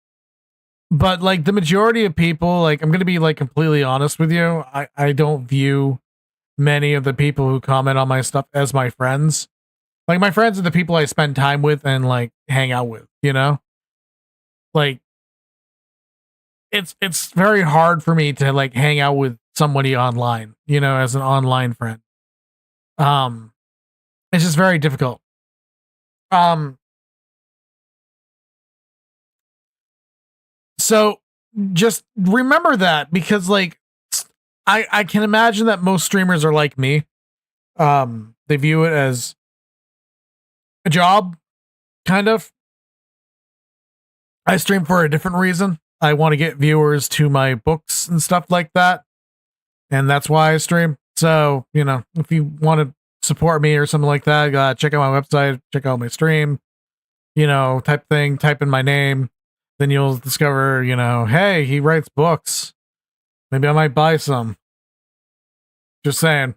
But like the majority of people, like I'm gonna be like completely honest with you. I don't view many of the people who comment on my stuff as my friends. Like my friends are the people I spend time with and like hang out with, you know? Like it's very hard for me to like hang out with somebody online, you know, as an online friend. It's just very difficult. So just remember that, because like I can imagine that most streamers are like me. They view it as a job, kind of. I stream for a different reason. I want to get viewers to my books and stuff like that. And that's why I stream. So, you know, if you want to support me or something like that, check out my website, check out my stream, you know, type in my name. Then you'll discover, you know, hey, he writes books. Maybe I might buy some. Just saying.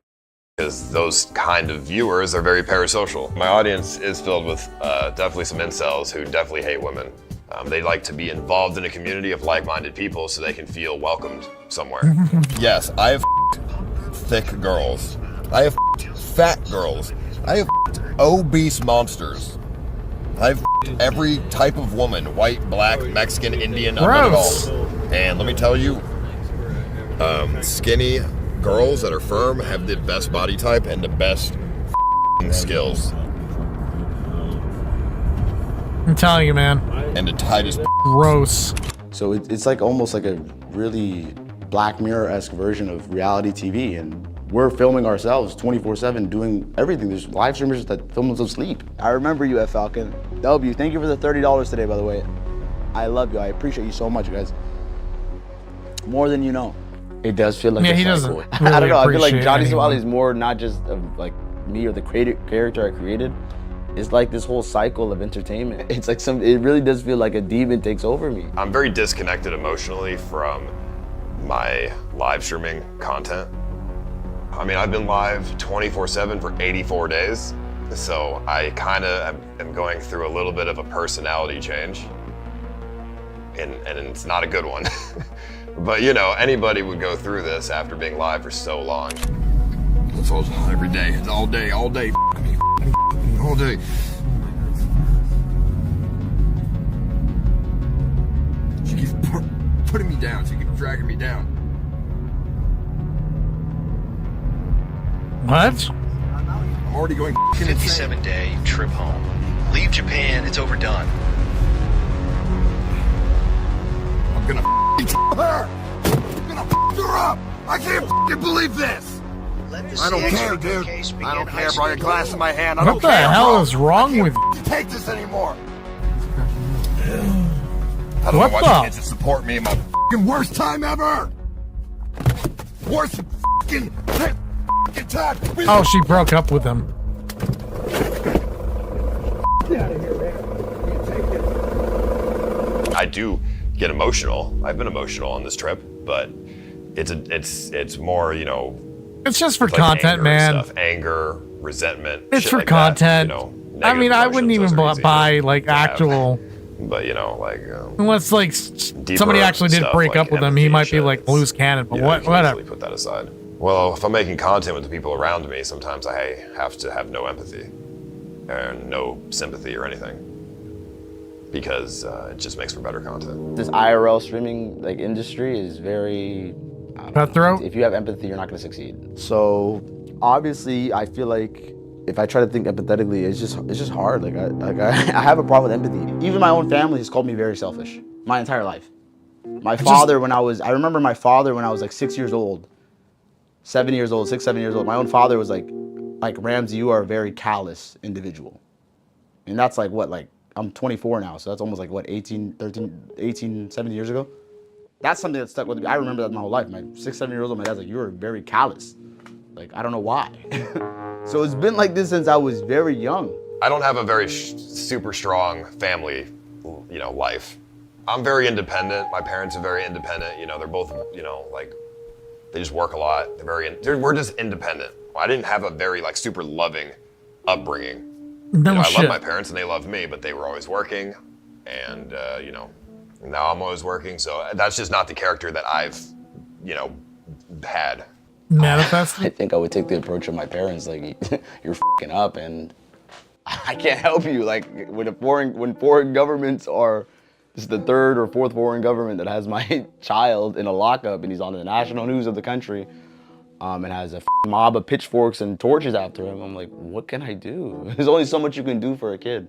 Because those kind of viewers are very parasocial. My audience is filled with definitely some incels who definitely hate women. They like to be involved in a community of like-minded people so they can feel welcomed somewhere. Yes, I have thick girls. I have fat girls. I have obese monsters. I've every type of woman, white, black, Mexican, Indian, I've done it all. And let me tell you, skinny girls that are firm have the best body type and the best skills. I'm telling you, man. And the tightest. Gross. So it's like almost like a really Black Mirror-esque version of reality TV, and we're filming ourselves 24/7, doing everything. There's live streamers that film themselves asleep. I remember you at Falcon. W, thank you for the $30 today, by the way. I love you. I appreciate you so much, guys. More than you know. It does feel like yeah, a he cycle. doesn't. Really I don't know. I feel like Johnny anyone. Somali is more not just of like me or the character I created. It's like this whole cycle of entertainment. It's like it really does feel like a demon takes over me. I'm very disconnected emotionally from my live streaming content. I mean, I've been live 24/7 for 84 days. So I kind of am going through a little bit of a personality change. And it's not a good one. But you know, anybody would go through this after being live for so long. It's all every day. It's all day, all day. All day. She keeps putting me down. She keeps dragging me down. What? I'm already going 57-day trip home. Leave Japan, it's overdone. I'm gonna kill her! I'm gonna her up! I can't believe this! I don't care, dude. I don't care, bro. Your glass in my hand. I don't What the care, hell bro. is wrong with you? Take this anymore. I don't What know why the? she needs to support me in my worst time ever. Worst time. Oh, she broke up with him. I do get emotional. I've been emotional on this trip, but it's more, you know. It's just for like content, anger man. Stuff. Anger, resentment. It's shit for like content. That, you know, I mean, negative I wouldn't emotions, even those are easy buy like actual. But you know, like Unless like somebody actually did stuff, break like up with him, he might be like loose cannon. But yeah, what? you can Whatever. easily put that aside. Well, if I'm making content with the people around me, sometimes I have to have no empathy and no sympathy or anything, because it just makes for better content. This IRL streaming like industry is very cutthroat. If you have empathy, you're not going to succeed. So obviously, I feel like if I try to think empathetically, it's just hard. Like I have a problem with empathy. Even my own family has called me very selfish my entire life. My father, I remember my father when I was like 6 years old, 7 years old, 6, 7 years old. My own father was like Ramsey, you are a very callous individual. And that's like what, like I'm 24 now, so that's almost like what, 18, 17 years ago? That's something that stuck with me. I remember that my whole life. My 6, 7 years old, my dad's like, you were very callous. Like, I don't know why. So it's been like this since I was very young. I don't have a very super strong family, you know, life. I'm very independent. My parents are very independent. You know, they're both, you know, like, they just work a lot. We're just independent. I didn't have a very like super loving upbringing. No you know, I shit. love my parents and they loved me, but they were always working, and you know, Now I'm always working, so that's just not the character that I've, had. Manifested? I think I would take the approach of my parents, like, you're f***ing up and I can't help you. Like, when foreign governments are, this is the third or fourth foreign government that has my child in a lockup and he's on the national news of the country, and has a mob of pitchforks and torches after him. I'm like, what can I do? There's only so much you can do for a kid.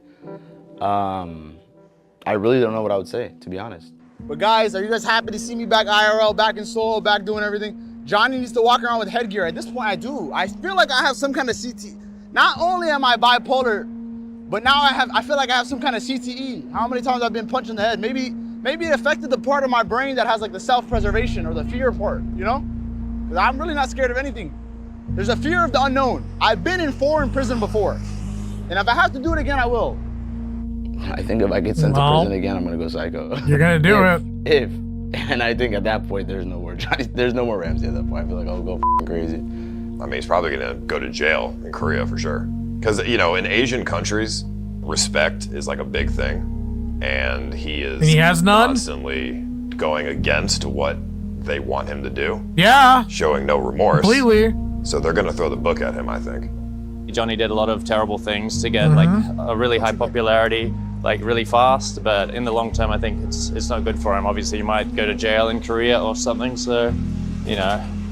I really don't know what I would say, to be honest. But guys, are you guys happy to see me back IRL, back in Seoul, back doing everything? Johnny needs to walk around with headgear. At this point, I do. I feel like I have some kind of CTE. Not only am I bipolar, but now I feel like I have some kind of CTE. How many times I've been punched in the head? Maybe it affected the part of my brain that has like the self-preservation or the fear part, you know? Because I'm really not scared of anything. There's a fear of the unknown. I've been in foreign prison before. And if I have to do it again, I will. I think if I get sent to prison again, I'm gonna go psycho. You're gonna do it. And I think at that point, there's no more Ramsey at that point. I feel like I'll go crazy. I mean, he's probably gonna go to jail in Korea for sure. Because, in Asian countries, respect is like a big thing. And he has none? Constantly going against what they want him to do. Yeah. Showing no remorse. Completely. So they're gonna throw the book at him, I think. Johnny did a lot of terrible things to get like a really high popularity, like really fast, but in the long term I think it's not good for him. Obviously he might go to jail in Korea or something, so it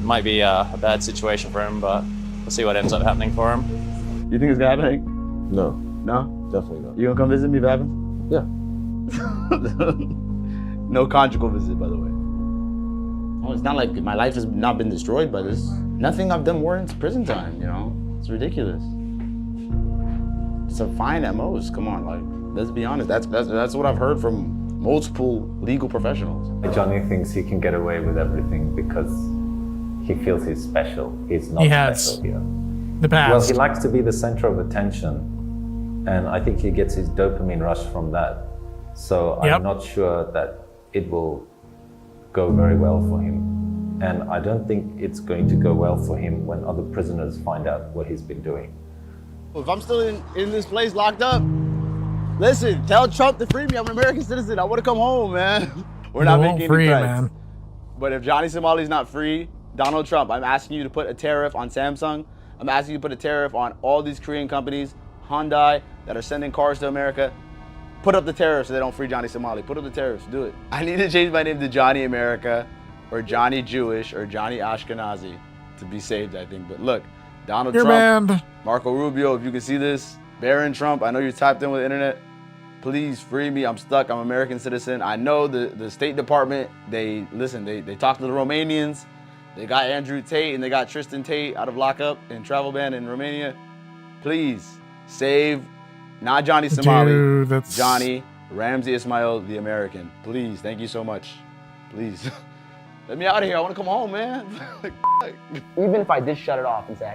might be a bad situation for him, but we'll see what ends up happening for him. You think it's gonna happen, Hank? No. No? Definitely not. You gonna come visit me if it happens? Yeah. No conjugal visit, by the way. Oh, it's not like my life has not been destroyed by this. Nothing I've done warrants prison time, It's ridiculous. It's a fine at most. Come on, like, let's be honest. That's what I've heard from multiple legal professionals. Johnny thinks he can get away with everything because he feels he's special. He's not special here. The past. Well, he likes to be the center of attention, and I think he gets his dopamine rush from that. So I'm not sure that it will go very well for him. And I don't think it's going to go well for him when other prisoners find out what he's been doing. If I'm still in this place locked up, listen, tell Trump to free me. I'm an American citizen. I want to come home, man. We're not making any threats. Man. But if Johnny Somali's not free, Donald Trump, I'm asking you to put a tariff on Samsung. I'm asking you to put a tariff on all these Korean companies, Hyundai, that are sending cars to America. Put up the tariffs so they don't free Johnny Somali. Put up the tariffs, do it. I need to change my name to Johnny America or Johnny Jewish or Johnny Ashkenazi to be saved, I think. But look, Donald Trump, Marco Rubio, if you can see this, Barron Trump, I know you're tapped in with the internet. Please free me, I'm stuck, I'm an American citizen. I know the State Department, they talked to the Romanians. They got Andrew Tate and they got Tristan Tate out of lockup and travel ban in Romania. Please save, not Johnny Somali, Johnny Ramsey Ismail, the American. Please, thank you so much. Please. Let me out of here. I want to come home, man. Even if I did shut it off and say,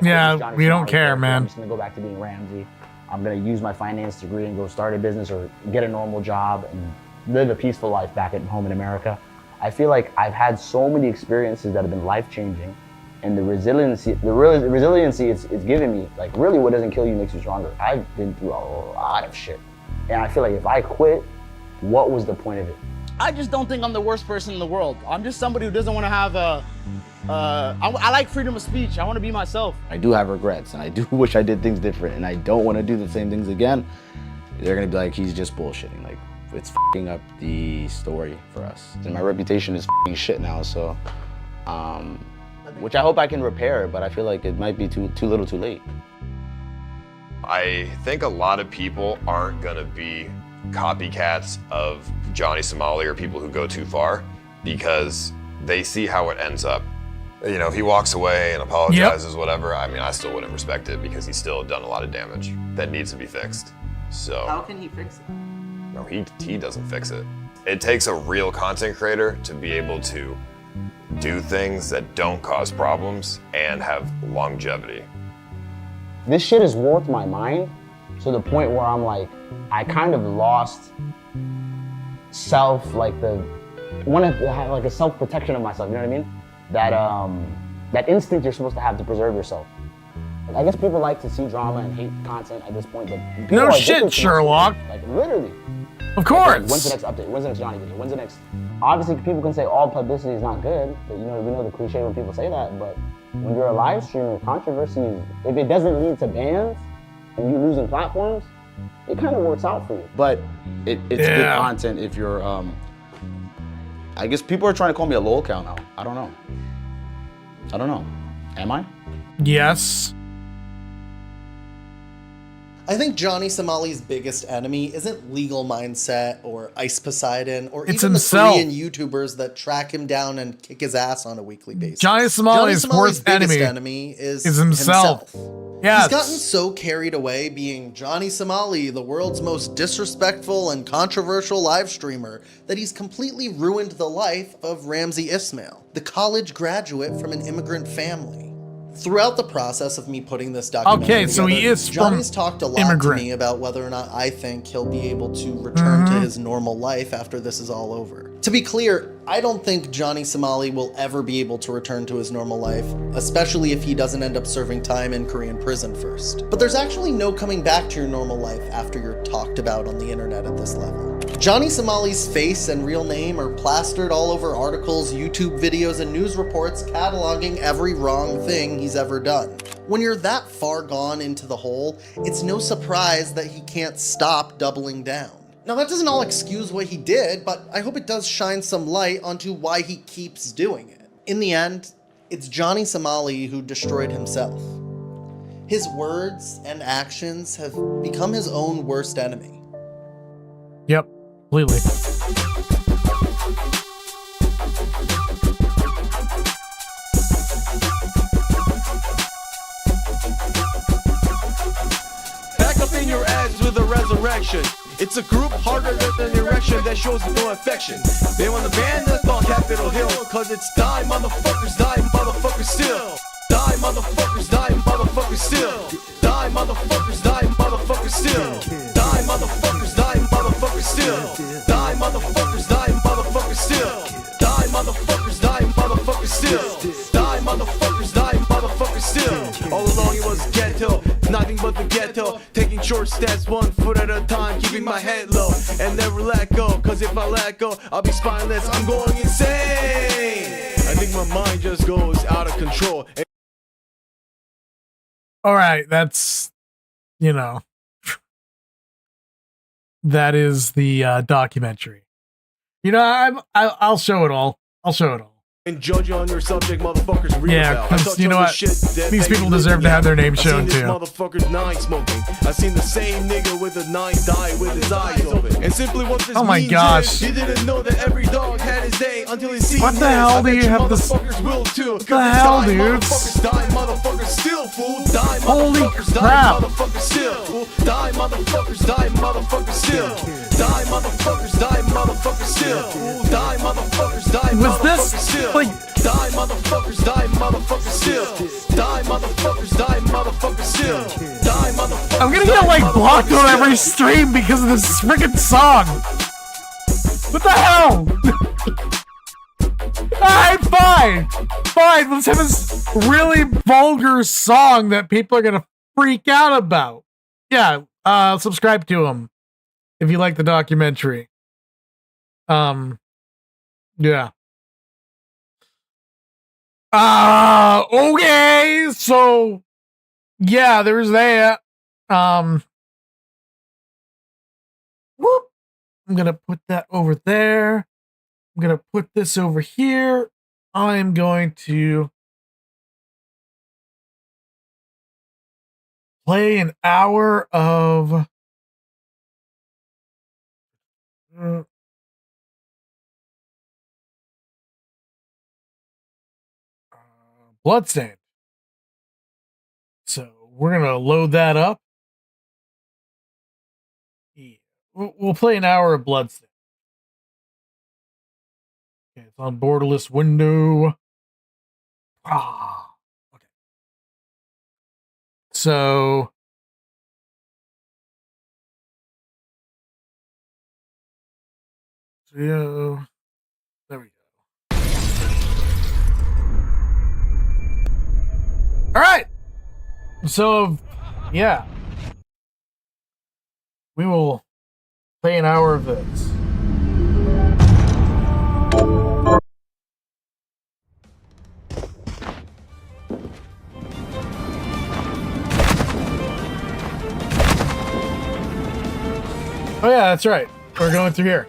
we don't care, man. I'm just going to go back to being Ramsey. I'm going to use my finance degree and go start a business or get a normal job and live a peaceful life back at home in America. I feel like I've had so many experiences that have been life-changing, and the resiliency it's given me, like really what doesn't kill you makes you stronger. I've been through a lot of shit. And I feel like if I quit, what was the point of it? I just don't think I'm the worst person in the world. I'm just somebody who doesn't want to have I like freedom of speech. I want to be myself. I do have regrets, and I do wish I did things different, and I don't want to do the same things again. They're going to be like, he's just bullshitting. Like, it's f***ing up the story for us. And my reputation is f***ing shit now, so, which I hope I can repair, but I feel like it might be too little too late. I think a lot of people aren't gonna be copycats of Johnny Somali or people who go too far because they see how it ends up. If he walks away and apologizes, whatever, I mean, I still wouldn't respect it because he's still done a lot of damage that needs to be fixed. So. How can he fix it? No, he doesn't fix it. It takes a real content creator to be able to do things that don't cause problems and have longevity. This shit has warped my mind to the point where I'm like, I kind of lost self, like want to have like a self-protection of myself, you know what I mean? That instinct you're supposed to have to preserve yourself. I guess people like to see drama and hate content at this point, but people no shit, Sherlock. Like literally, Of course. When's the next update? When's the next Johnny video? When's the next? Obviously, people can say all publicity is not good, but we know the cliche when people say that. But when you're a live streamer, controversy, if it doesn't lead to bans and you losing platforms, it kind of works out for you. But it's good content if you're. I guess people are trying to call me a Lolcow now. I don't know. Am I? Yes. I think Johnny Somali's biggest enemy isn't Legal Mindset or Ice Poseidon or It's even himself. the Korean YouTubers that track him down and kick his ass on a weekly basis. Johnny Somali's worst biggest enemy is himself. Yes. He's gotten so carried away being Johnny Somali, the world's most disrespectful and controversial live streamer, that he's completely ruined the life of Ramsey Ismail, the college graduate from an immigrant family. Throughout the process of me putting this documentary so he together, is Johnny's from talked a lot immigrant. to me about whether or not I think he'll be able to return to his normal life after this is all over. To be clear, I don't think Johnny Somali will ever be able to return to his normal life, especially if he doesn't end up serving time in Korean prison first. But there's actually no coming back to your normal life after you're talked about on the internet at this level. Johnny Somali's face and real name are plastered all over articles, YouTube videos, and news reports cataloging every wrong thing he's ever done. When you're that far gone into the hole, it's no surprise that he can't stop doubling down. Now that doesn't all excuse what he did, but I hope it does shine some light onto why he keeps doing it. In the end, it's Johnny Somali who destroyed himself. His words and actions have become his own worst enemy. Yep, completely. Back up in your ass with a resurrection. It's a group harder than an erection that shows no affection. They want to ban us on Capitol Hill, cause it's die motherfuckers, die motherfuckers still. Die motherfuckers, die motherfuckers still. Die motherfuckers, die motherfuckers still. Die motherfuckers, die motherfuckers still. Die motherfuckers, die motherfuckers still. Die motherfuckers, die motherfuckers still. Die motherfuckers, die motherfuckers still. All along it was ghetto, nothing but the ghetto. Taking short steps, 1 foot at a time, keeping my head low and never let go. Cause if I let go, I'll be spineless. I'm going insane. I think my mind just goes out of control. All right, that's, that is the documentary. I'll show it all. I'll show it all. And judge on your subject, motherfuckers. Real Yeah, about. I because thought you know y'all what? was shit that These they people live deserve to in. have their name I shown seen this too. motherfucker's nine smoking. I seen the same nigga with a 9 die with his eyes open. And simply what this Oh my means gosh. is he didn't know that every dog had his day until he sees What the his. hell I do bet you have this- motherfuckers will too. What the hell, Die, dude? Motherfuckers die, motherfuckers still, fool. Die, Holy motherfuckers die, crap. motherfuckers still, fool. Die, motherfuckers die, motherfuckers still. Die, motherfuckers die, motherfuckers still, fool. Die, motherfuckers die, Was this, motherfuckers still. like- Die, motherfuckers die, motherfuckers still. Die, motherfuckers die, motherfuckers still. Die, motherfuckers. I'm gonna get like blocked on every stream because of this freaking song. What the hell? Alright, fine. Fine, let's have this really vulgar song that people are gonna freak out about. Yeah, subscribe to him if you like the documentary. Yeah. Okay, so yeah, there's that. Whoop. I'm gonna put that over there. I'm gonna put this over here. I'm going to play an hour of Bloodstained. So we're gonna load that up. Yeah. We'll play an hour of Bloodstained. Okay, it's on borderless window. Okay. So yeah, there we go. All right. So yeah, we will Play an hour of this. Oh yeah, that's right. We're going through here.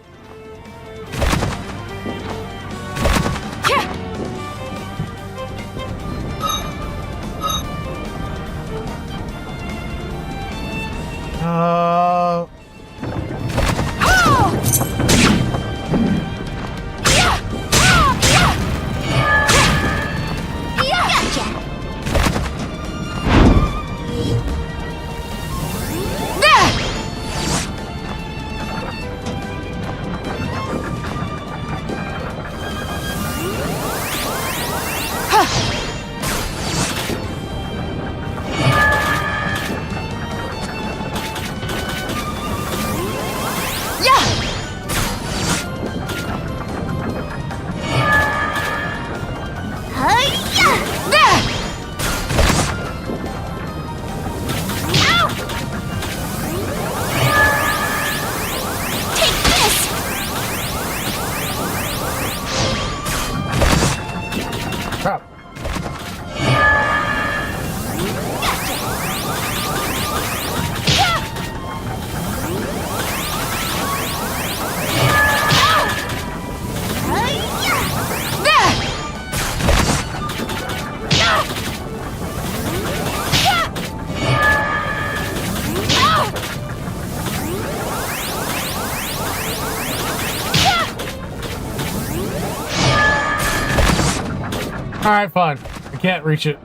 All right, fine. I can't reach it.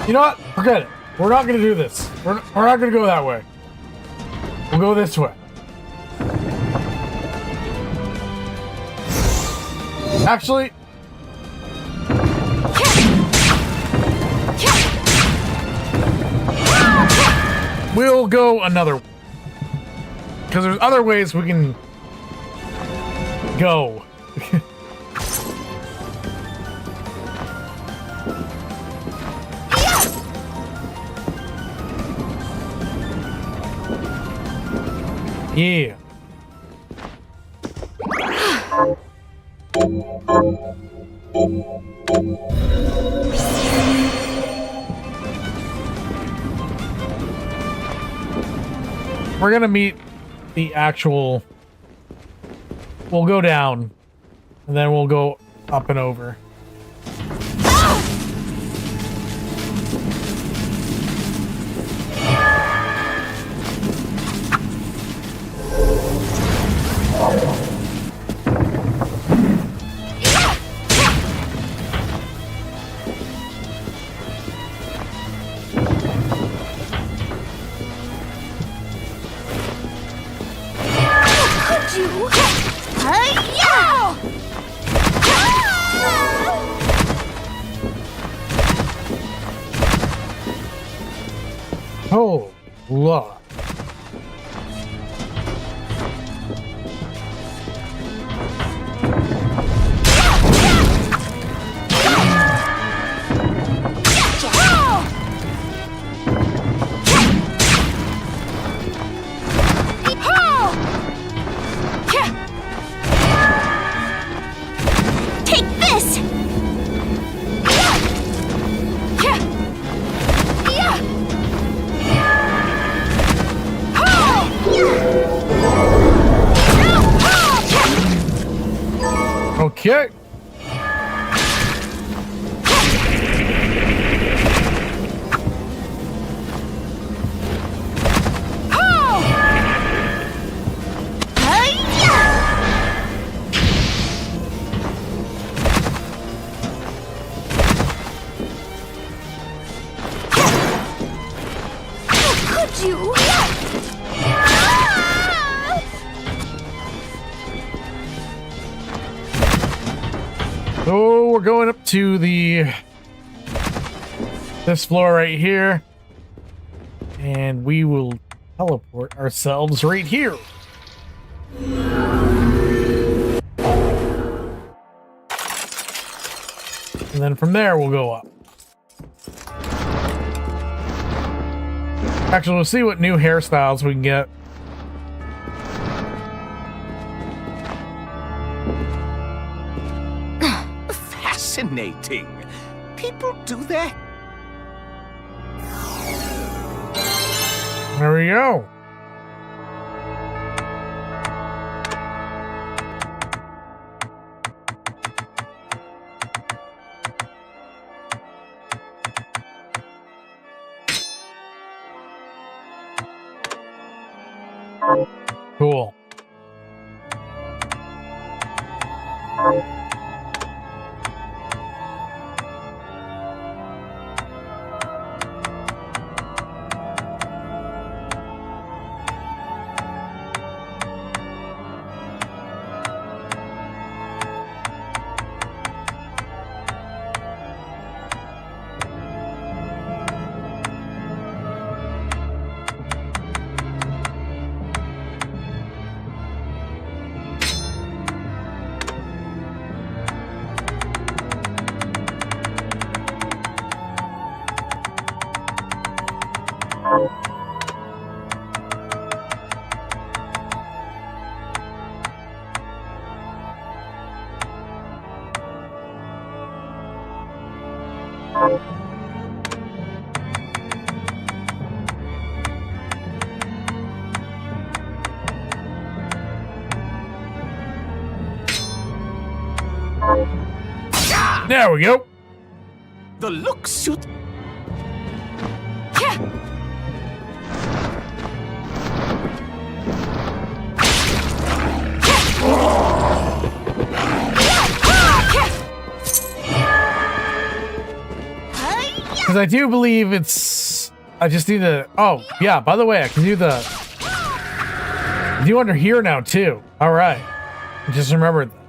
You know what? Forget it. We're not going to do this. We're not going to go that way. We'll go this way. Actually, we'll go another, because there's other ways we can go. Yeah. We're gonna meet the actual. We'll go down, and then we'll go up and over. Oh, Lord. Take this! Okay. Could you? So we're going up to this floor right here, and we will teleport ourselves right here. And then from there, we'll go up. Actually, we'll see what new hairstyles we can get. Fascinating. People do that. There we go. Cool. There we go. The look suit. Because I do believe it's... I just need to... Oh, yeah, by the way, I can do the... do under here now, too. All right. Just remembered that.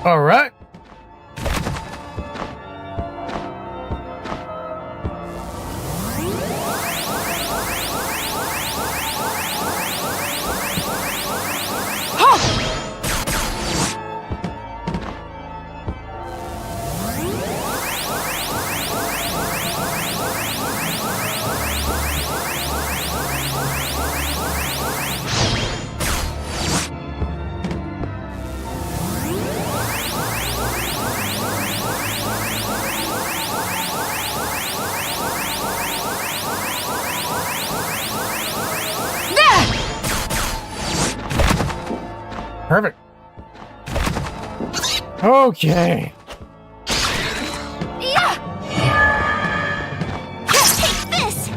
All right. Perfect. Okay. Take this.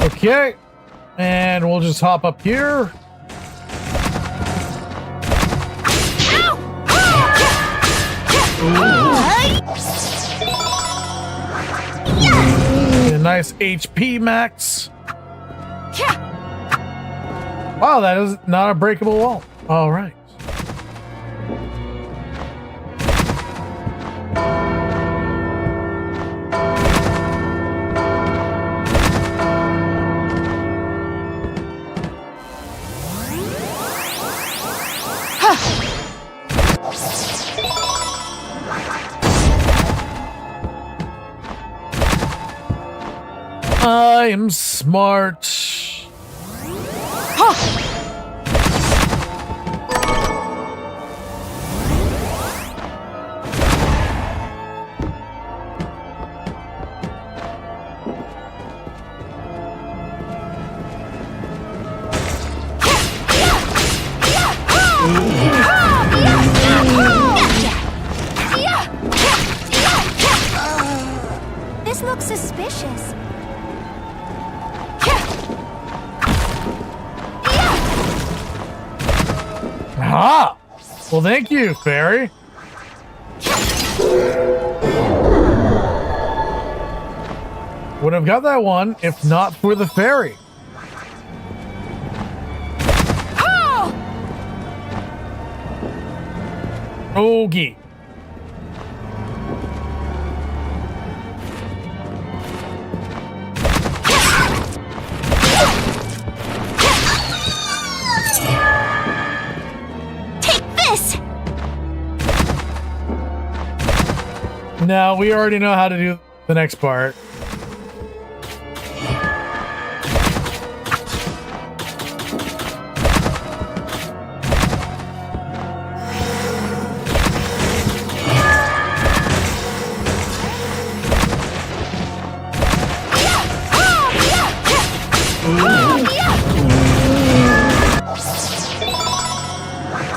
Okay. And we'll just hop up here. A nice HP max. Wow, that is not a breakable wall. All right. I am smart. This looks suspicious. Aha! Well, thank you, fairy. Would have got that one if not for the fairy. Oogie. No, we already know how to do the next part.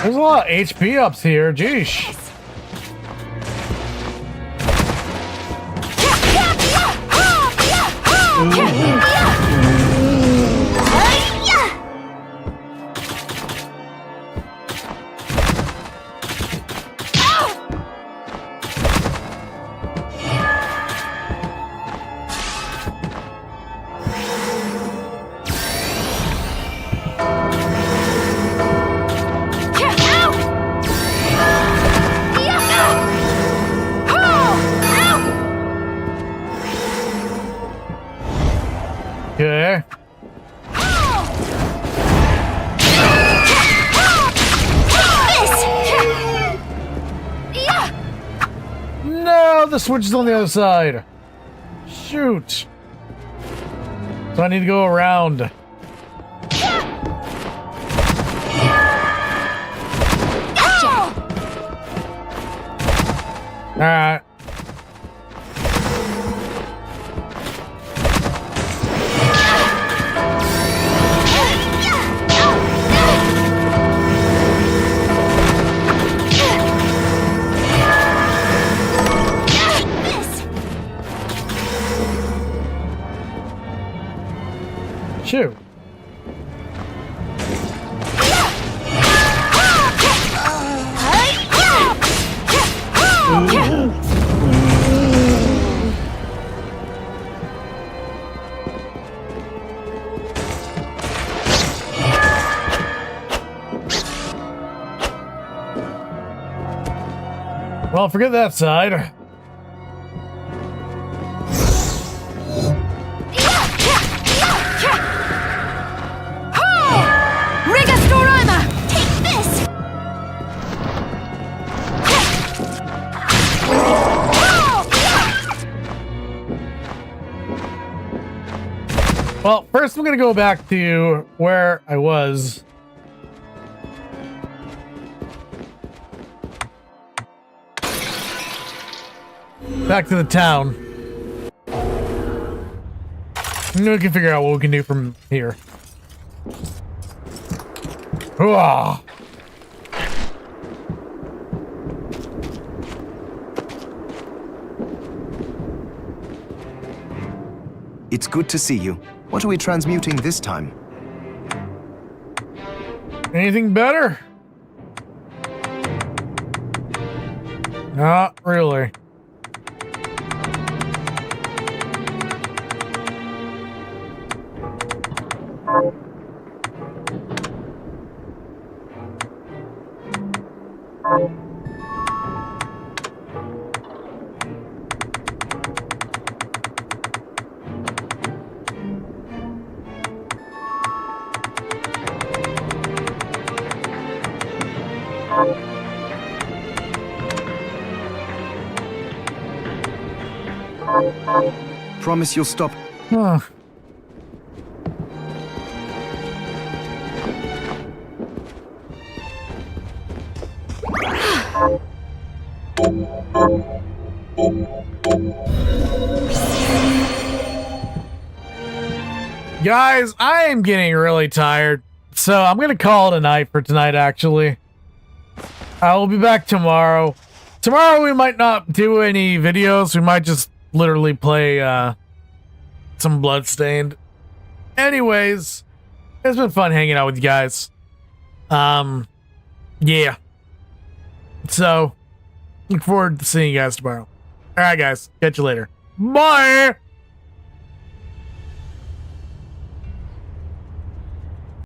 There's a lot of HP ups here, jeesh. Okay. No, the switch is on the other side. Shoot. So I need to go around. All right. Shoot. Well, forget that side. Well, first I'm gonna go back to where I was. Back to the town. And we can figure out what we can do from here. Hooah! It's good to see you. What are we transmuting this time? Anything better? Not really. Promise you'll stop. Huh. Guys, I am getting really tired, so I'm gonna call it a night for tonight, actually. I will be back tomorrow. Tomorrow we might not do any videos, we might just literally play some Bloodstained. Anyways, it's been fun hanging out with you guys. Yeah. So, look forward to seeing you guys tomorrow. Alright guys, catch you later. Bye!